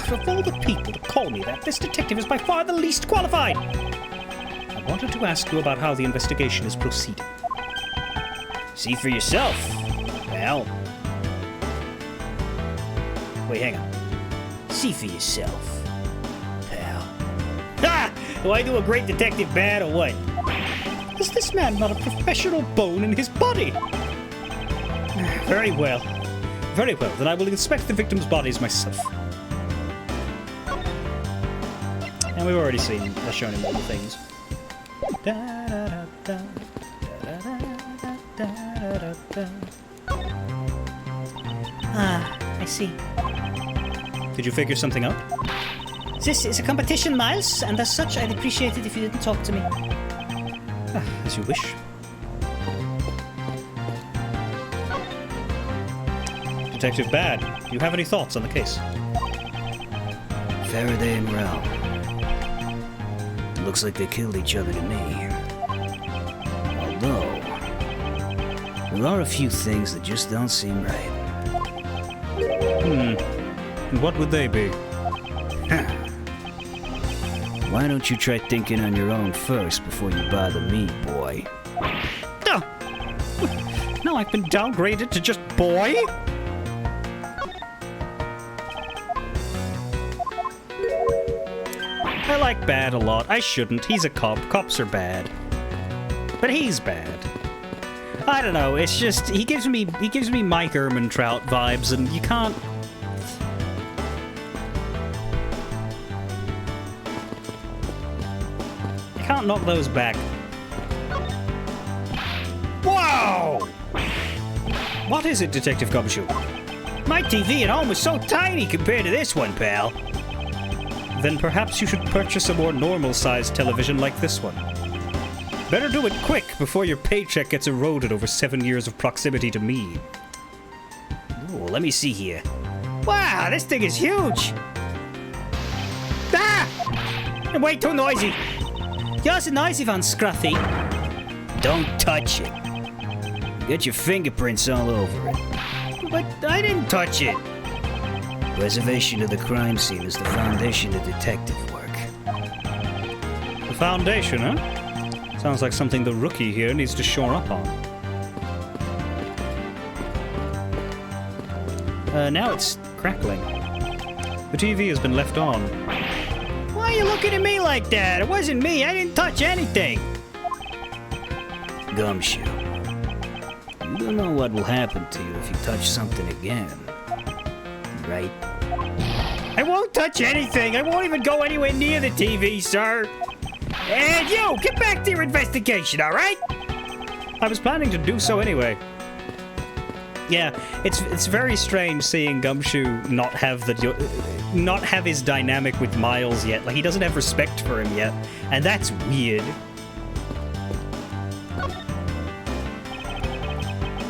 Of all the people to call me that, this detective is by far the least qualified. I wanted to ask you about how the investigation is proceeding.
See for yourself, pal. Wait, hang on. See for yourself, pal. Ha! Do I do a great detective bad or what?
Is this man not a professional bone in his body? Very well. Very well, then I will inspect the victims' bodies myself. And we've already shown him all the things.
I see.
Did you figure something out?
This is a competition, Miles, and as such, I'd appreciate it if you didn't talk to me.
As you wish. Detective Bad, do you have any thoughts on the case?
Faraday and Ralph. Looks like they killed each other to me. Although, there are a few things that just don't seem right.
And what would they be?
Why don't you try thinking on your own first before you bother me, boy?
Oh. Now I've been downgraded to just boy? I like Bad a lot. I shouldn't. He's a cop. Cops are bad. But he's bad. I don't know. It's just he gives me Mike Ehrmantraut vibes, and you can't. You can't knock those back.
Whoa!
What is it, Detective Gumshoe?
My TV at home is so tiny compared to this one, pal.
Then perhaps you should purchase a more normal-sized television like this one.
Better do it quick before your paycheck gets eroded over 7 years of proximity to me.
Ooh, let me see here.
Wow, this thing is huge. Ah! You're way too noisy.
You're so noisy, Von Scruffy.
Don't touch it. Get your fingerprints all over it.
But I didn't touch it.
Preservation of the crime scene is the foundation of detective work.
The foundation, huh? Sounds like something the rookie here needs to shore up on. Now it's crackling. The TV has been left on.
Why are you looking at me like that? It wasn't me. I didn't touch anything.
Gumshoe. You don't know what will happen to you if you touch something again. Right?
I won't touch anything. I won't even go anywhere near the TV, sir. And you, get back to your investigation, all right?
I was planning to do so anyway. Yeah, it's very strange seeing Gumshoe not have his dynamic with Miles yet. Like, he doesn't have respect for him yet, and that's weird.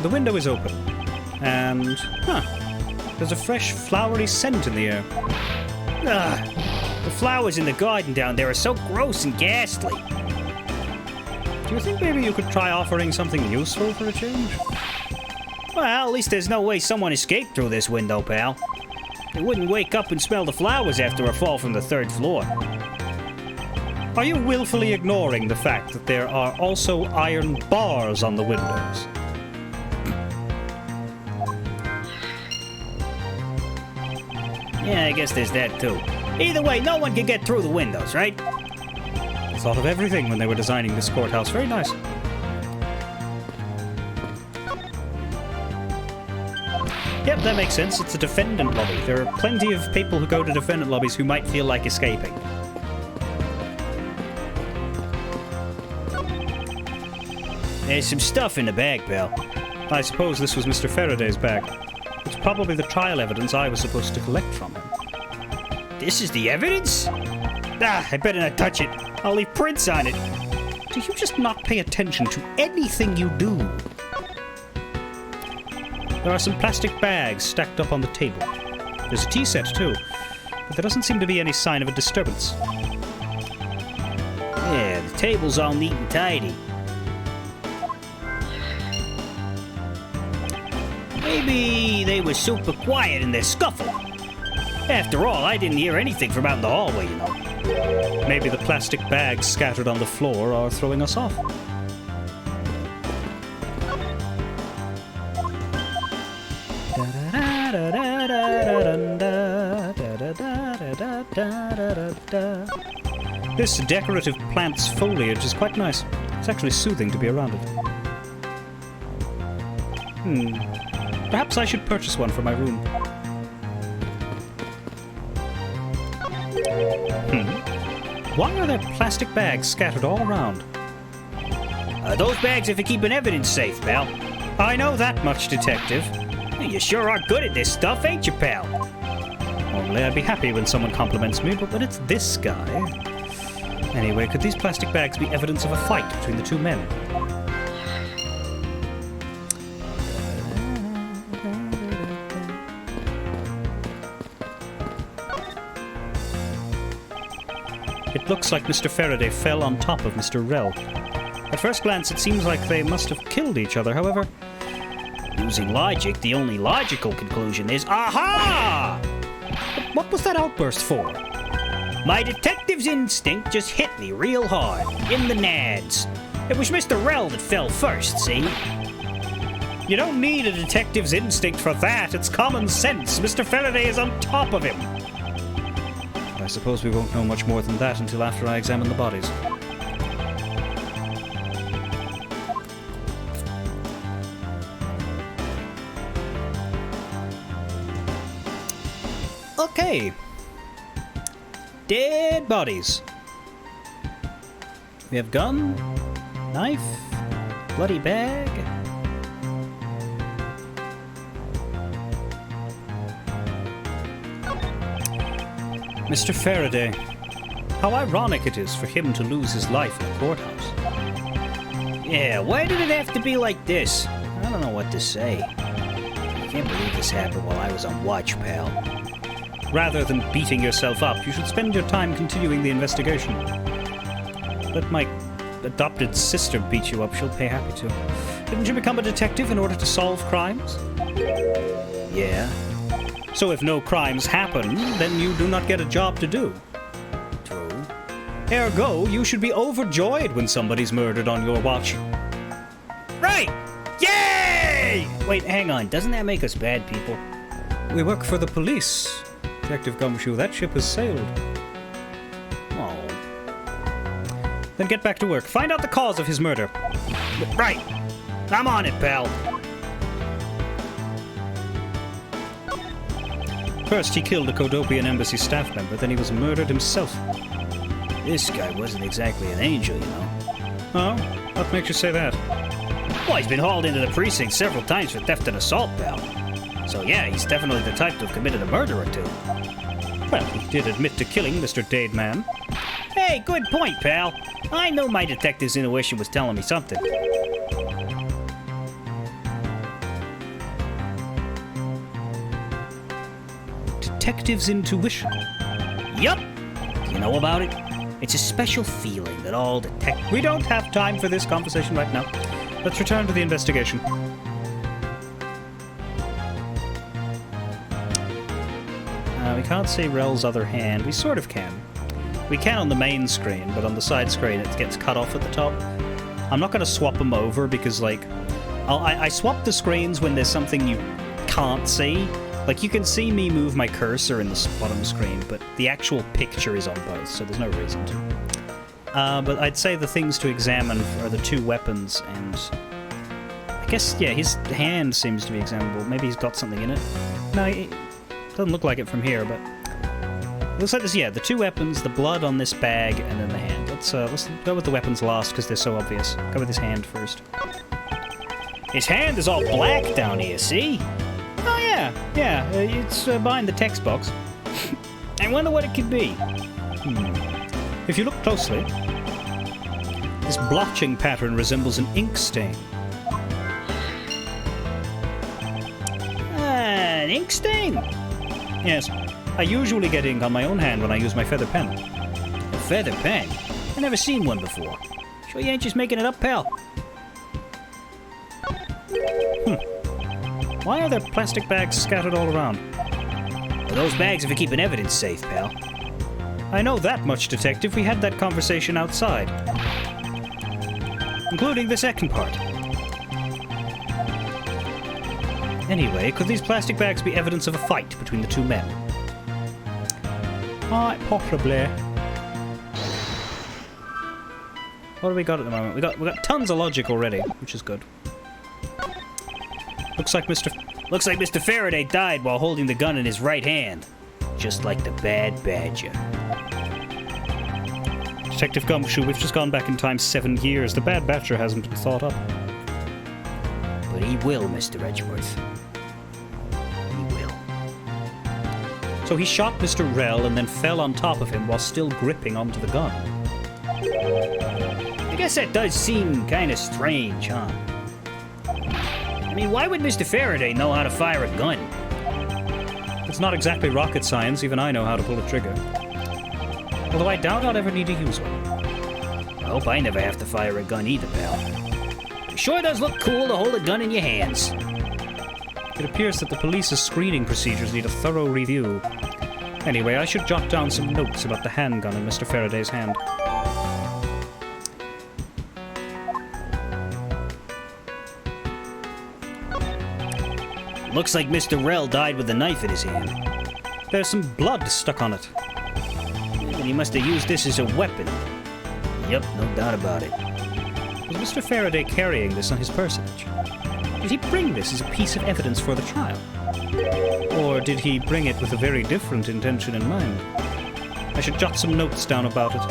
The window is open, and there's a fresh flowery scent in the air.
The flowers in the garden down there are so gross and ghastly.
Do you think maybe you could try offering something useful for a change?
Well, at least there's no way someone escaped through this window, pal. They wouldn't wake up and smell the flowers after a fall from the 3rd floor.
Are you willfully ignoring the fact that there are also iron bars on the windows?
Yeah, I guess there's that too. Either way, no one can get through the windows, right?
They thought of everything when they were designing this courthouse. Very nice. Yep, that makes sense. It's a defendant lobby. There are plenty of people who go to defendant lobbies who might feel like escaping.
There's some stuff in the bag, pal.
I suppose this was Mr. Faraday's bag. It's probably the trial evidence I was supposed to collect from him.
This is the evidence? I better not touch it. I'll leave prints on it.
Do you just not pay attention to anything you do? There are some plastic bags stacked up on the table. There's a tea set too, but there doesn't seem to be any sign of a disturbance.
Yeah, the table's all neat and tidy. Maybe they were super quiet in their scuffle. After all, I didn't hear anything from out in the hallway, you know.
Maybe the plastic bags scattered on the floor are throwing us off. This decorative plant's foliage is quite nice. It's actually soothing to be around it. Perhaps I should purchase one for my room. Why are there plastic bags scattered all around?
Those bags are for keeping evidence safe, pal.
I know that much, Detective.
You sure are good at this stuff, ain't you, pal?
Normally I'd be happy when someone compliments me, but when it's this guy... Anyway, could these plastic bags be evidence of a fight between the two men? It looks like Mr. Faraday fell on top of Mr. Rel. At first glance, it seems like they must have killed each other. However,
using logic, the only logical conclusion is, aha!
What was that outburst for?
My detective's instinct just hit me real hard, in the nads. It was Mr. Rel that fell first, see?
You don't need a detective's instinct for that. It's common sense. Mr. Faraday is on top of him. I suppose we won't know much more than that until after I examine the bodies. Okay. Dead bodies. We have gun, knife, bloody bag. Mr. Faraday. How ironic it is for him to lose his life in the courthouse.
Yeah, why did it have to be like this? I don't know what to say. I can't believe this happened while I was on watch, pal.
Rather than beating yourself up, you should spend your time continuing the investigation. Let my adopted sister beat you up. She'll pay happy to. Didn't you become a detective in order to solve crimes?
Yeah,
So if no crimes happen, then you do not get a job to do.
true.
Ergo, you should be overjoyed when somebody's murdered on your watch.
Right! Yay! Wait, hang on. Doesn't that make us bad people?
We work for the police. Detective Gumshoe, that ship has sailed.
Oh.
Then get back to work. Find out the cause of his murder.
Right. I'm on it, pal.
First, he killed a Kodopian embassy staff member, then he was murdered himself.
This guy wasn't exactly an angel, you know.
Oh? What makes you say that?
Well, he's been hauled into the precinct several times for theft and assault, pal. So yeah, he's definitely the type to have committed a murder or two.
Well, he did admit to killing Mr. Dademan.
Hey, good point, pal. I know my detective's intuition was telling me something.
Detective's intuition.
Yup. Do you know about it? It's a special feeling that all detectives...
We don't have time for this conversation right now. Let's return to the investigation. We can't see Rel's other hand. We sort of can. We can on the main screen, but on the side screen it gets cut off at the top. I'm not going to swap them over because, like, I swap the screens when there's something you can't see. Like, you can see me move my cursor in the bottom screen, but the actual picture is on both, so there's no reason to. But I'd say the things to examine are the two weapons, and I guess, yeah, his hand seems to be examinable. Maybe he's got something in it. No, it doesn't look like it from here, but it looks like this. Yeah, the two weapons, the blood on this bag, and then the hand. Let's go with the weapons last because they're so obvious. Go with his hand first.
His hand is all black down here, see?
Oh yeah, it's behind the text box.
I wonder what it could be.
If you look closely, this blotching pattern resembles an ink stain.
An ink stain?
Yes, I usually get ink on my own hand when I use my feather pen.
A feather pen? I've never seen one before. Sure you ain't just making it up, pal?
Why are there plastic bags scattered all around?
Well, those bags are for keeping evidence safe, pal.
I know that much, Detective. We had that conversation outside. Including the second part. Anyway, could these plastic bags be evidence of a fight between the two men? Possibly. What do we got at the moment? We got tons of logic already, which is good. Looks like
Mr. Faraday died while holding the gun in his right hand. Just like the Bad Badger.
Detective Gumshoe, we've just gone back in time 7 years. The Bad Badger hasn't been thought up.
But he will, Mr. Edgeworth. He will.
So he shot Mr. Rel and then fell on top of him while still gripping onto the gun.
I guess that does seem kind of strange, huh? I mean, why would Mr. Faraday know how to fire a gun?
It's not exactly rocket science. Even I know how to pull a trigger. Although I doubt I'll ever need to use one.
I hope I never have to fire a gun either, pal. It sure does look cool to hold a gun in your hands.
It appears that the police's screening procedures need a thorough review. Anyway, I should jot down some notes about the handgun in Mr. Faraday's hand.
Looks like Mr. Rel died with a knife in his hand.
There's some blood stuck on it.
And he must have used this as a weapon. Yep, no doubt about it.
Was Mr. Faraday carrying this on his personage? Did he bring this as a piece of evidence for the trial? Or did he bring it with a very different intention in mind? I should jot some notes down about it.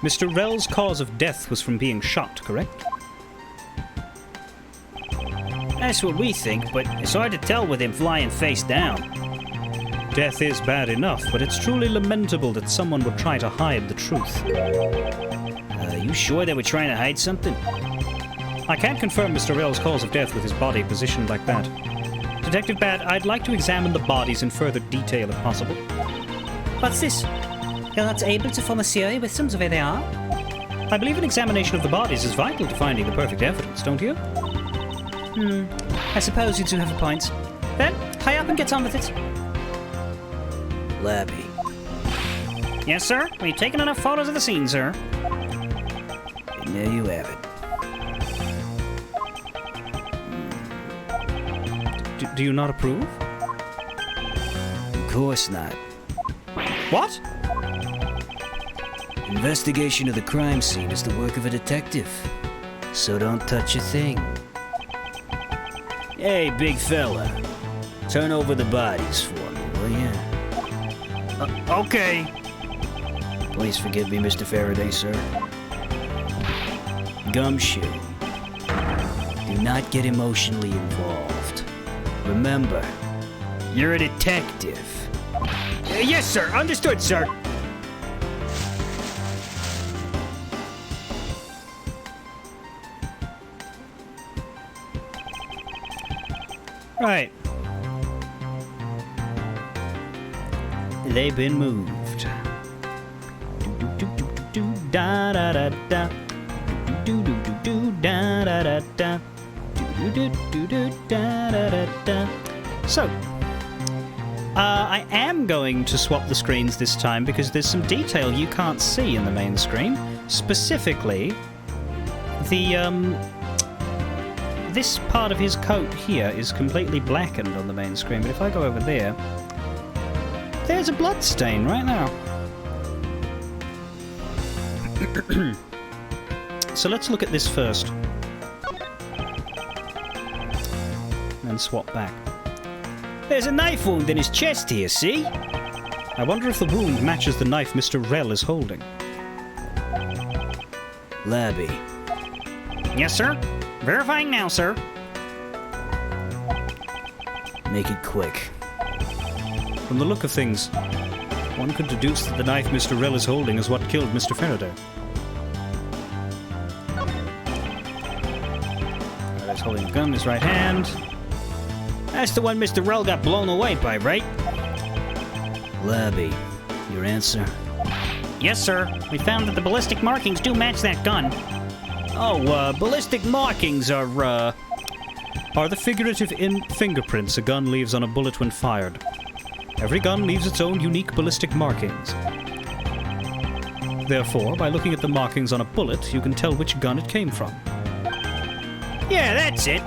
Mr. Rel's cause of death was from being shot, correct?
That's what we think, but it's hard to tell with him flying face down.
Death is bad enough, but it's truly lamentable that someone would try to hide the truth.
You sure they were trying to hide something?
I can't confirm Mr. Rell's cause of death with his body positioned like that. Detective Bat, I'd like to examine the bodies in further detail if possible.
What's this? You're not able to form a theory with them the way they are?
I believe an examination of the bodies is vital to finding the perfect evidence, don't you?
I suppose you do have a point. Then, hurry up and get on with it.
Labby.
Yes, sir. We've taken enough photos of the scene, sir.
And there you have it.
Do you not approve?
Of course not.
What?
Investigation of the crime scene is the work of a detective. So don't touch a thing. Hey, big fella. Turn over the bodies for me, will ya?
Okay.
Please forgive me, Mr. Faraday, sir. Gumshoe. Do not get emotionally involved. Remember, you're a detective.
Yes, sir. Understood, sir.
Right. They've been moved. Da da da da. Do do do do da da da da. Do do do do da da da da. So, I am going to swap the screens this time because there's some detail you can't see in the main screen. Specifically, this part of his coat here is completely blackened on the main screen, but if I go over there, there's a blood stain right now. So let's look at this first. And swap back.
There's a knife wound in his chest here, see?
I wonder if the wound matches the knife Mr. Rell is holding.
Labby.
Yes, sir. Verifying now, sir.
Make it quick.
From the look of things, one could deduce that the knife Mr. Rell is holding is what killed Mr. Faraday. He's holding a gun in his right hand.
That's the one Mr. Rell got blown away by, right? Labby, your answer?
Yes, sir. We found that the ballistic markings do match that gun.
Oh, ballistic markings are
the figurative fingerprints a gun leaves on a bullet when fired. Every gun leaves its own unique ballistic markings. Therefore, by looking at the markings on a bullet, you can tell which gun it came from.
Yeah, that's it.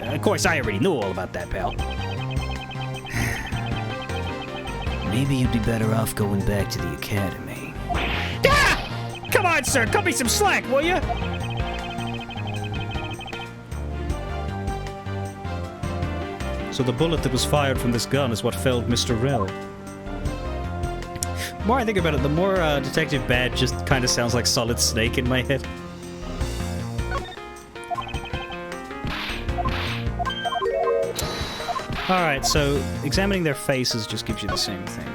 Of course, I already knew all about that, pal. Maybe you'd be better off going back to the academy.
Ah! Come on, sir. Cut me some slack, will you?
So the bullet that was fired from this gun is what felled Mr. Rell. The more I think about it, the more Detective Bad just kind of sounds like Solid Snake in my head. Alright, so examining their faces just gives you the same thing.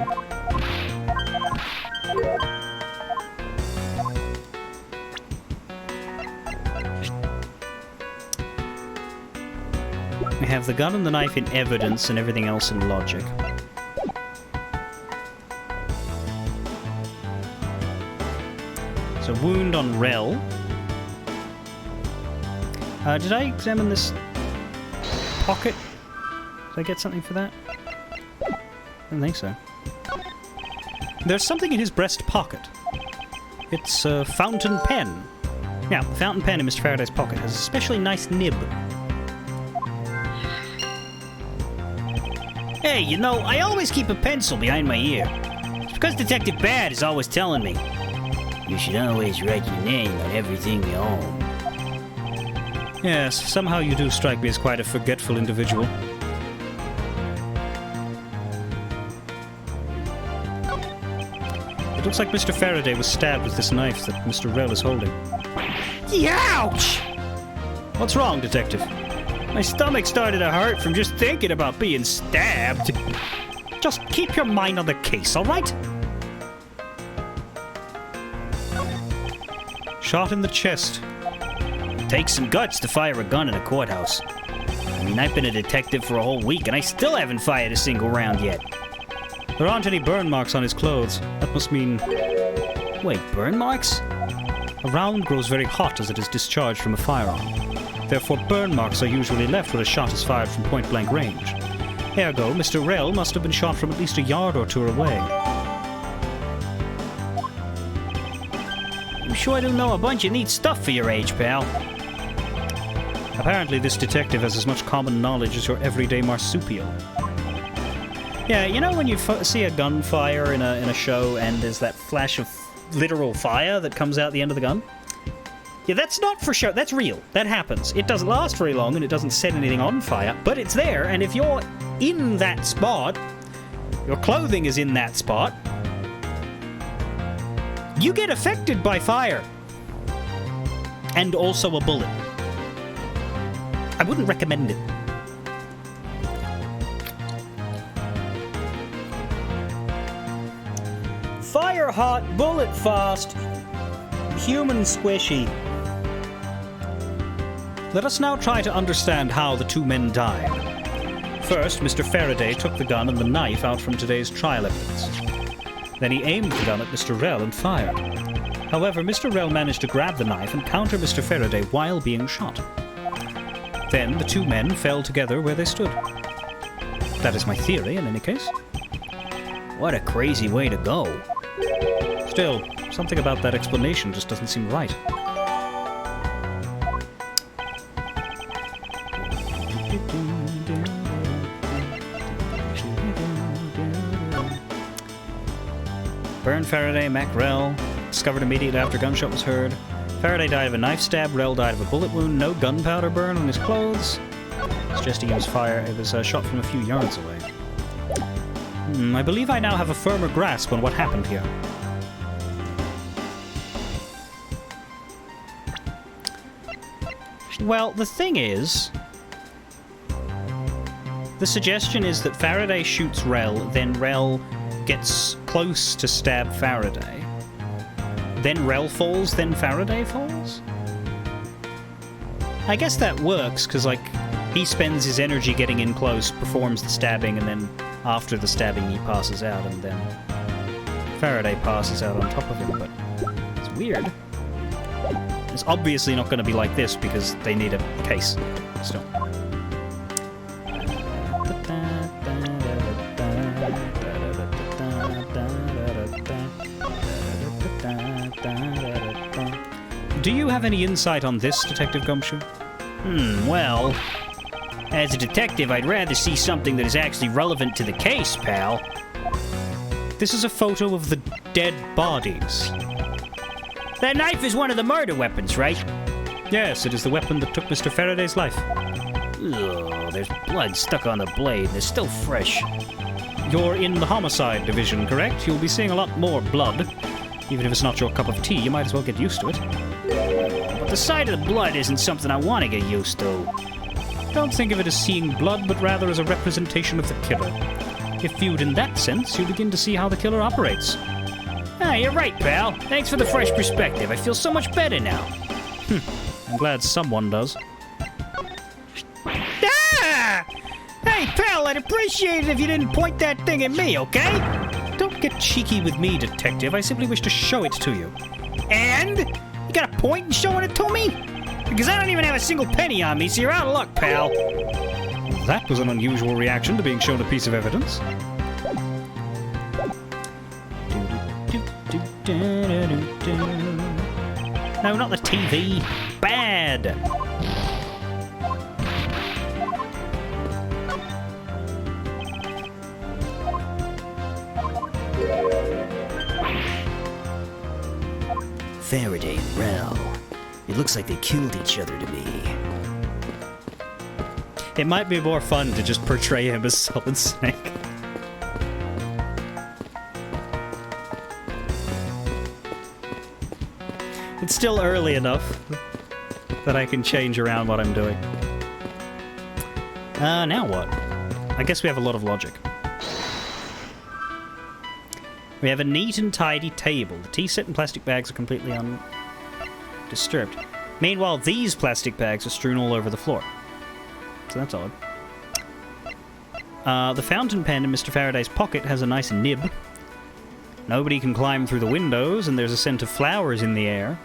We have the gun and the knife in evidence and everything else in logic. So, wound on Rell. Did I examine this pocket? Did I get something for that? I don't think so. There's something in his breast pocket. It's a fountain pen. Yeah, the fountain pen in Mr. Faraday's pocket has a especially nice nib.
Hey, you know, I always keep a pencil behind my ear. It's because Detective Bad is always telling me. You should always write your name on everything you own.
Yes, somehow you do strike me as quite a forgetful individual. It looks like Mr. Faraday was stabbed with this knife that Mr. Rell is holding.
Ouch!
What's wrong, Detective?
My stomach started to hurt from just thinking about being stabbed.
Just keep your mind on the case, all right? Shot in the chest.
It takes some guts to fire a gun in a courthouse. I mean, I've been a detective for a whole week, and I still haven't fired a single round yet.
There aren't any burn marks on his clothes. That must mean...
Wait, burn marks?
A round grows very hot as it is discharged from a firearm. Therefore, burn marks are usually left when a shot is fired from point-blank range. Ergo, Mr. Rel must have been shot from at least a yard or two away.
You sure do know a bunch of neat stuff for your age, pal.
Apparently, this detective has as much common knowledge as your everyday marsupial.
Yeah, you know when you see a gunfire in a show and there's that flash of literal fire that comes out the end of the gun? Yeah, that's not for show. That's real. That happens. It doesn't last very long and it doesn't set anything on fire, but it's there, and if you're in that spot, your clothing is in that spot, you get affected by fire. And also a bullet. I wouldn't recommend it. Fire hot, bullet fast, human squishy.
Let us now try to understand how the two men died. First, Mr. Faraday took the gun and the knife out from today's trial evidence. Then he aimed the gun at Mr. Rel and fired. However, Mr. Rel managed to grab the knife and counter Mr. Faraday while being shot. Then the two men fell together where they stood. That is my theory, in any case.
What a crazy way to go.
Still, something about that explanation just doesn't seem right. Burn Faraday, Mac Rel. Discovered immediately after gunshot was heard. Faraday died of a knife stab, Rel died of a bullet wound, no gunpowder burn on his clothes. Suggesting it was shot from a few yards away. I believe I now have a firmer grasp on what happened here. Well, the thing is... The suggestion is that Faraday shoots Rel, then Rel gets close to stab Faraday. Then Rel falls, then Faraday falls? I guess that works, because, like, he spends his energy getting in close, performs the stabbing, and then after the stabbing he passes out, and then Faraday passes out on top of him, but it's weird. It's obviously not going to be like this, because they need a case. Still. Do you have any insight on this, Detective Gumshoe?
Well, as a detective, I'd rather see something that is actually relevant to the case, pal.
This is a photo of the dead bodies.
That knife is one of the murder weapons, right?
Yes, it is the weapon that took Mr. Faraday's life.
Ugh, there's blood stuck on the blade, and it's still fresh.
You're in the homicide division, correct? You'll be seeing a lot more blood. Even if it's not your cup of tea, you might as well get used to it.
But the sight of the blood isn't something I want to get used to.
Don't think of it as seeing blood, but rather as a representation of the killer. If viewed in that sense, you begin to see how the killer operates.
Ah, you're right, pal. Thanks for the fresh perspective. I feel so much better now.
I'm glad someone does.
Ah! Hey, pal, I'd appreciate it if you didn't point that thing at me, okay?
Don't get cheeky with me, detective. I simply wish to show it to you.
And? You got a point in showing it to me? Because I don't even have a single penny on me, so you're out of luck, pal.
That was an unusual reaction to being shown a piece of evidence.
No, not the TV. Bad.
Faraday and Rel. It looks like they killed each other to me.
It might be more fun to just portray him as Solid Snake. It's still early enough that I can change around what I'm doing. Now what? I guess we have a lot of logic.
We have a neat and tidy table. The tea set and plastic bags are completely undisturbed. Meanwhile, these plastic bags are strewn all over the floor. So that's odd. The fountain pen in Mr. Faraday's pocket has a nice nib. Nobody can climb through the windows, and there's a scent of flowers in the air.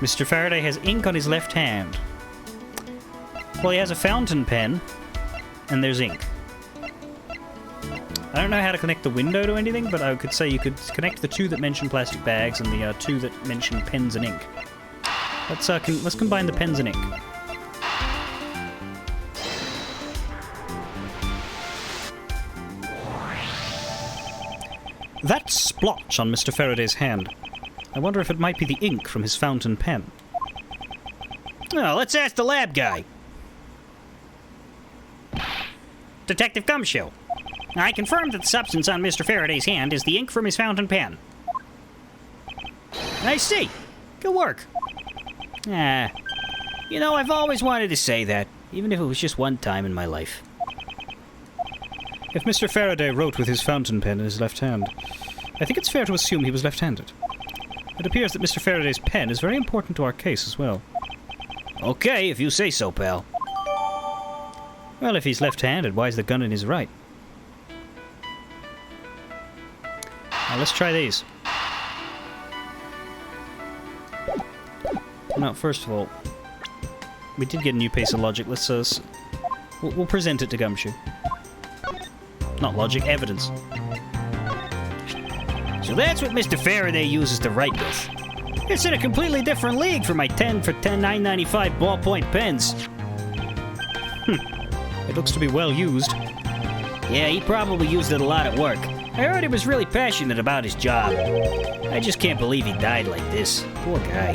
Mr. Faraday has ink on his left hand. Well, he has a fountain pen, and there's ink. I don't know how to connect the window to anything, but I could say you could connect the two that mention plastic bags and the two that mention pens and ink. Let's combine the pens and ink. That splotch on Mr. Faraday's hand. I wonder if it might be the ink from his fountain pen. Oh, let's ask the lab guy. Detective Gumshoe. I confirmed that the substance on Mr. Faraday's hand is the ink from his fountain pen. I see. Good work.
You know, I've always wanted to say that, even if it was just one time in my life.
If Mr. Faraday wrote with his fountain pen in his left hand, I think it's fair to assume he was left-handed. It appears that Mr. Faraday's pen is very important to our case as well.
Okay, if you say so, pal.
Well, if he's left-handed, why is the gun in his right? Now, let's try these. Now, first of all, we did get a new piece of logic. Let's we'll present it to Gumshoe. Not logic, evidence.
So that's what Mr. Faraday uses to write with. It's in a completely different league from my 10 for $9.95 ballpoint pens.
It looks to be well used.
Yeah, he probably used it a lot at work. I heard he was really passionate about his job. I just can't believe he died like this. Poor guy.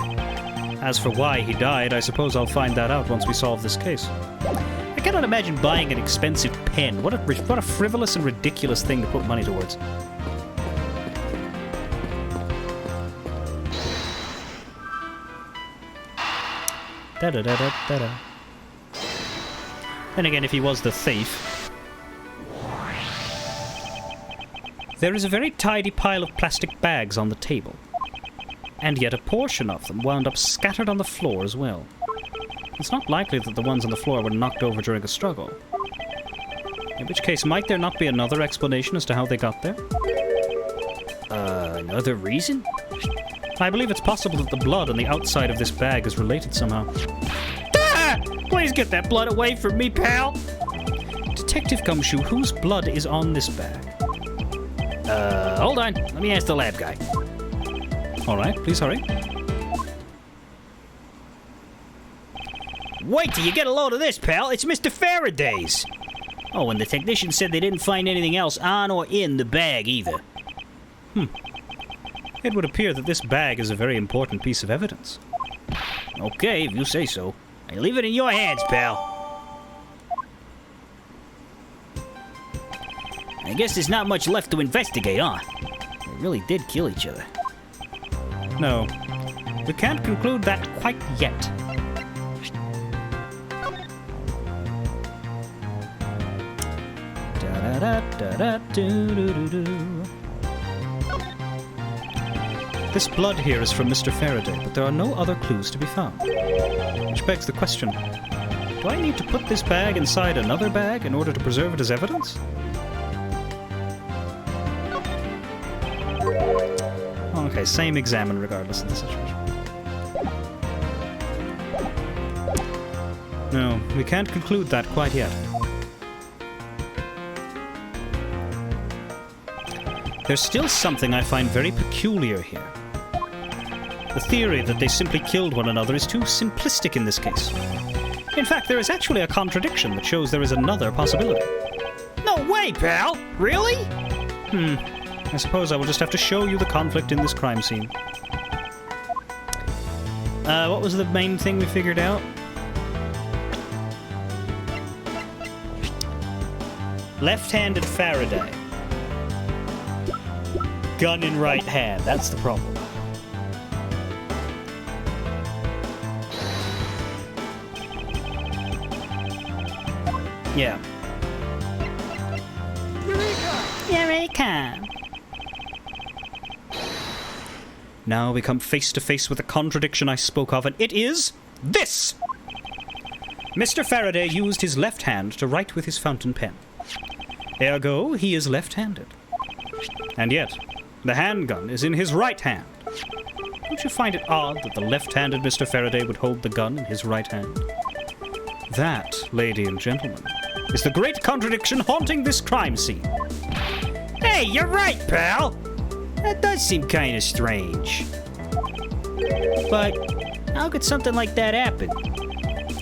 As for why he died, I suppose I'll find that out once we solve this case. I cannot imagine buying an expensive pen. What a frivolous and ridiculous thing to put money towards. Da-da-da-da-da-da. Then again, if he was the thief... There is a very tidy pile of plastic bags on the table. And yet a portion of them wound up scattered on the floor as well. It's not likely that the ones on the floor were knocked over during a struggle. In which case, might there not be another explanation as to how they got there?
Another reason?
I believe it's possible that the blood on the outside of this bag is related somehow.
Ah! Please get that blood away from me, pal!
Detective Gumshoe, whose blood is on this bag?
Hold on. Let me ask the lab guy.
Alright, please hurry.
Wait till you get a load of this, pal. It's Mr. Faraday's. Oh, and the technician said they didn't find anything else on or in the bag either.
It would appear that this bag is a very important piece of evidence.
Okay, if you say so. I leave it in your hands, pal. I guess there's not much left to investigate, huh? They really did kill each other.
No, we can't conclude that quite yet. This blood here is from Mr. Faraday, but there are no other clues to be found. Which begs the question, do I need to put this bag inside another bag in order to preserve it as evidence? Okay, same examine regardless of the situation. No, we can't conclude that quite yet. There's still something I find very peculiar here. The theory that they simply killed one another is too simplistic in this case. In fact, there is actually a contradiction that shows there is another possibility.
No way, pal! Really?
I suppose I will just have to show you the conflict in this crime scene. What was the main thing we figured out? Left-handed Faraday. Gun in right hand, that's the problem. Yeah.
Eureka!
Here I come.
Now we come face to face with the contradiction I spoke of, and it is this! Mr. Faraday used his left hand to write with his fountain pen. Ergo, he is left-handed. And yet, the handgun is in his right hand. Don't you find it odd that the left-handed Mr. Faraday would hold the gun in his right hand? That, lady and gentlemen, is the great contradiction haunting this crime scene.
Hey, you're right, pal. That does seem kind of strange.
But how could something like that happen?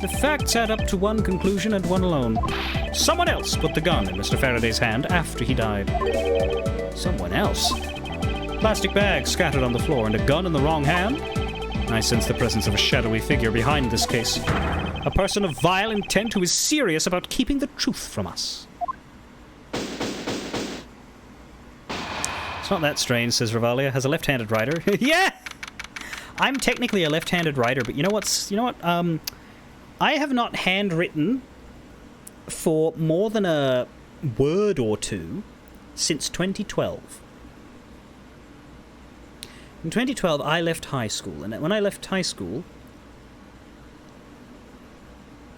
The facts add up to one conclusion and one alone. Someone else put the gun in Mr. Faraday's hand after he died. Someone else? Plastic bags scattered on the floor and a gun in the wrong hand? I sense the presence of a shadowy figure behind this case. A person of vile intent who is serious about keeping the truth from us. It's not that strange, says Ravalia. Has a left-handed writer. Yeah! I'm technically a left-handed writer, but you know what? I have not handwritten for more than a word or two since 2012. In 2012, I left high school, and when I left high school,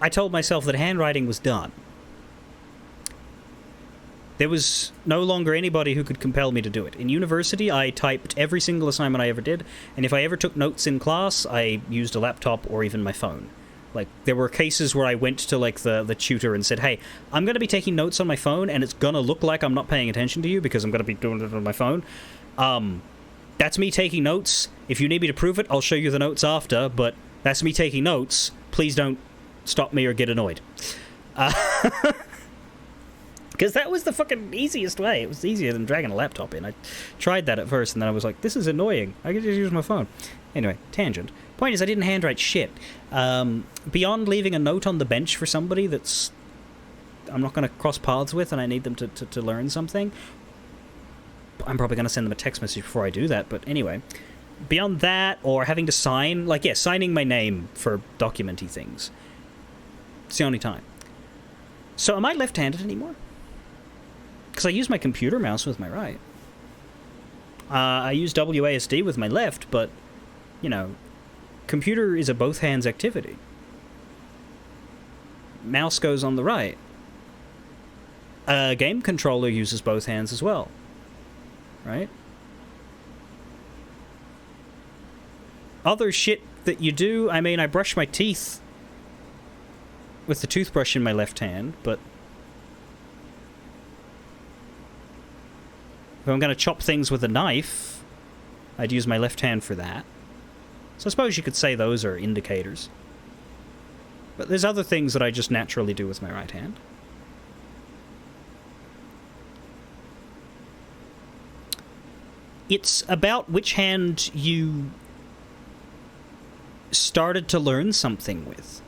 I told myself that handwriting was done. There was no longer anybody who could compel me to do it. In university, I typed every single assignment I ever did, and if I ever took notes in class, I used a laptop or even my phone. Like, there were cases where I went to, like, the tutor and said, hey, I'm going to be taking notes on my phone, and it's going to look like I'm not paying attention to you because I'm going to be doing it on my phone. That's me taking notes. If you need me to prove it, I'll show you the notes after, but that's me taking notes. Please don't stop me or get annoyed. Because that was the fucking easiest way. It was easier than dragging a laptop in. I tried that at first, and then I was like, this is annoying. I could just use my phone. Anyway, tangent. Point is, I didn't handwrite shit. Beyond leaving a note on the bench for somebody that's I'm not going to cross paths with and I need them to learn something, I'm probably going to send them a text message before I do that. But anyway, beyond that, or having to sign, like, yeah, signing my name for documenty things. It's the only time. So am I left-handed anymore? Because I use my computer mouse with my right. I use WASD with my left, but, you know, computer is a both-hands activity. Mouse goes on the right. A game controller uses both hands as well. Right? Other shit that you do, I mean, I brush my teeth with the toothbrush in my left hand, but if I'm going to chop things with a knife, I'd use my left hand for that. So I suppose you could say those are indicators. But there's other things that I just naturally do with my right hand. It's about which hand you started to learn something with.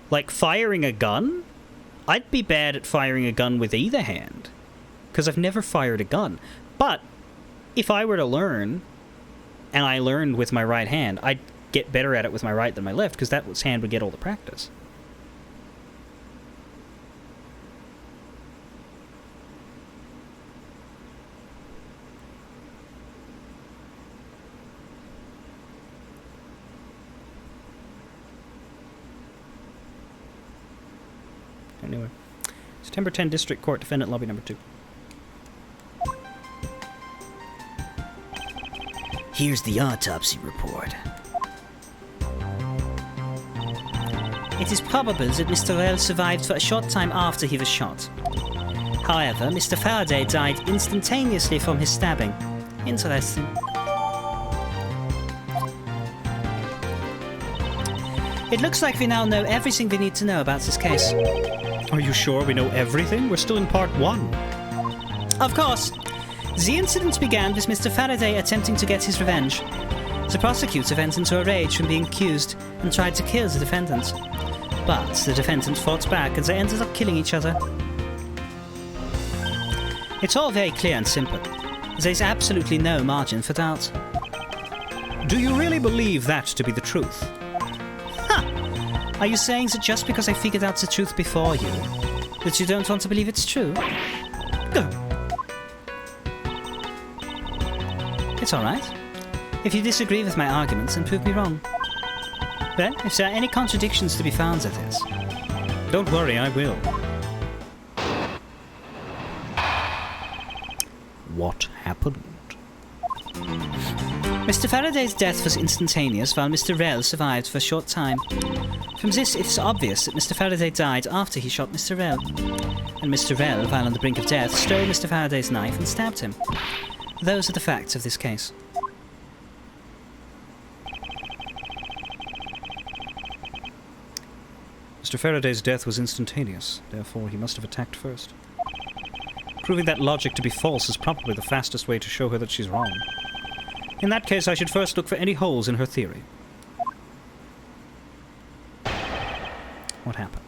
Like firing a gun? I'd be bad at firing a gun with either hand, because I've never fired a gun. But if I were to learn, and I learned with my right hand, I'd get better at it with my right than my left, because that hand would get all the practice. Anyway, September 10 District Court, Defendant Lobby Number 2.
Here's the autopsy report.
It is probable that Mr. Rell survived for a short time after he was shot. However, Mr. Faraday died instantaneously from his stabbing. Interesting. It looks like we now know everything we need to know about this case.
Are you sure we know everything? We're still in part 1.
Of course. The incident began with Mr. Faraday attempting to get his revenge. The prosecutor went into a rage from being accused and tried to kill the defendant. But the defendant fought back and they ended up killing each other. It's all very clear and simple. There's absolutely no margin for doubt.
Do you really believe that to be the truth?
Are you saying that just because I figured out the truth before you, that you don't want to believe it's true? Go. It's alright. If you disagree with my arguments, then prove me wrong. Then, if there are any contradictions to be found, that is.
Don't worry, I will. What happened?
Mr. Faraday's death was instantaneous, while Mr. Rel survived for a short time. From this, it is obvious that Mr. Faraday died after he shot Mr. Rel. And Mr. Rel, while on the brink of death, stole Mr. Faraday's knife and stabbed him. Those are the facts of this case.
Mr. Faraday's death was instantaneous, therefore he must have attacked first. Proving that logic to be false is probably the fastest way to show her that she's wrong. In that case, I should first look for any holes in her theory. What happened?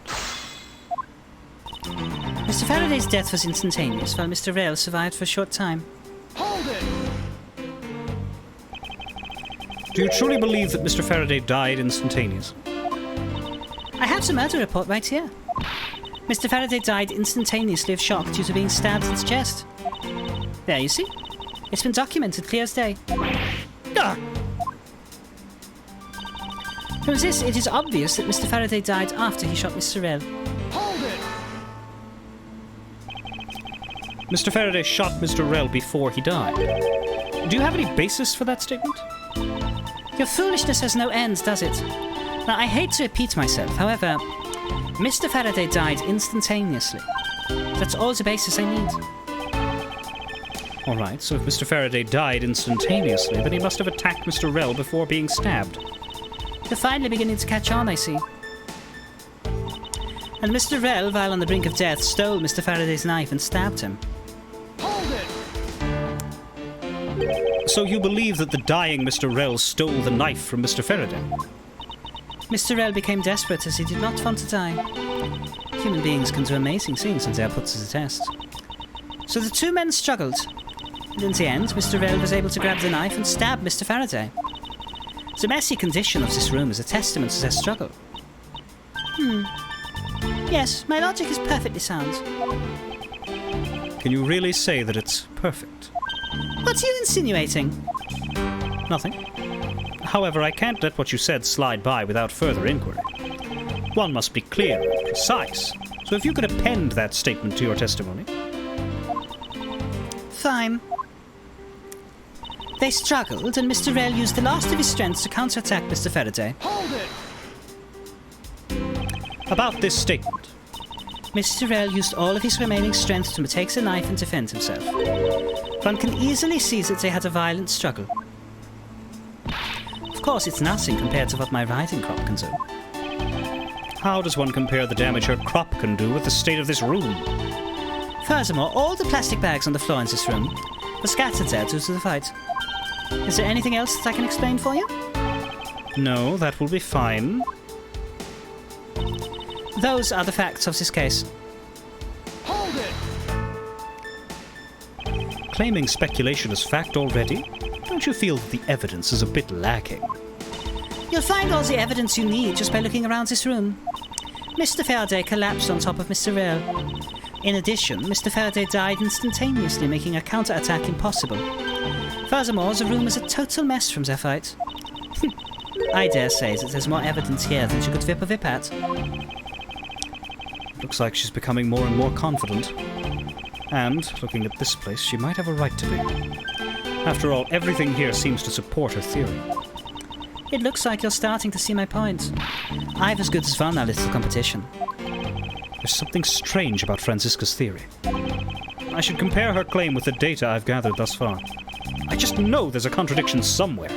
Mr. Faraday's death was instantaneous, while Mr. Rel survived for a short time.
Hold it!
Do you truly believe that Mr. Faraday died instantaneously?
I have the murder report right here. Mr. Faraday died instantaneously of shock due to being stabbed in his chest. There, you see? It's been documented clear as day. Ah! From this, it is obvious that Mr. Faraday died after he shot Mr. Rel.
Hold it!
Mr. Faraday shot Mr. Rel before he died. Do you have any basis for that statement?
Your foolishness has no end, does it? Now, I hate to repeat myself, however, Mr. Faraday died instantaneously. That's all the basis I need.
Alright, so if Mr. Faraday died instantaneously, then he must have attacked Mr. Rel before being stabbed.
You're finally beginning to catch on, I see. And Mr. Rel, while on the brink of death, stole Mr. Faraday's knife and stabbed him.
Hold it!
So you believe that the dying Mr. Rel stole the knife from Mr. Faraday?
Mr. Rel became desperate as he did not want to die. Human beings can do amazing things when they are put to the test. So the two men struggled. And in the end, Mr. Rel was able to grab the knife and stab Mr. Faraday. The messy condition of this room is a testament to their struggle. Yes, my logic is perfectly sound.
Can you really say that it's perfect?
What are you insinuating?
Nothing. However, I can't let what you said slide by without further inquiry. One must be clear and precise. So if you could append that statement to your testimony.
Fine. They struggled, and Mr. Rel used the last of his strength to counterattack Mr. Faraday.
Hold it!
About this statement.
Mr. Rel used all of his remaining strength to take the knife and defend himself. One can easily see that they had a violent struggle. Of course, it's nothing compared to what my riding crop can do.
How does one compare the damage her crop can do with the state of this room?
Furthermore, all the plastic bags on the floor in this room were scattered there due to the fight. Is there anything else that I can explain for you?
No, that will be fine.
Those are the facts of this case.
Hold it!
Claiming speculation as fact already? Don't you feel that the evidence is a bit lacking?
You'll find all the evidence you need just by looking around this room. Mr. Faraday collapsed on top of Mr. Rel. In addition, Mr. Faraday died instantaneously, making a counterattack impossible. Furthermore, the room is a total mess from their fight. I dare say that there's more evidence here than you could whip a whip at.
Looks like she's becoming more and more confident. And, looking at this place, she might have a right to be. After all, everything here seems to support her theory.
It looks like you're starting to see my point. I've as good as won our little competition.
There's something strange about Franziska's theory. I should compare her claim with the data I've gathered thus far. I just know there's a contradiction somewhere.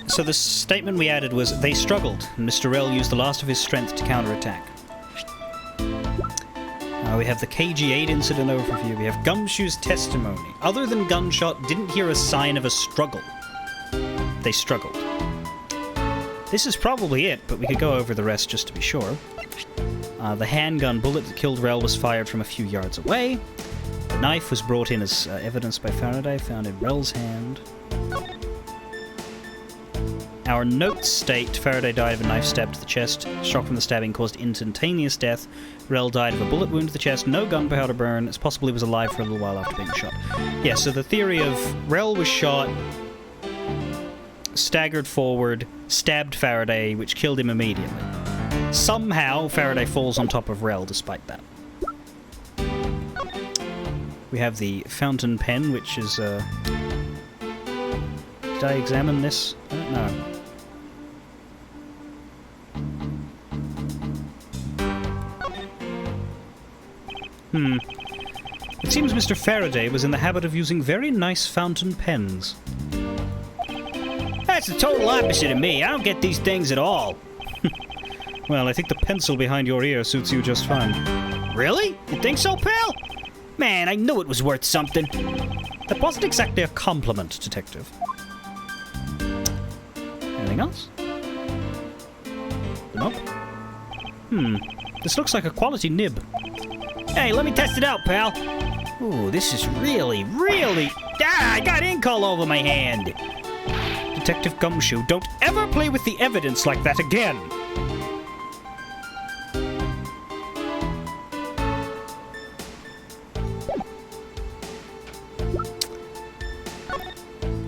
So the statement we added was, they struggled, and Mr. Rel used the last of his strength to counterattack. We have the KG8 incident overview. We have Gumshoe's testimony. Other than gunshot, didn't hear a sign of a struggle.
they struggled. This is probably it, but we could go over the rest just to be sure. The handgun bullet that killed Rel was fired from a few yards away. The knife was brought in as evidence by Faraday, found in Rel's hand. Our notes state Faraday died of a knife stab to the chest. Shock from the stabbing caused instantaneous death. Rel died of a bullet wound to the chest. No gunpowder burn. It's possible he was alive for a little while after being shot. Yeah, so the theory of Rel was shot, staggered forward, stabbed Faraday, which killed him immediately. Somehow, Faraday falls on top of Rel despite that. We have the fountain pen, which is, Did I examine this? I don't know. It seems Mr. Faraday was in the habit of using very nice fountain pens.
That's the total opposite of me. I don't get these things at all.
Well, I think the pencil behind your ear suits you just fine.
Really? You think so, pal? Man, I knew it was worth something.
That wasn't exactly a compliment, Detective. Anything else? Nope. This looks like a quality nib.
Hey, let me test it out, pal. Ooh, this is really, really... I got ink all over my hand.
Detective Gumshoe, don't ever play with the evidence like that again.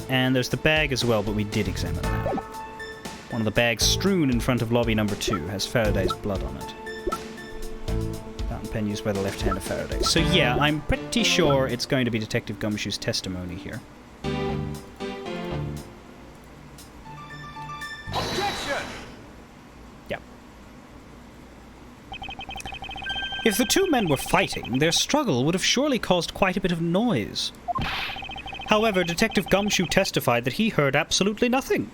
And there's the bag as well, but we did examine that. One of the bags strewn in front of lobby number 2 has Faraday's blood on it. Fountain pen used by the left hand of Faraday. So yeah, I'm pretty sure it's going to be Detective Gumshoe's testimony here.
Objection!
Yeah. If the two men were fighting, their struggle would have surely caused quite a bit of noise. However, Detective Gumshoe testified that he heard absolutely nothing.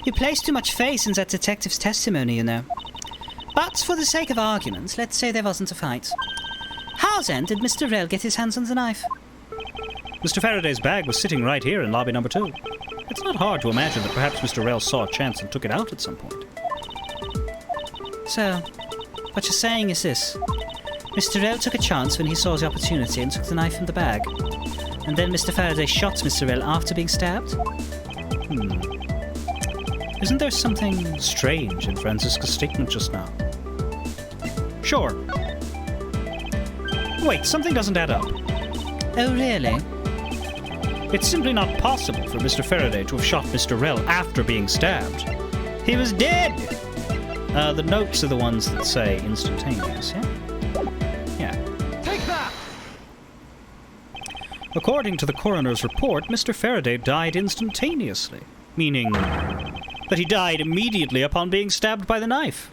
You place too much faith in that detective's testimony, you know. But for the sake of argument, let's say there wasn't a fight. How then did Mr. Rel get his hands on the knife?
Mr. Faraday's bag was sitting right here in lobby number 2. It's not hard to imagine that perhaps Mr. Rel saw a chance and took it out at some point.
So, what you're saying is this. Mr. Rel took a chance when he saw the opportunity and took the knife from the bag. And then Mr. Faraday shot Mr. Rel after being stabbed?
Isn't there something strange in Franziska's statement just now? Sure. Wait, something doesn't add up.
Oh, really?
It's simply not possible for Mr. Faraday to have shot Mr. Rel after being stabbed. He was dead! The notes are the ones that say instantaneous, yeah? Yeah.
Take that!
According to the coroner's report, Mr. Faraday died instantaneously, meaning that he died immediately upon being stabbed by the knife.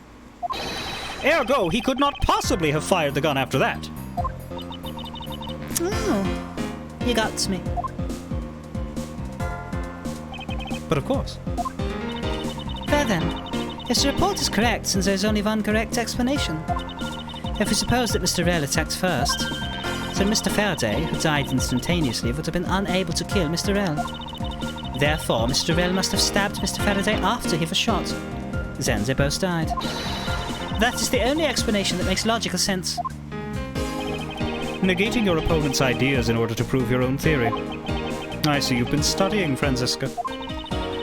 Ergo, he could not possibly have fired the gun after that.
Oh, you got me.
But of course.
Fair then. Yes, the report is correct, since there's only one correct explanation. If we suppose that Mr. Rel attacked first, then Mr. Faraday, who died instantaneously, would have been unable to kill Mr. Rel. Therefore, Mr. Rel must have stabbed Mr. Faraday after he was shot. Then they both died. That is the only explanation that makes logical sense.
Negating your opponent's ideas in order to prove your own theory. I see you've been studying, Franziska.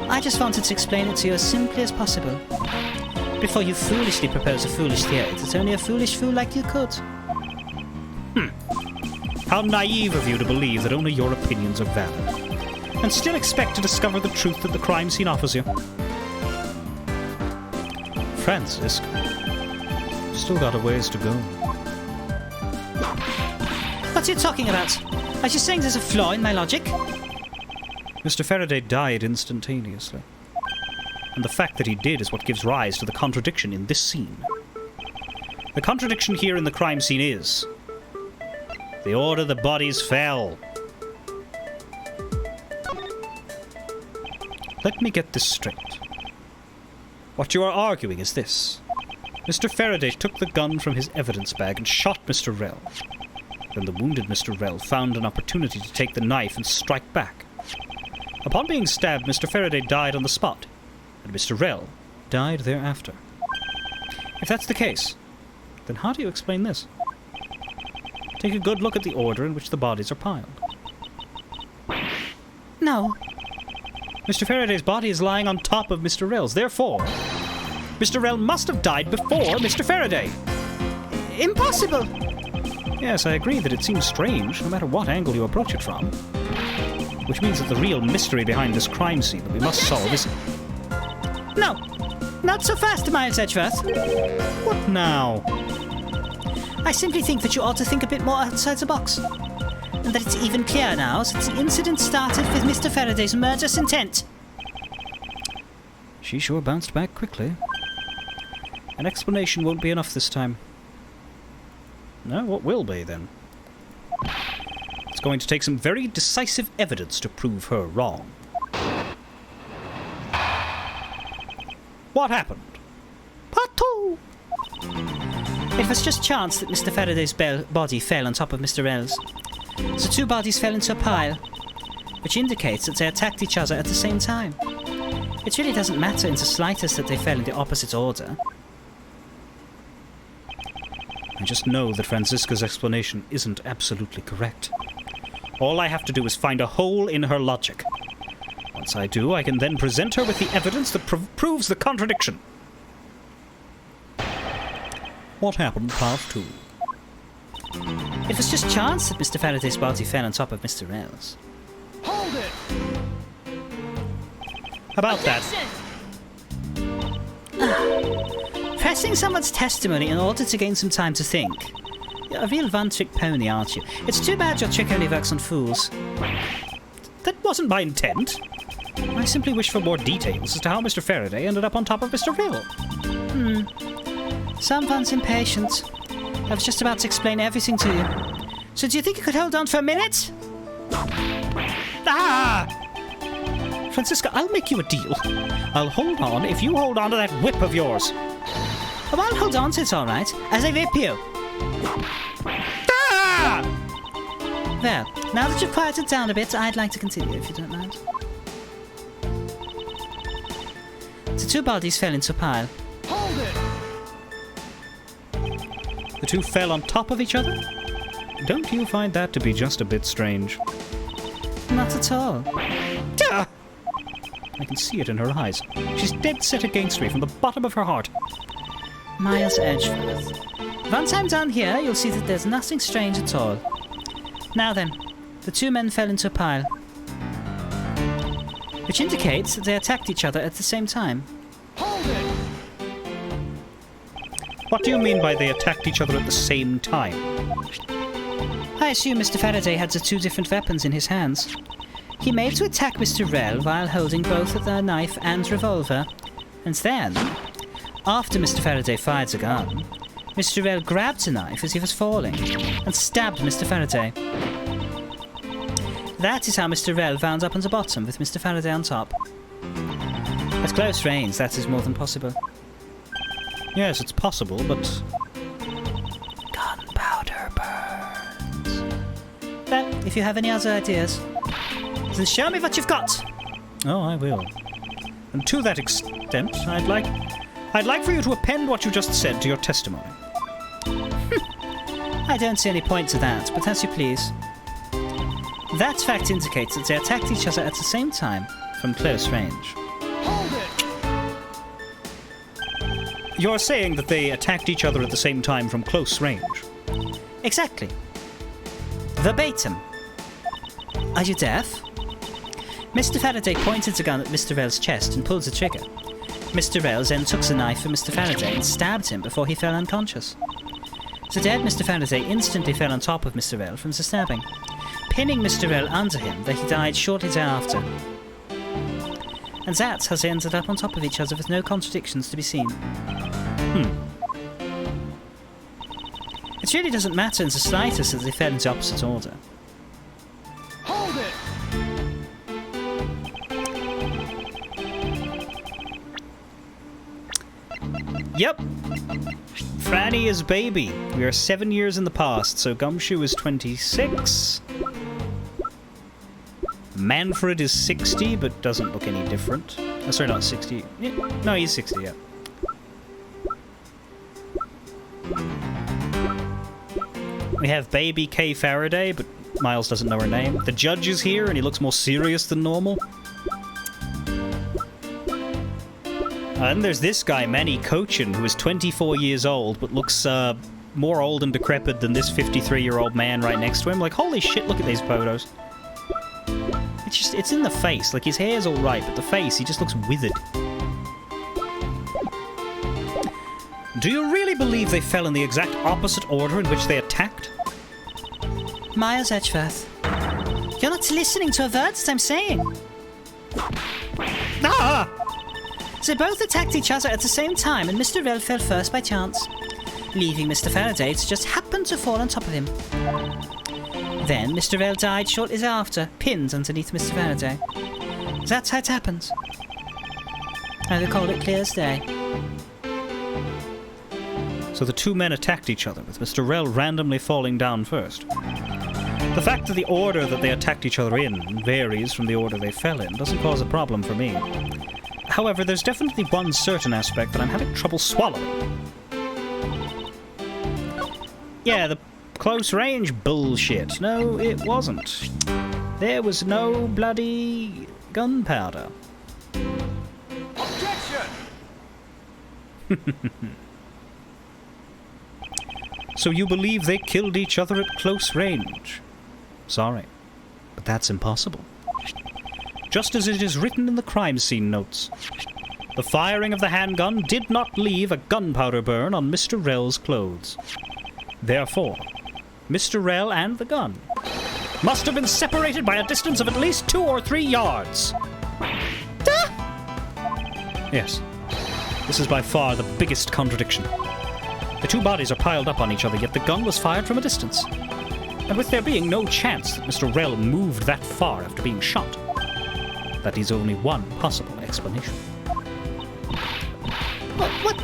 I just wanted to explain it to you as simply as possible. Before you foolishly propose a foolish theory that only a foolish fool like you could.
How naive of you to believe that only your opinions are valid, and still expect to discover the truth that the crime scene offers you. Franziska, still got a ways to go.
What are you talking about? Are you saying there's a flaw in my logic?
Mr. Faraday died instantaneously. And the fact that he did is what gives rise to the contradiction in this scene. The contradiction here in the crime scene is the order the bodies fell. Let me get this straight. What you are arguing is this. Mr. Faraday took the gun from his evidence bag and shot Mr. Rel. Then the wounded Mr. Rel found an opportunity to take the knife and strike back.
Upon being stabbed, Mr. Faraday died on the spot, and Mr. Rel died thereafter. If that's the case, then how do you explain this? Take a good look at the order in which the bodies are piled.
No.
Mr. Faraday's body is lying on top of Mr. Rel's. Therefore, Mr. Rel must have died before Mr. Faraday.
Impossible!
Yes, I agree that it seems strange, no matter what angle you approach it from. Which means that the real mystery behind this crime scene that we must solve is...
No! Not so fast, Miles Edgeworth.
What now?
I simply think that you ought to think a bit more outside the box. And that it's even clearer now that the incident started with Mr. Faraday's murderous intent.
She sure bounced back quickly. An explanation won't be enough this time. No, what will be, then? It's going to take some very decisive evidence to prove her wrong. What happened?
Part 2! It was just chance that Mr. Faraday's body fell on top of Mr. Rel's. The two bodies fell into a pile, which indicates that they attacked each other at the same time. It really doesn't matter in the slightest that they fell in the opposite order.
I just know that Franziska's explanation isn't absolutely correct. All I have to do is find a hole in her logic. Once I do, I can then present her with the evidence that proves the contradiction. What happened, part 2?
It was just chance that Mr. Faraday's body fell on top of Mr. Rel's.
Hold it!
About that.
Pressing someone's testimony in order to gain some time to think. You're a real one-trick pony, aren't you? It's too bad your trick only works on fools.
That wasn't my intent. I simply wish for more details as to how Mr. Faraday ended up on top of Mr. Rel.
Someone's impatient. I was just about to explain everything to you. So do you think you could hold on for a minute?
Ah! Franziska, I'll make you a deal. I'll hold on if you hold on to that whip of yours.
Oh, I'll hold on to it, all right, as I whip you.
Ah!
Well, now that you've quieted down a bit, I'd like to continue, if you don't mind. The two bodies fell into a pile.
Hold it!
The two fell on top of each other? Don't you find that to be just a bit strange?
Not at all.
Ah! I can see it in her eyes. She's dead set against me from the bottom of her heart.
Miles Edgeworth. Once I'm done here, you'll see that there's nothing strange at all. Now then, the two men fell into a pile, which indicates that they attacked each other at the same time.
Hold it!
What do you mean by they attacked each other at the same time?
I assume Mr. Faraday had the two different weapons in his hands. He made to attack Mr. Rel while holding both the knife and revolver, and then, after Mr. Faraday fired the gun, Mr. Rel grabbed the knife as he was falling and stabbed Mr. Faraday. That is how Mr. Rel wound up on the bottom with Mr. Faraday on top. At close range, that is more than possible.
Yes, it's possible, but...
Gunpowder burns. Well, if you have any other ideas, then show me what you've got.
Oh, I will. And to that extent, I'd like for you to append what you just said to your testimony.
I don't see any point to that, but as you please. That fact indicates that they attacked each other at the same time, from close range.
Hold it!
You're saying that they attacked each other at the same time from close range?
Exactly. Verbatim. Are you deaf? Mr. Faraday pointed the gun at Mr. Rel's chest and pulled the trigger. Mr. Rel then took the knife from Mr. Faraday and stabbed him before he fell unconscious. The dead Mr. Faraday instantly fell on top of Mr. Rel from the stabbing, pinning Mr. Rel under him, where he died shortly thereafter. And that's how they ended up on top of each other with no contradictions to be seen. It really doesn't matter in the slightest that they fell into opposite order.
Hold it!
Yep. Franny is baby. We are 7 years in the past, so Gumshoe is 26.
Manfred is 60, but doesn't look any different. Oh, sorry, not 60. Yeah, no, he's 60, yeah. We have baby Kay Faraday, but Miles doesn't know her name. The judge is here, and he looks more serious than normal. And there's this guy, Manny Cochin, who is 24 years old, but looks more old and decrepit than this 53-year-old man right next to him. Like, holy shit, look at these photos. It's in the face. Like, his hair's all right, but the face, he just looks withered. Do you really believe they fell in the exact opposite order in which they attacked?
Miles Edgeworth, you're not listening to a word that I'm saying.
Ah!
They both attacked each other at the same time, and Mr. Rell fell first by chance, leaving Mr. Faraday to just happen to fall on top of him. Then Mr. Rell died shortly thereafter, pinned underneath Mr. Faraday. That's how it happens. I recall it clear as day.
So the two men attacked each other, with Mr. Rell randomly falling down first. The fact that the order that they attacked each other in varies from the order they fell in doesn't cause a problem for me. However, there's definitely one certain aspect that I'm having trouble swallowing. Yeah, the close range bullshit. No, it wasn't. There was no bloody gunpowder.
Objection!
So you believe they killed each other at close range? Sorry, but that's impossible. Just as it is written in the crime scene notes, the firing of the handgun did not leave a gunpowder burn on Mr. Rell's clothes. Therefore, Mr. Rell and the gun must have been separated by a distance of at least 2 or 3 yards. Yes, this is by far the biggest contradiction. The two bodies are piled up on each other, yet the gun was fired from a distance. And with there being no chance that Mr. Rell moved that far after being shot, that is only one possible explanation.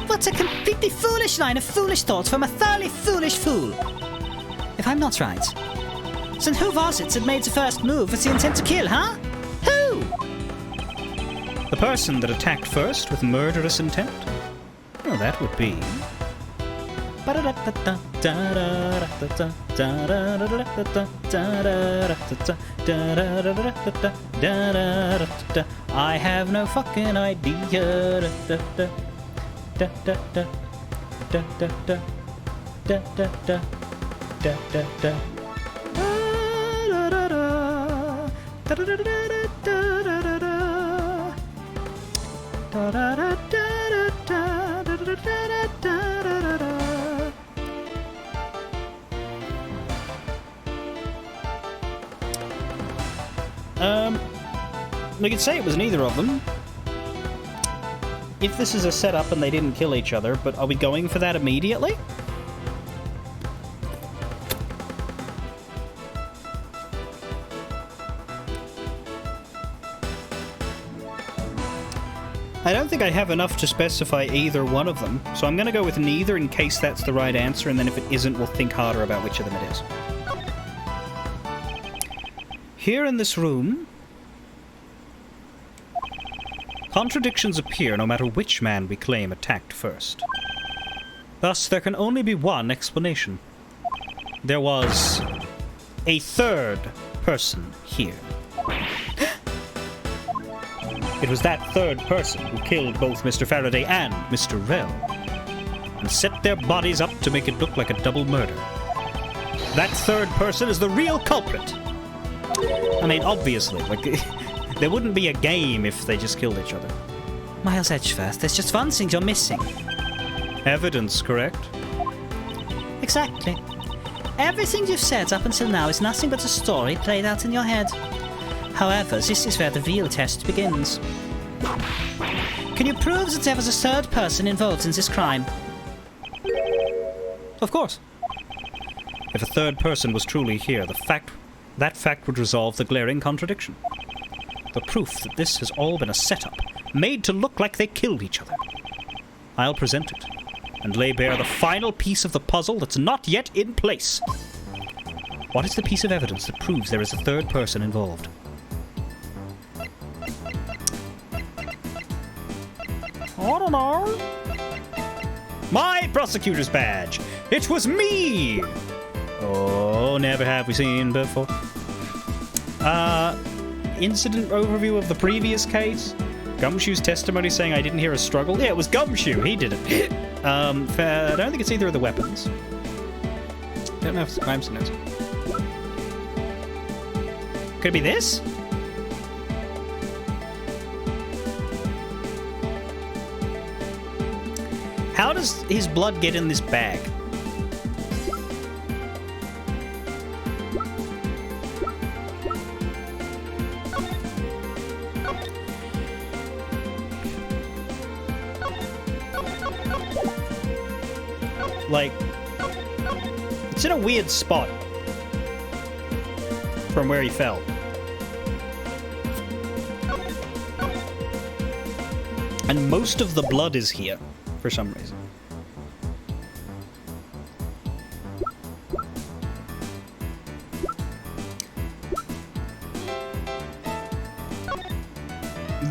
What's a completely foolish line of foolish thoughts from a thoroughly foolish fool? If I'm not right, then who was it that made the first move with the intent to kill, huh? Who?
The person that attacked first with murderous intent? Well, that would be... I have no fucking idea. We could say it was neither of them. If this is a setup and they didn't kill each other, but are we going for that immediately? I don't think I have enough to specify either one of them, so I'm going to go with neither in case that's the right answer, and then if it isn't, we'll think harder about which of them it is. Here in this room, contradictions appear no matter which man we claim attacked first. Thus, there can only be one explanation. There was a third person here. It was that third person who killed both Mr. Faraday and Mr. Rell, and set their bodies up to make it look like a double murder. That third person is the real culprit. I mean, obviously, like, there wouldn't be a game if they just killed each other.
Miles Edgeworth, there's just one thing you're missing.
Evidence, correct?
Exactly. Everything you've said up until now is nothing but a story played out in your head. However, this is where the real test begins. Can you prove that there was a third person involved in this crime?
Of course. If a third person was truly here, that fact would resolve the glaring contradiction. The proof that this has all been a setup, made to look like they killed each other. I'll present it, and lay bare the final piece of the puzzle that's not yet in place. What is the piece of evidence that proves there is a third person involved? I don't know.
My prosecutor's badge. It was me. Oh, never have we seen before. Incident overview of the previous case. Gumshoe's testimony saying I didn't hear a struggle. Yeah, it was Gumshoe. He did it. I don't think it's either of the weapons. Don't know if it's crime scene notes. Could it be this? How does his blood get in this bag? Like, it's in a weird spot from where he fell. And most of the blood is here for some reason.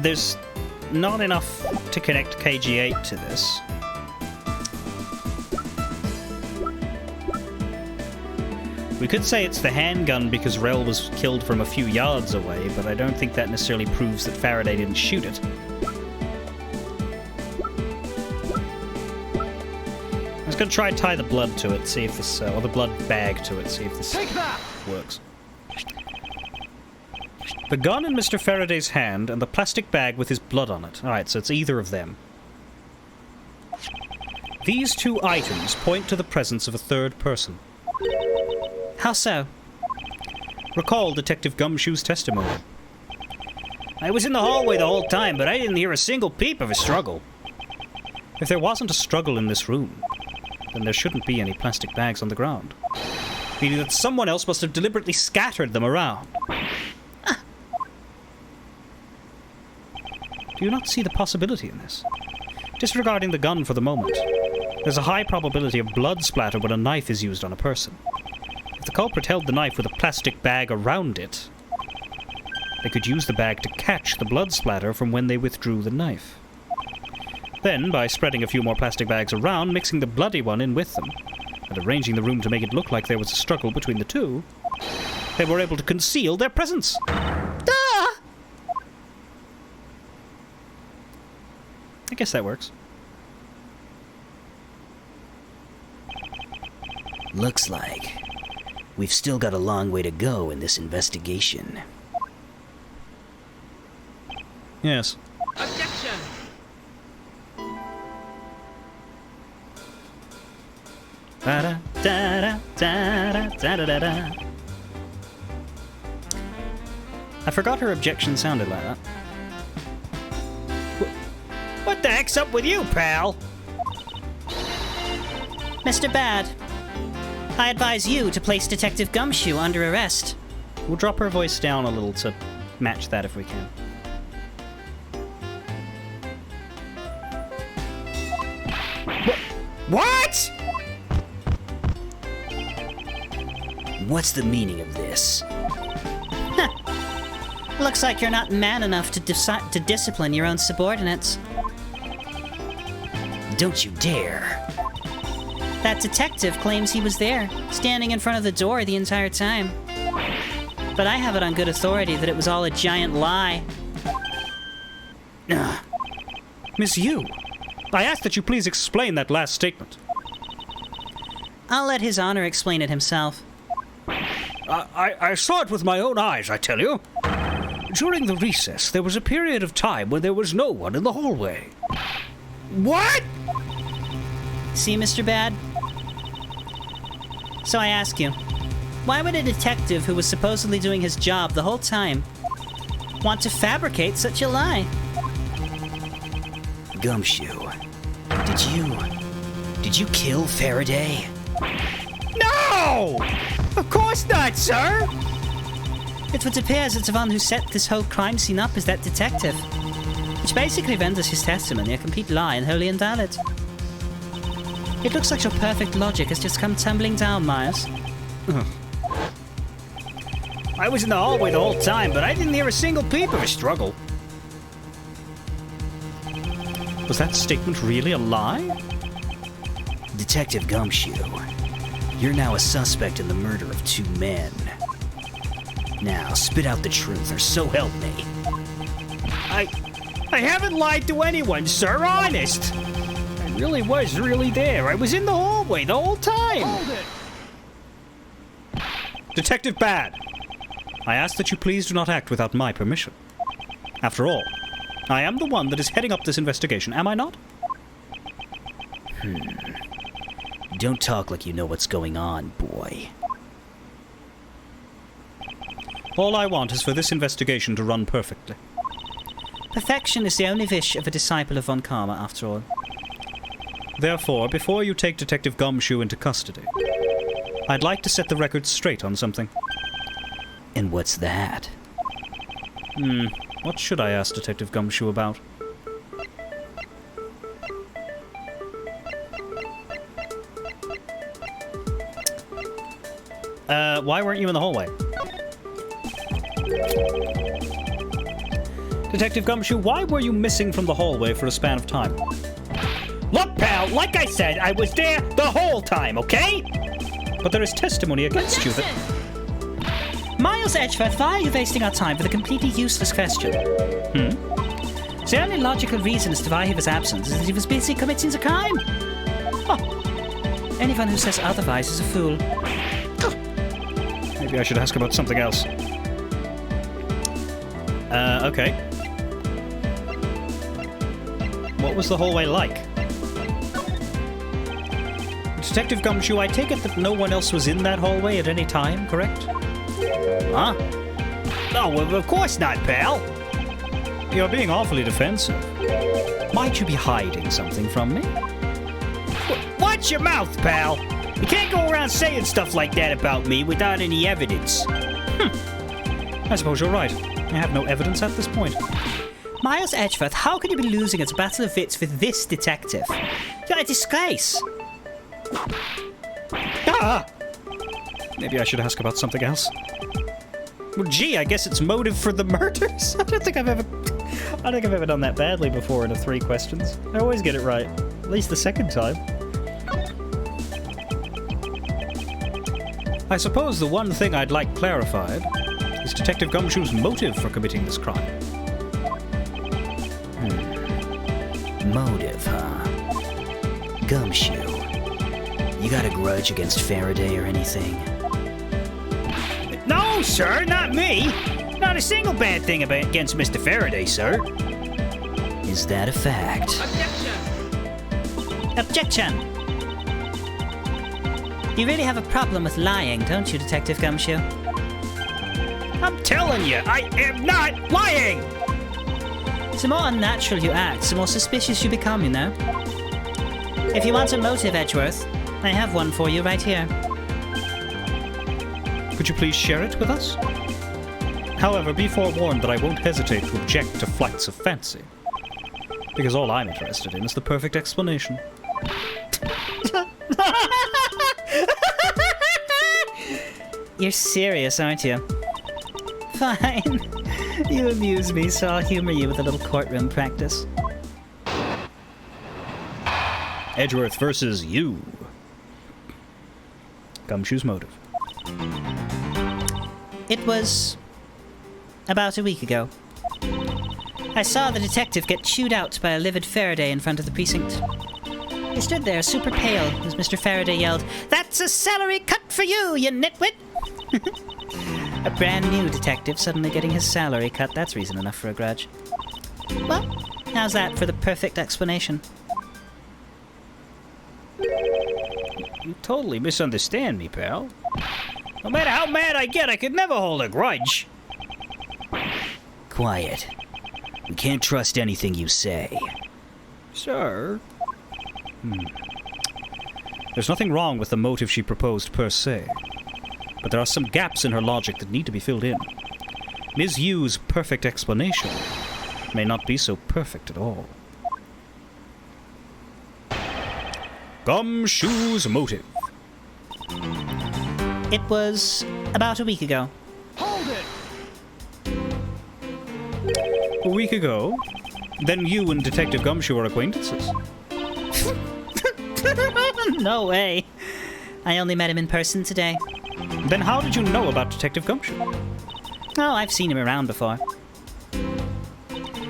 There's not enough to connect KG8 to this. We could say it's the handgun because Rel was killed from a few yards away, but I don't think that necessarily proves that Faraday didn't shoot it. I'm just gonna try and tie the blood to it, see if this, or the blood bag to it, see if this works. The gun in Mr. Faraday's hand and the plastic bag with his blood on it. Alright, so it's either of them. These two items point to the presence of a third person.
How so?
Recall Detective Gumshoe's testimony.
I was in the hallway the whole time, but I didn't hear a single peep of a struggle.
If there wasn't a struggle in this room, then there shouldn't be any plastic bags on the ground. Meaning that someone else must have deliberately scattered them around. Do you not see the possibility in this? Disregarding the gun for the moment, there's a high probability of blood splatter when a knife is used on a person. If the culprit held the knife with a plastic bag around it, they could use the bag to catch the blood splatter from when they withdrew the knife. Then, by spreading a few more plastic bags around, mixing the bloody one in with them, and arranging the room to make it look like there was a struggle between the two, they were able to conceal their presence.
Duh!
I guess that works.
Looks like we've still got a long way to go in this investigation.
Yes.
Objection!
Da-da, da-da, da-da, da-da-da-da. I forgot her objection sounded like that.
What the heck's up with you, pal?
Mr. Bad, I advise you to place Detective Gumshoe under arrest.
We'll drop her voice down a little to match that if we can.
What?
What's the meaning of this?
Looks like you're not man enough to discipline your own subordinates.
Don't you dare.
That detective claims he was there, standing in front of the door the entire time. But I have it on good authority that it was all a giant lie.
Miss Yu, I ask that you please explain that last statement.
I'll let His Honor explain it himself.
I saw it with my own eyes, I tell you. During the recess, there was a period of time when there was no one in the hallway.
What?
See, Mr. Bad? So I ask you, why would a detective who was supposedly doing his job the whole time want to fabricate such a lie?
Gumshoe, did you kill Faraday?
No! Of course not, sir!
It would appear as if the one who set this whole crime scene up is that detective, which basically renders his testimony a complete lie and wholly invalid. It looks like your perfect logic has just come tumbling down, Myers.
I was in the hallway the whole time, but I didn't hear a single peep of a struggle.
The Was that statement really a lie?
Detective Gumshoe, you're now a suspect in the murder of 2 men. Now, spit out the truth, or so help me.
I haven't lied to anyone, sir, honest. I really was there. I was in the hallway the whole time.
Hold it!
Detective Bad, I ask that you please do not act without my permission. After all, I am the one that is heading up this investigation, am I not?
Don't talk like you know what's going on, boy.
All I want is for this investigation to run perfectly.
Perfection is the only wish of a disciple of Von Karma, after all.
Therefore, before you take Detective Gumshoe into custody, I'd like to set the record straight on something.
And what's that?
What should I ask Detective Gumshoe about? Why weren't you in the hallway? Detective Gumshoe, why were you missing from the hallway for a span of time?
Look, pal, like I said, I was there the whole time, okay?
But there is testimony against you that...
Miles Edgeworth, why are you wasting our time with a completely useless question? The only logical reason as to why he was absent is that he was busy committing a crime. Anyone who says otherwise is a fool.
Maybe I should ask about something else. Okay. What was the hallway like? Detective Gumshoe, I take it that no one else was in that hallway at any time, correct?
Huh? No, well, of course not, pal.
You're being awfully defensive. Might you be hiding something from me?
Watch your mouth, pal. You can't go around saying stuff like that about me without any evidence.
I suppose you're right. I have no evidence at this point.
Miles Edgeworth, how can you be losing its battle of wits with this detective? You're a disgrace.
Maybe I should ask about something else. Well, gee, I guess it's motive for the murders. I don't think I've ever done that badly before in a 3 questions. I always get it right. At least the second time. I suppose the one thing I'd like clarified is Detective Gumshoe's motive for committing this crime.
Motive, huh? Gumshoe, you got a grudge against Faraday or anything?
No, sir, not me. Not a single bad thing against Mr. Faraday, sir.
Is that a fact?
Objection! You really have a problem with lying, don't you, Detective Gumshoe?
I'm telling you, I am not lying!
The more unnatural you act, the more suspicious you become, you know? If you want a motive, Edgeworth, I have one for you right here.
Could you please share it with us? However, be forewarned that I won't hesitate to object to flights of fancy. Because all I'm interested in is the perfect explanation.
You're serious, aren't you? Fine. You amuse me, so I'll humor you with a little courtroom practice.
Edgeworth versus you. Gumshoe's motive.
It was about a week ago. I saw the detective get chewed out by a livid Faraday in front of the precinct. He stood there super pale as Mr. Faraday yelled, "That's a salary cut for you, you nitwit!" A brand new detective suddenly getting his salary cut, that's reason enough for a grudge. Well, how's that for the perfect explanation?
You totally misunderstand me, pal. No matter how mad I get, I could never hold a grudge.
Quiet. We can't trust anything you say.
Sir?
There's nothing wrong with the motive she proposed per se. But there are some gaps in her logic that need to be filled in. Ms. Yu's perfect explanation may not be so perfect at all. Gumshoe's motive.
It was about a week
Hold it!
A week ago, Then you and Detective Gumshoe are acquaintances.
No way. I only met him in person today.
Then how did you know about Detective Gumshoe?
Oh, I've seen him around before.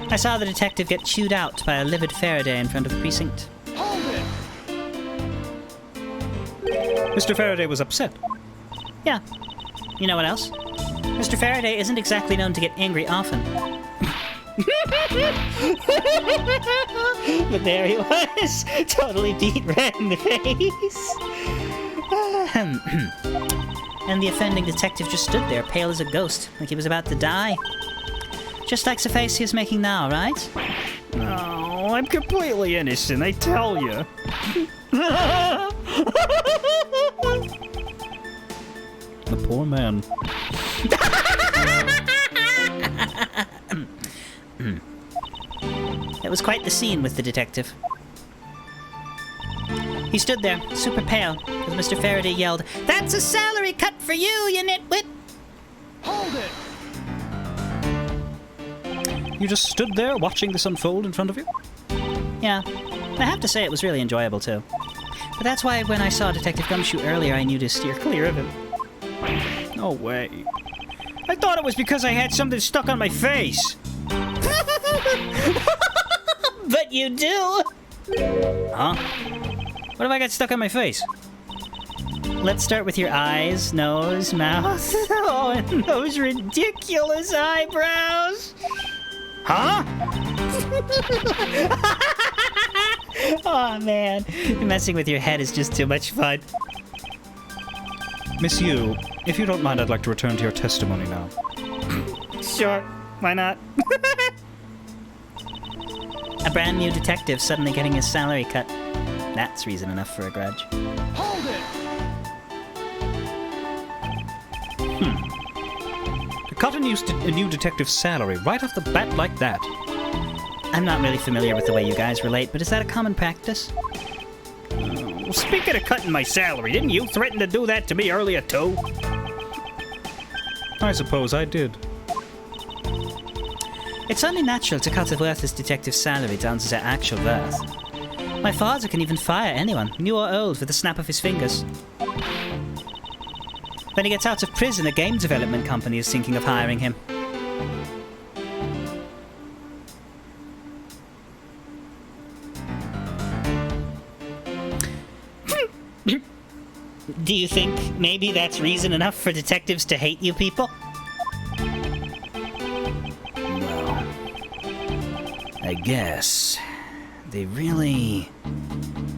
I saw the detective get chewed out by a livid Faraday in front of the precinct.
Mr. Faraday was upset.
Yeah. You know what else? Mr. Faraday isn't exactly known to get angry often. But there he was, totally beat red in the face. And the offending detective just stood there, pale as a ghost, like he was about to die. Just like the face he is making now, right?
No, I'm completely innocent, I tell you. The poor man.
It was quite the scene with the detective. He stood there, super pale, as Mr. Faraday yelled, "That's a salary cut for you, you nitwit!"
You just stood there watching this unfold in front of you?
Yeah, I have to say it was really enjoyable too. But that's why when I saw Detective Gumshoe earlier, I knew to steer clear of him.
No way. I thought it was because I had something stuck on my face.
But you do!
Huh? What have I got stuck on my face?
Let's start with your eyes, nose, mouth. Oh, and those ridiculous eyebrows!
Huh?
Oh man, messing with your head is just too much fun.
Miss Yu, if you don't mind, I'd like to return to your testimony now.
Sure, why not? A brand new detective suddenly getting his salary cut. That's reason enough for a grudge.
To cut a new detective's salary right off the bat like that.
I'm not really familiar with the way you guys relate, but is that a common practice?
Well, speaking of cutting my salary, didn't you threaten to do that to me earlier too? I suppose I did.
It's only natural to cut a worthless detective's salary down to their actual worth. My father can even fire anyone, new or old, with a snap of his fingers. When he gets out of prison, a game development company is thinking of hiring him. Do you think maybe that's reason enough for detectives to hate you people?
Well, I guess they really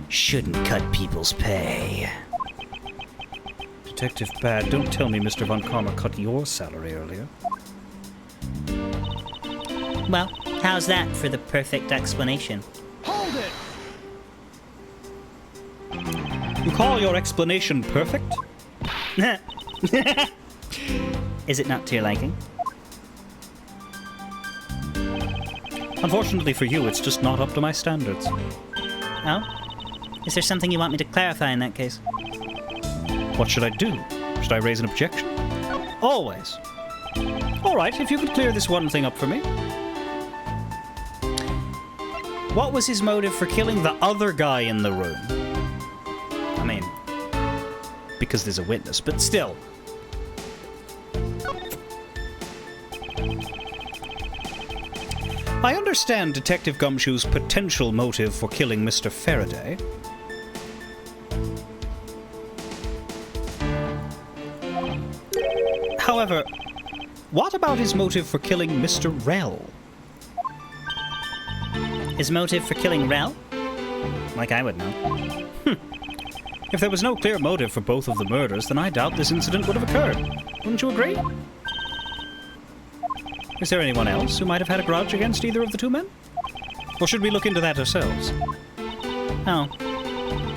shouldn't cut people's pay.
Detective Bad, don't tell me Mr. Von Karma cut your salary earlier.
Well, how's that for the perfect explanation?
You call your explanation perfect?
Is it not to your liking?
Unfortunately for you, it's just not up to my standards.
Oh? Is there something you want me to clarify in that case?
What should I do? Should I raise an objection? Always. All right, if you could clear this one thing up for me. What was his motive for killing the other guy in the room? I mean, because there's a witness, but still. I understand Detective Gumshoe's potential motive for killing Mr. Faraday. However, what about his motive for killing Mr. Rell?
His motive for killing Rel? Like I would know.
If there was no clear motive for both of the murders, then I doubt this incident would have occurred. Wouldn't you agree? Is there anyone else who might have had a grudge against either of the two men? Or should we look into that ourselves?
Oh.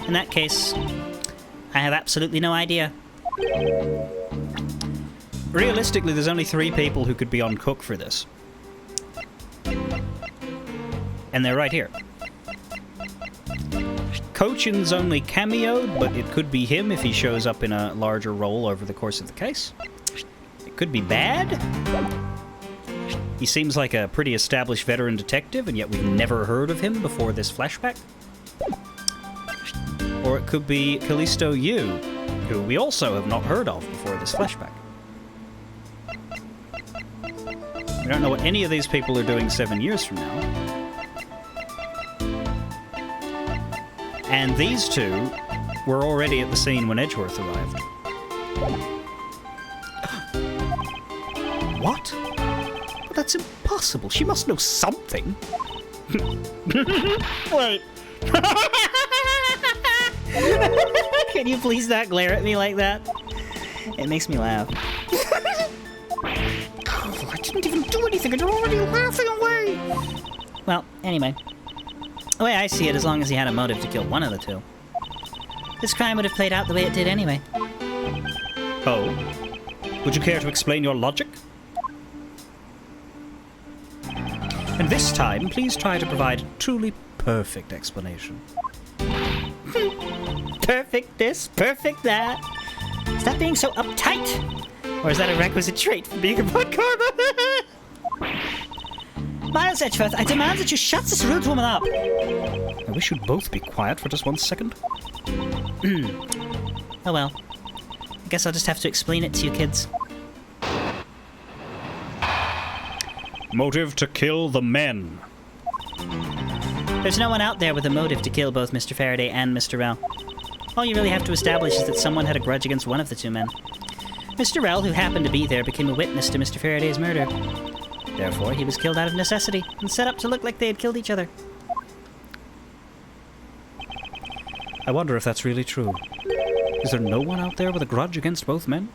In that case, I have absolutely no idea.
Realistically, there's only 3 people who could be on Cook for this. And they're right here. Cochin's only cameoed, but it could be him if he shows up in a larger role over the course of the case. It could be Bad.
He seems like a pretty established veteran detective, and yet we've never heard of him before this flashback. Or it could be Callisto Yu, who we also have not heard of before this flashback. We don't know what any of these people are doing 7 years from now. And these two were already at the scene when Edgeworth arrived.
What? But that's impossible. She must know something.
Wait. Can you please not glare at me like that? It makes me laugh.
Oh, I didn't even do anything and you're already laughing away.
Well, anyway. The way I see it, as long as he had a motive to kill one of the two, this crime would have played out the way it did anyway.
Oh? Would you care to explain your logic? And this time, please try to provide a truly perfect explanation.
Perfect this, perfect that. Stop being so uptight. Or is that a requisite trait for being a blood karma? Miles Edgeworth, I demand that you shut this rude woman up.
I wish you'd both be quiet for just 1 second.
Oh well. I guess I'll just have to explain it to you kids.
Motive to kill the men.
There's no one out there with a motive to kill both Mr. Faraday and Mr. Rell. All you really have to establish is that someone had a grudge against one of the two men. Mr. Rell, who happened to be there, became a witness to Mr. Faraday's murder. Therefore, he was killed out of necessity and set up to look like they had killed each other.
I wonder if that's really true. Is there no one out there with a grudge against both men?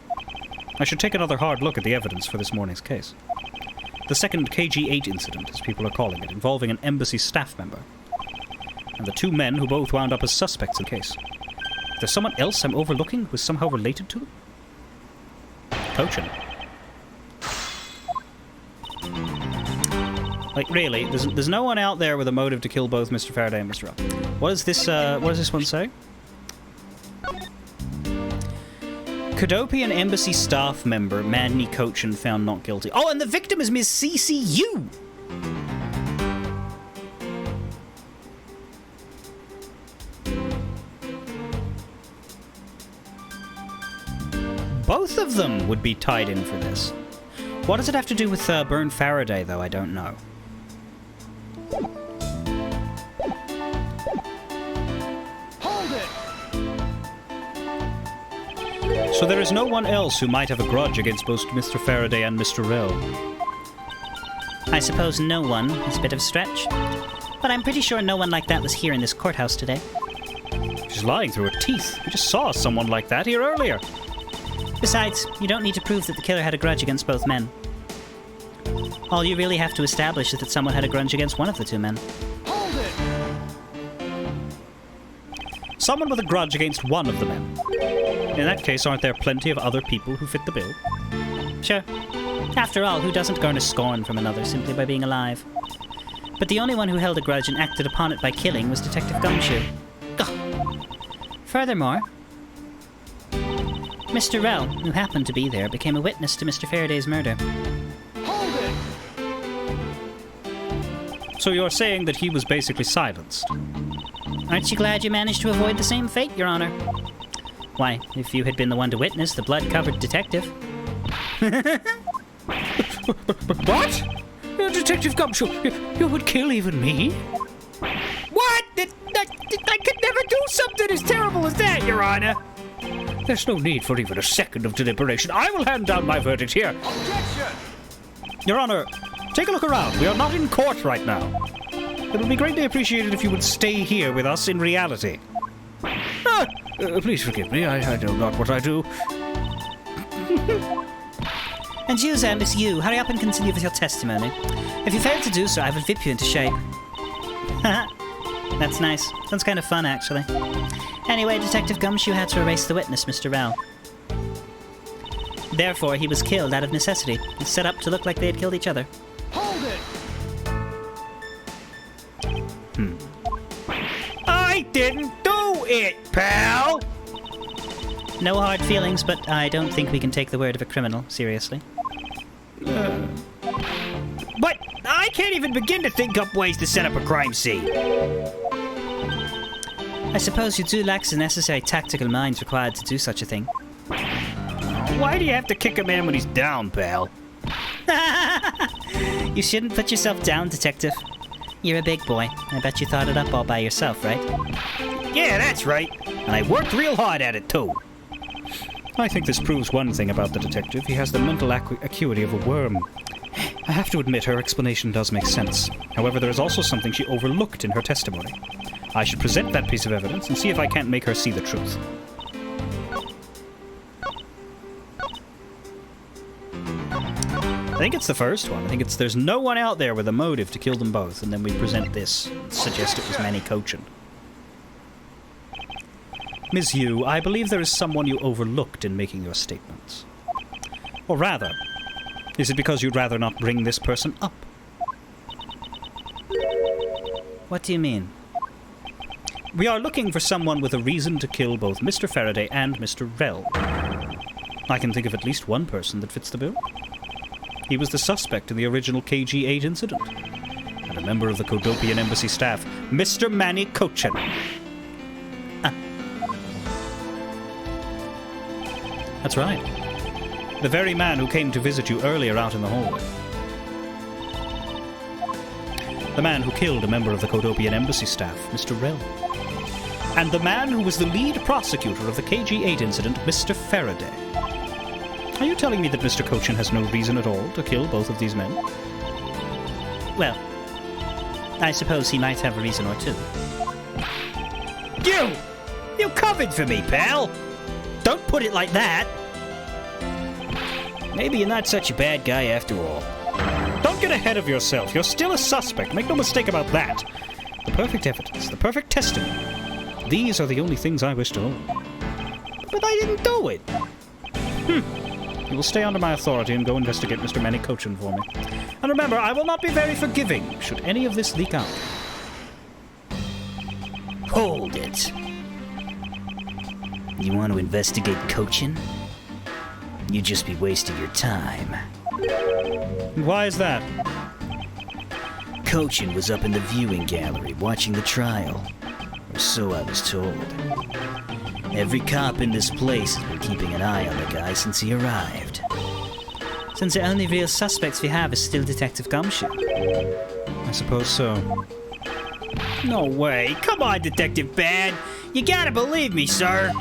I should take another hard look at the evidence for this morning's case. The second KG-8 incident, as people are calling it, involving an embassy staff member. And the two men who both wound up as suspects in the case. Is there someone else I'm overlooking who is somehow related to them? Coaching.
Like, really, there's no one out there with a motive to kill both Mr. Faraday and Mr. Rell. What does this one say? Cadopian embassy staff member Manny Cochin found not guilty. Oh, and the victim is Ms. CCU! Both of them would be tied in for this. What does it have to do with Byrne Faraday, though? I don't know. So there is no one else who might have a grudge against both Mr. Faraday and Mr. Rell.
I suppose no one is a bit of a stretch. But I'm pretty sure no one like that was here in this courthouse today.
She's lying through her teeth. We just saw someone like that here earlier.
Besides, you don't need to prove that the killer had a grudge against both men. All you really have to establish is that someone had a grudge against one of the two men.
Someone with a grudge against one of the men. In that case, aren't there plenty of other people who fit the bill?
Sure. After all, who doesn't garner scorn from another simply by being alive? But the only one who held a grudge and acted upon it by killing was Detective Gumshoe. Ugh. Furthermore, Mr. Rell, who happened to be there, became a witness to Mr. Faraday's murder.
So you're saying that he was basically silenced?
Aren't you glad you managed to avoid the same fate, Your Honor? Why, if you had been the one to witness the blood-covered detective...
What? Detective Gumshoe, you would kill even me?
What? I could never do something as terrible as that, Your Honor.
There's no need for even a second of deliberation. I will hand down my verdict here.
Objection!
Your Honor, take a look around. We are not in court right now. It would be greatly appreciated if you would stay here with us in reality. Please forgive me. I know not what I do.
And you, there, Miss Yu, hurry up and continue with your testimony. If you fail to do so, I will whip you into shape. That's nice. Sounds kind of fun, actually. Anyway, Detective Gumshoe had to erase the witness, Mr. Rell. Therefore, he was killed out of necessity and set up to look like they had killed each other.
Hold it!
I didn't do it, pal!
No hard feelings, but I don't think we can take the word of a criminal seriously.
But I can't even begin to think up ways to set up a crime scene.
I suppose you do lack the necessary tactical minds required to do such a thing.
Why do you have to kick a man when he's down, pal?
You shouldn't put yourself down, Detective. You're a big boy. I bet you thought it up all by yourself, right?
Yeah, that's right. And I worked real hard at it, too.
I think this proves one thing about the detective. He has the mental acuity of a worm. I have to admit, her explanation does make sense. However, there is also something she overlooked in her testimony. I should present that piece of evidence and see if I can't make her see the truth. I think it's the first one. I think it's there's no one out there with a motive to kill them both, and then we present this, suggest it was Manny Cochin. Ms. Yu, I believe there is someone you overlooked in making your statements. Or rather, is it because you'd rather not bring this person up?
What do you mean?
We are looking for someone with a reason to kill both Mr. Faraday and Mr. Rell. I can think of at least one person that fits the bill. He was the suspect in the original KG-8 incident, and a member of the Kodopian embassy staff, Mr. Manny Cochin. That's right. The very man who came to visit you earlier out in the hallway. The man who killed a member of the Kodopian embassy staff, Mr. Rell. And the man who was the lead prosecutor of the KG-8 incident, Mr. Faraday. Are you telling me that Mr. Cochin has no reason at all to kill both of these men?
Well, I suppose he might have a reason or two.
You covered for me, pal. Don't put it like that.
Maybe you're not such a bad guy after all. Don't get ahead of yourself. You're still a suspect. Make no mistake about that. The perfect evidence, the perfect testimony. These are the only things I wish to own.
But I didn't do it.
You will stay under my authority and go investigate Mr. Manny Cochin for me. And remember, I will not be very forgiving should any of this leak out.
Hold it. You want to investigate Cochin? You'd just be wasting your time.
Why is that?
Cochin was up in the viewing gallery watching the trial. Or so I was told. Every cop in this place has been keeping an eye on the guy since he arrived.
Since the only real suspects we have is still Detective Gumshoe.
I suppose so.
No way. Come on, Detective Bad. You gotta believe me, sir.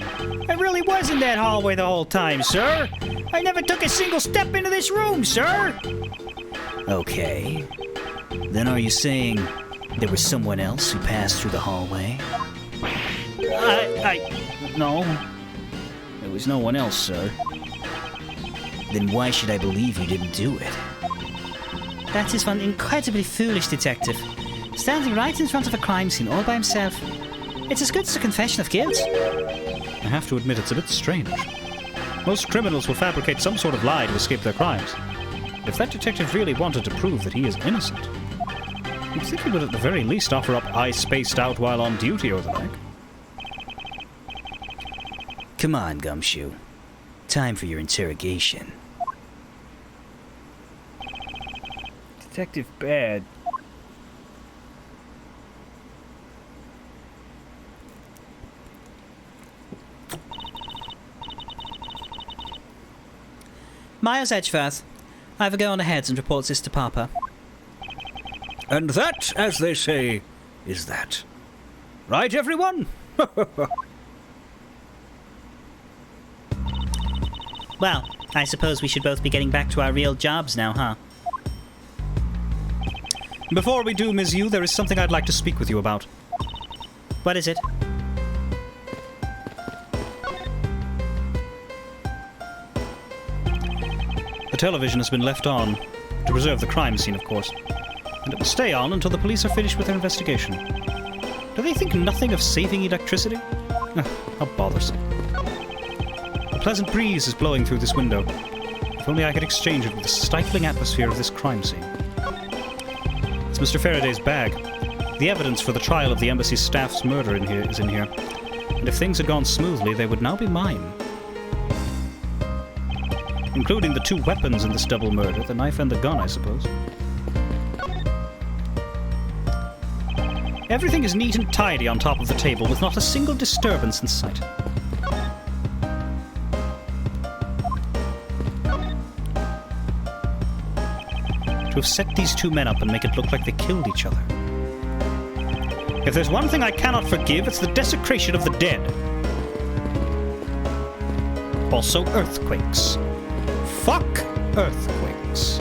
I really was in that hallway the whole time, sir. I never took a single step into this room, sir.
Okay. Then are you saying there was someone else who passed through the hallway?
No. There was no one else, sir.
Then why should I believe you didn't do it?
That is one incredibly foolish detective, standing right in front of a crime scene all by himself. It's as good as a confession of guilt.
I have to admit it's a bit strange. Most criminals will fabricate some sort of lie to escape their crimes. If that detective really wanted to prove that he is innocent, you'd think he would at the very least offer up "I spaced out while on duty" or the like.
Come on, Gumshoe. Time for your interrogation.
Detective Bad.
Miles Edgeworth, I will go on ahead and report this to Papa.
And that, as they say, is that. Right, everyone?
Well, I suppose we should both be getting back to our real jobs now, huh?
Before we do, Ms. Yu, there is something I'd like to speak with you about.
What is it?
The television has been left on, to preserve the crime scene, of course. And it will stay on until the police are finished with their investigation. Do they think nothing of saving electricity? How bothersome. A pleasant breeze is blowing through this window. If only I could exchange it with the stifling atmosphere of this crime scene. It's Mr. Faraday's bag. The evidence for the trial of the embassy staff's murder is in here. And if things had gone smoothly, they would now be mine. Including the two weapons in this double murder, the knife and the gun, I suppose. Everything is neat and tidy on top of the table, with not a single disturbance in sight. To have set these two men up and make it look like they killed each other. If there's one thing I cannot forgive, it's the desecration of the dead. Also, earthquakes. Fuck earthquakes.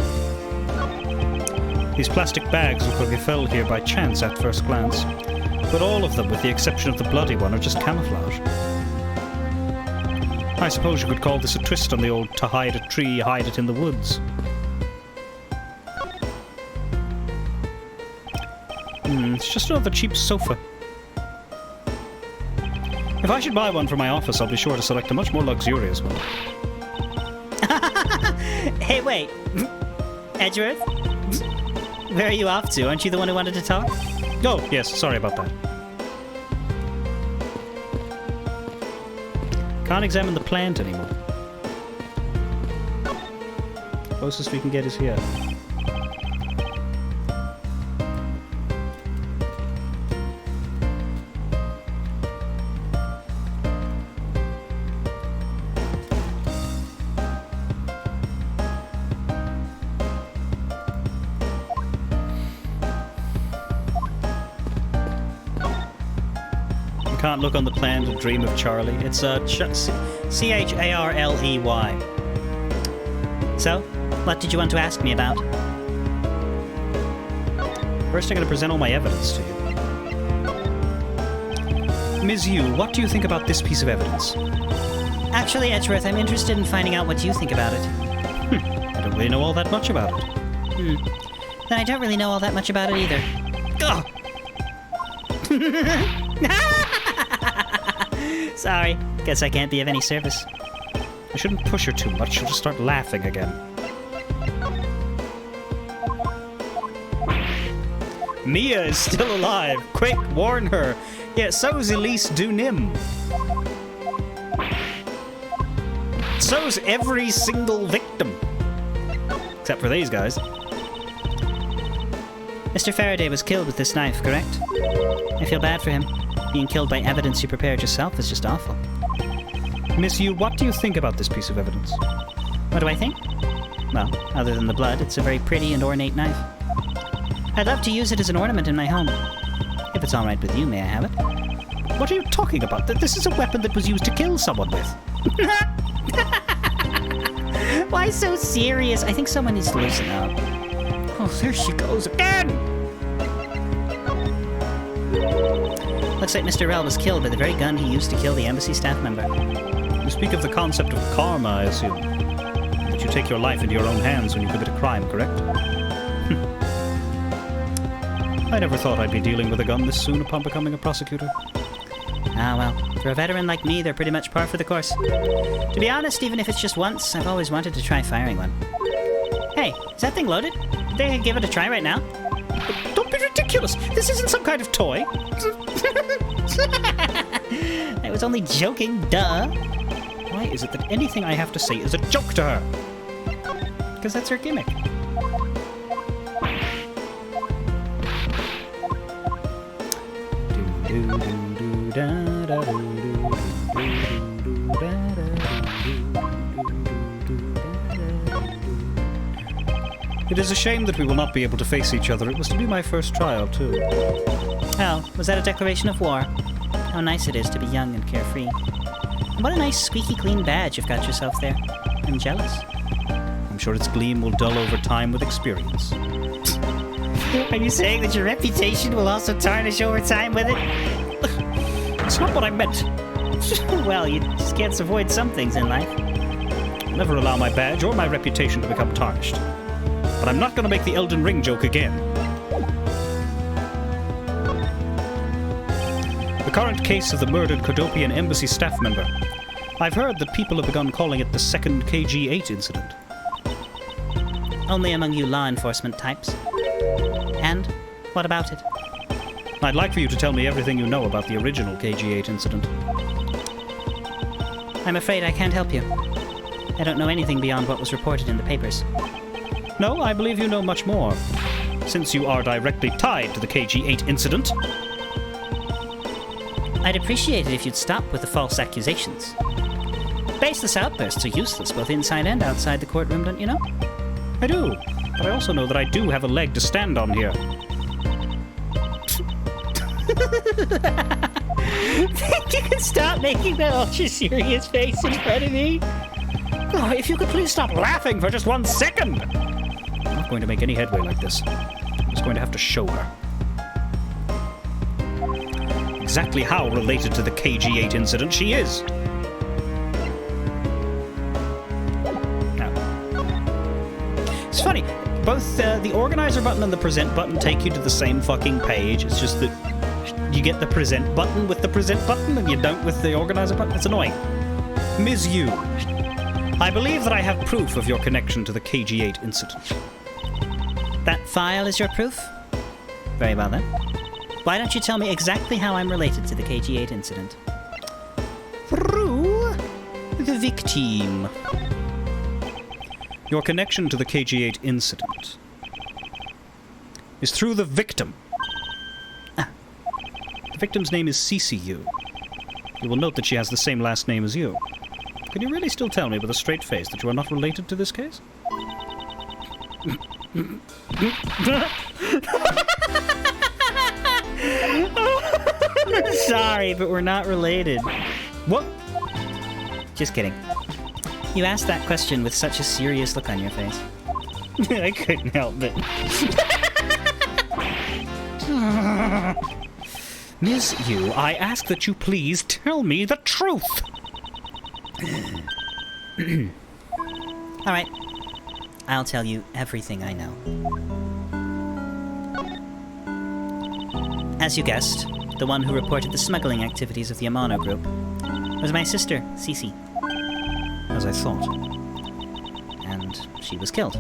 These plastic bags look like they fell here by chance at first glance, but all of them, with the exception of the bloody one, are just camouflage. I suppose you could call this a twist on the old to hide a tree, hide it in the woods. It's just another cheap sofa. If I should buy one for my office, I'll be sure to select a much more luxurious one.
Hey, wait. Edgeworth? Where are you off to? Aren't you the one who wanted to talk?
Oh, yes, sorry about that. Can't examine the plant anymore. Closest we can get is here. Can't look on the plant and dream of Charlie. It's C-H-A-R-L-E-Y.
So, what did you want to ask me about?
First, I'm going to present all my evidence to you. Ms. Yu, what do you think about this piece of evidence?
Actually, Edgeworth, I'm interested in finding out what you think about it.
I don't really know all that much about it.
Then I don't really know all that much about it either.
Ugh.
Sorry, guess I can't be of any service.
I shouldn't push her too much, she'll just start laughing again. Mia is still alive! Quick, warn her! Yeah, so's Elise Dunim. So's every single victim. Except for these guys.
Mr. Faraday was killed with this knife, correct? I feel bad for him. Being killed by evidence you prepared yourself is just awful.
Miss Yu, what do you think about this piece of evidence?
What do I think? Well, other than the blood, it's a very pretty and ornate knife. I'd love to use it as an ornament in my home. If it's all right with you, may I have it?
What are you talking about? This is a weapon that was used to kill someone with.
Why so serious? I think someone needs to loosen up.
Oh, there she goes again!
Looks like Mr. Rell was killed by the very gun he used to kill the embassy staff member.
You speak of the concept of karma, I assume. That you take your life into your own hands when you commit a crime, correct? I never thought I'd be dealing with a gun this soon upon becoming a prosecutor.
Ah, well, for a veteran like me, they're pretty much par for the course. To be honest, even if it's just once, I've always wanted to try firing one. Hey, is that thing loaded? Did they give it a try right now?
Don't be ridiculous! This isn't some kind of toy!
I was only joking, duh.
Why is it that anything I have to say is a joke to her?
Because that's her gimmick.
It is a shame that we will not be able to face each other. It was to be my first trial, too.
Oh, was that a declaration of war? How nice it is to be young and carefree. And what a nice squeaky clean badge you've got yourself there. I'm jealous.
I'm sure its gleam will dull over time with experience.
Are you saying that your reputation will also tarnish over time with it?
That's not what I meant.
Well, you just can't avoid some things in life.
I'll never allow my badge or my reputation to become tarnished. But I'm not going to make the Elden Ring joke again. The current case of the murdered Kodopian embassy staff member. I've heard that people have begun calling it the second KG-8 incident.
Only among you law enforcement types. And what about it?
I'd like for you to tell me everything you know about the original KG-8 incident.
I'm afraid I can't help you. I don't know anything beyond what was reported in the papers.
No, I believe you know much more. Since you are directly tied to the KG-8 incident,
I'd appreciate it if you'd stop with the false accusations. Baseless outbursts are useless both inside and outside the courtroom, don't you know?
I do, but I also know that I do have a leg to stand on here.
Think you can stop making that ultra-serious face in front of me?
Oh, if you could please stop laughing for just 1 second! I'm not going to make any headway like this. I'm just going to have to show her. Exactly how related to the KG-8 incident she is. It's funny, both the organizer button and the present button take you to the same fucking page. It's just that you get the present button with the present button and you don't with the organizer button. It's annoying. Ms. Yu, I believe that I have proof of your connection to the KG-8 incident.
That file is your proof? Very well then. Why don't you tell me exactly how I'm related to the KG-8 incident?
Through the victim. Your connection to the KG-8 incident is through the victim.
Ah.
The victim's name is CCU. You will note that she has the same last name as you. Can you really still tell me with a straight face that you are not related to this case?
Sorry, but we're not related.
What?
Just kidding. You asked that question with such a serious look on your face.
I couldn't help it. Ms. Yu, I ask that you please tell me the truth.
All right. I'll tell you everything I know. As you guessed, the one who reported the smuggling activities of the Amano group was my sister, Cece.
As I thought.
And she was killed,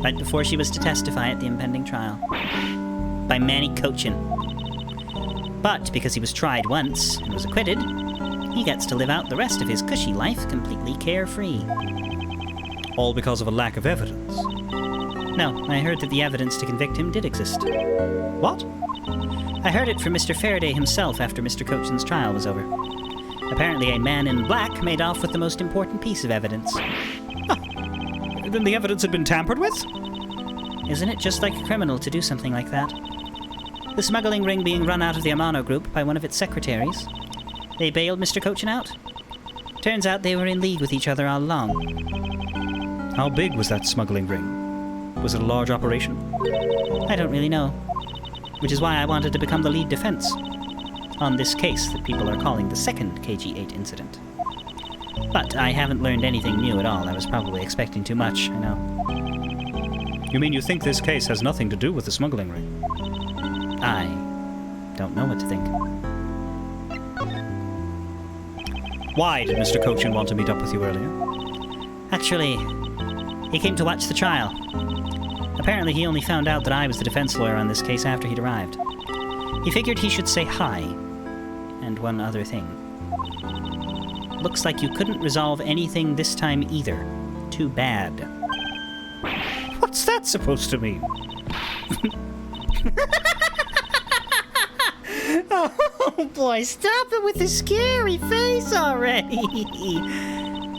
right before she was to testify at the impending trial. By Manny Cochin. But because he was tried once and was acquitted, he gets to live out the rest of his cushy life completely carefree.
All because of a lack of evidence.
No, I heard that the evidence to convict him did exist.
What?
I heard it from Mr. Faraday himself after Mr. Cochin's trial was over. Apparently a man in black made off with the most important piece of evidence.
Then the evidence had been tampered with?
Isn't it just like a criminal to do something like that? The smuggling ring being run out of the Amano group by one of its secretaries. They bailed Mr. Cochin out. Turns out they were in league with each other all along.
How big was that smuggling ring? Was it a large operation?
I don't really know. Which is why I wanted to become the lead defense on this case that people are calling the second KG-8 incident. But I haven't learned anything new at all. I was probably expecting too much, I know.
You mean you think this case has nothing to do with the smuggling ring?
I don't know what to think.
Why did Mr. Cochin want to meet up with you earlier?
Actually, he came to watch the trial. Apparently he only found out that I was the defense lawyer on this case after he'd arrived. He figured he should say hi. And one other thing. Looks like you couldn't resolve anything this time either. Too bad.
What's that supposed to mean?
Oh boy, stop it with the scary face already!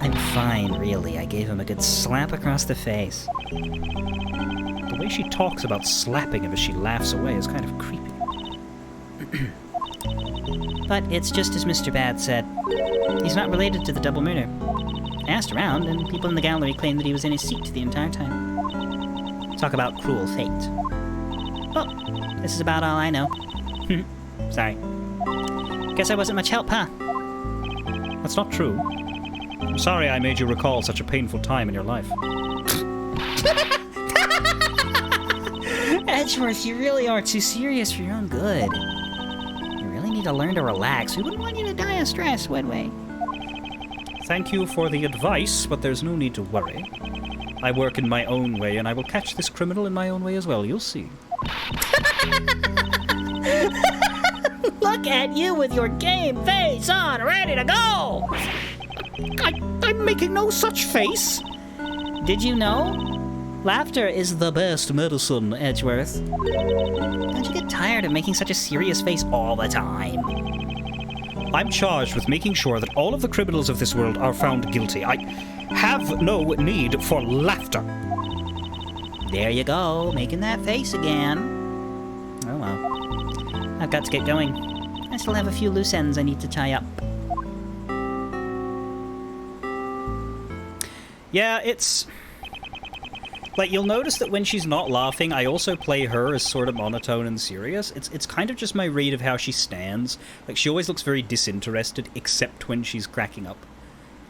I'm fine, really. I gave him a good slap across the face.
The way she talks about slapping him as she laughs away is kind of creepy.
But it's just as Mr. Bad said. He's not related to the double murder. I asked around, and people in the gallery claimed that he was in his seat the entire time. Talk about cruel fate. Well, this is about all I know. Sorry. Guess I wasn't much help, huh?
That's not true. I'm sorry I made you recall such a painful time in your life.
Edgeworth, you really are too serious for your own good. You really need to learn to relax. We wouldn't want you to die of stress, would we?
Thank you for the advice, but there's no need to worry. I work in my own way, and I will catch this criminal in my own way as well. You'll see.
Look at you with your game face on, ready to go!
I'm making no such face.
Did you know? Laughter is the best medicine, Edgeworth. Don't you get tired of making such a serious face all the time?
I'm charged with making sure that all of the criminals of this world are found guilty. I have no need for laughter.
There you go, making that face again. Oh well. I've got to get going. I still have a few loose ends I need to tie up.
Yeah, it's... like, you'll notice that when she's not laughing, I also play her as sort of monotone and serious. It's kind of just my read of how she stands. Like, she always looks very disinterested, except when she's cracking up.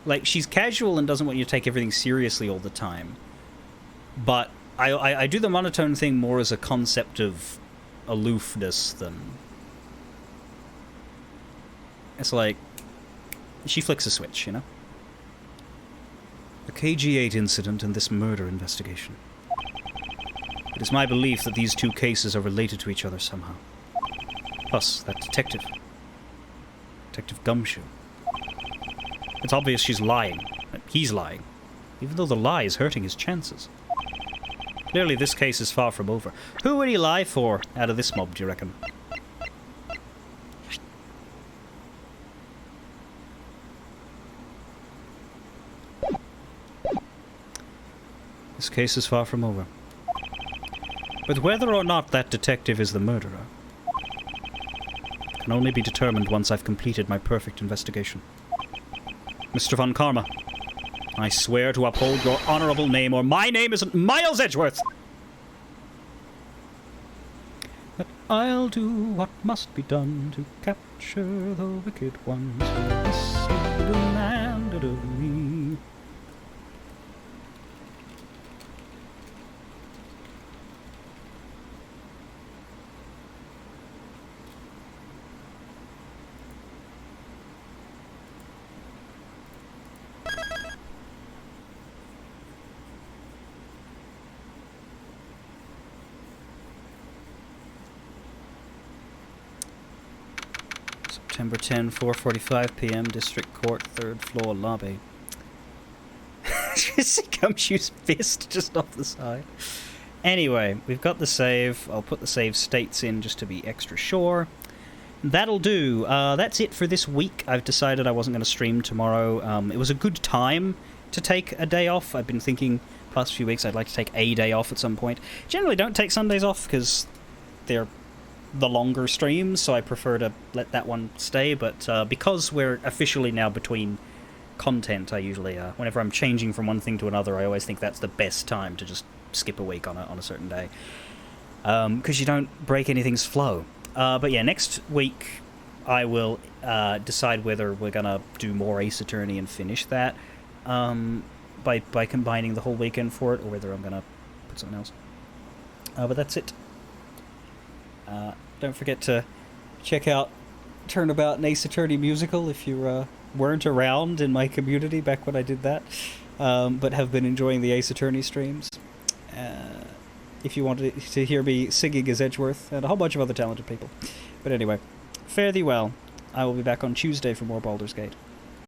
Like, she's casual and doesn't want you to take everything seriously all the time. But I do the monotone thing more as a concept of aloofness than... it's like, she flicks a switch, you know? The KG-8 incident and this murder investigation. It is my belief that these two cases are related to each other somehow. Plus, that detective. Detective Gumshoe. It's obvious she's lying. That he's lying. Even though the lie is hurting his chances. Clearly this case is far from over. Who would he lie for out of this mob, do you reckon? This case is far from over. But whether or not that detective is the murderer can only be determined once I've completed my perfect investigation. Mr. Von Karma, I swear to uphold your honorable name, or my name isn't Miles Edgeworth! But I'll do what must be done to capture the wicked ones who have demanded of me. September 10, 4:45 p.m. District Court, 3rd floor lobby. Just see Gumshoe's fist just off the side. Anyway, we've got the save. I'll put the save states in just to be extra sure. That'll do. That's it for this week. I've decided I wasn't going to stream tomorrow. It was a good time to take a day off. I've been thinking past few weeks I'd like to take a day off at some point. Generally don't take Sundays off because they're the longer streams, so I prefer to let that one stay, but because we're officially now between content, I usually, whenever I'm changing from one thing to another, I always think that's the best time to just skip a week on a certain day, because you don't break anything's flow. But yeah, next week I will decide whether we're gonna do more Ace Attorney and finish that by combining the whole weekend for it, or whether I'm gonna put something else. But that's it. Don't forget to check out Turnabout and Ace Attorney Musical if you weren't around in my community back when I did that, but have been enjoying the Ace Attorney streams. If you wanted to hear me singing as Edgeworth and a whole bunch of other talented people. But anyway, fare thee well. I will be back on Tuesday for more Baldur's Gate.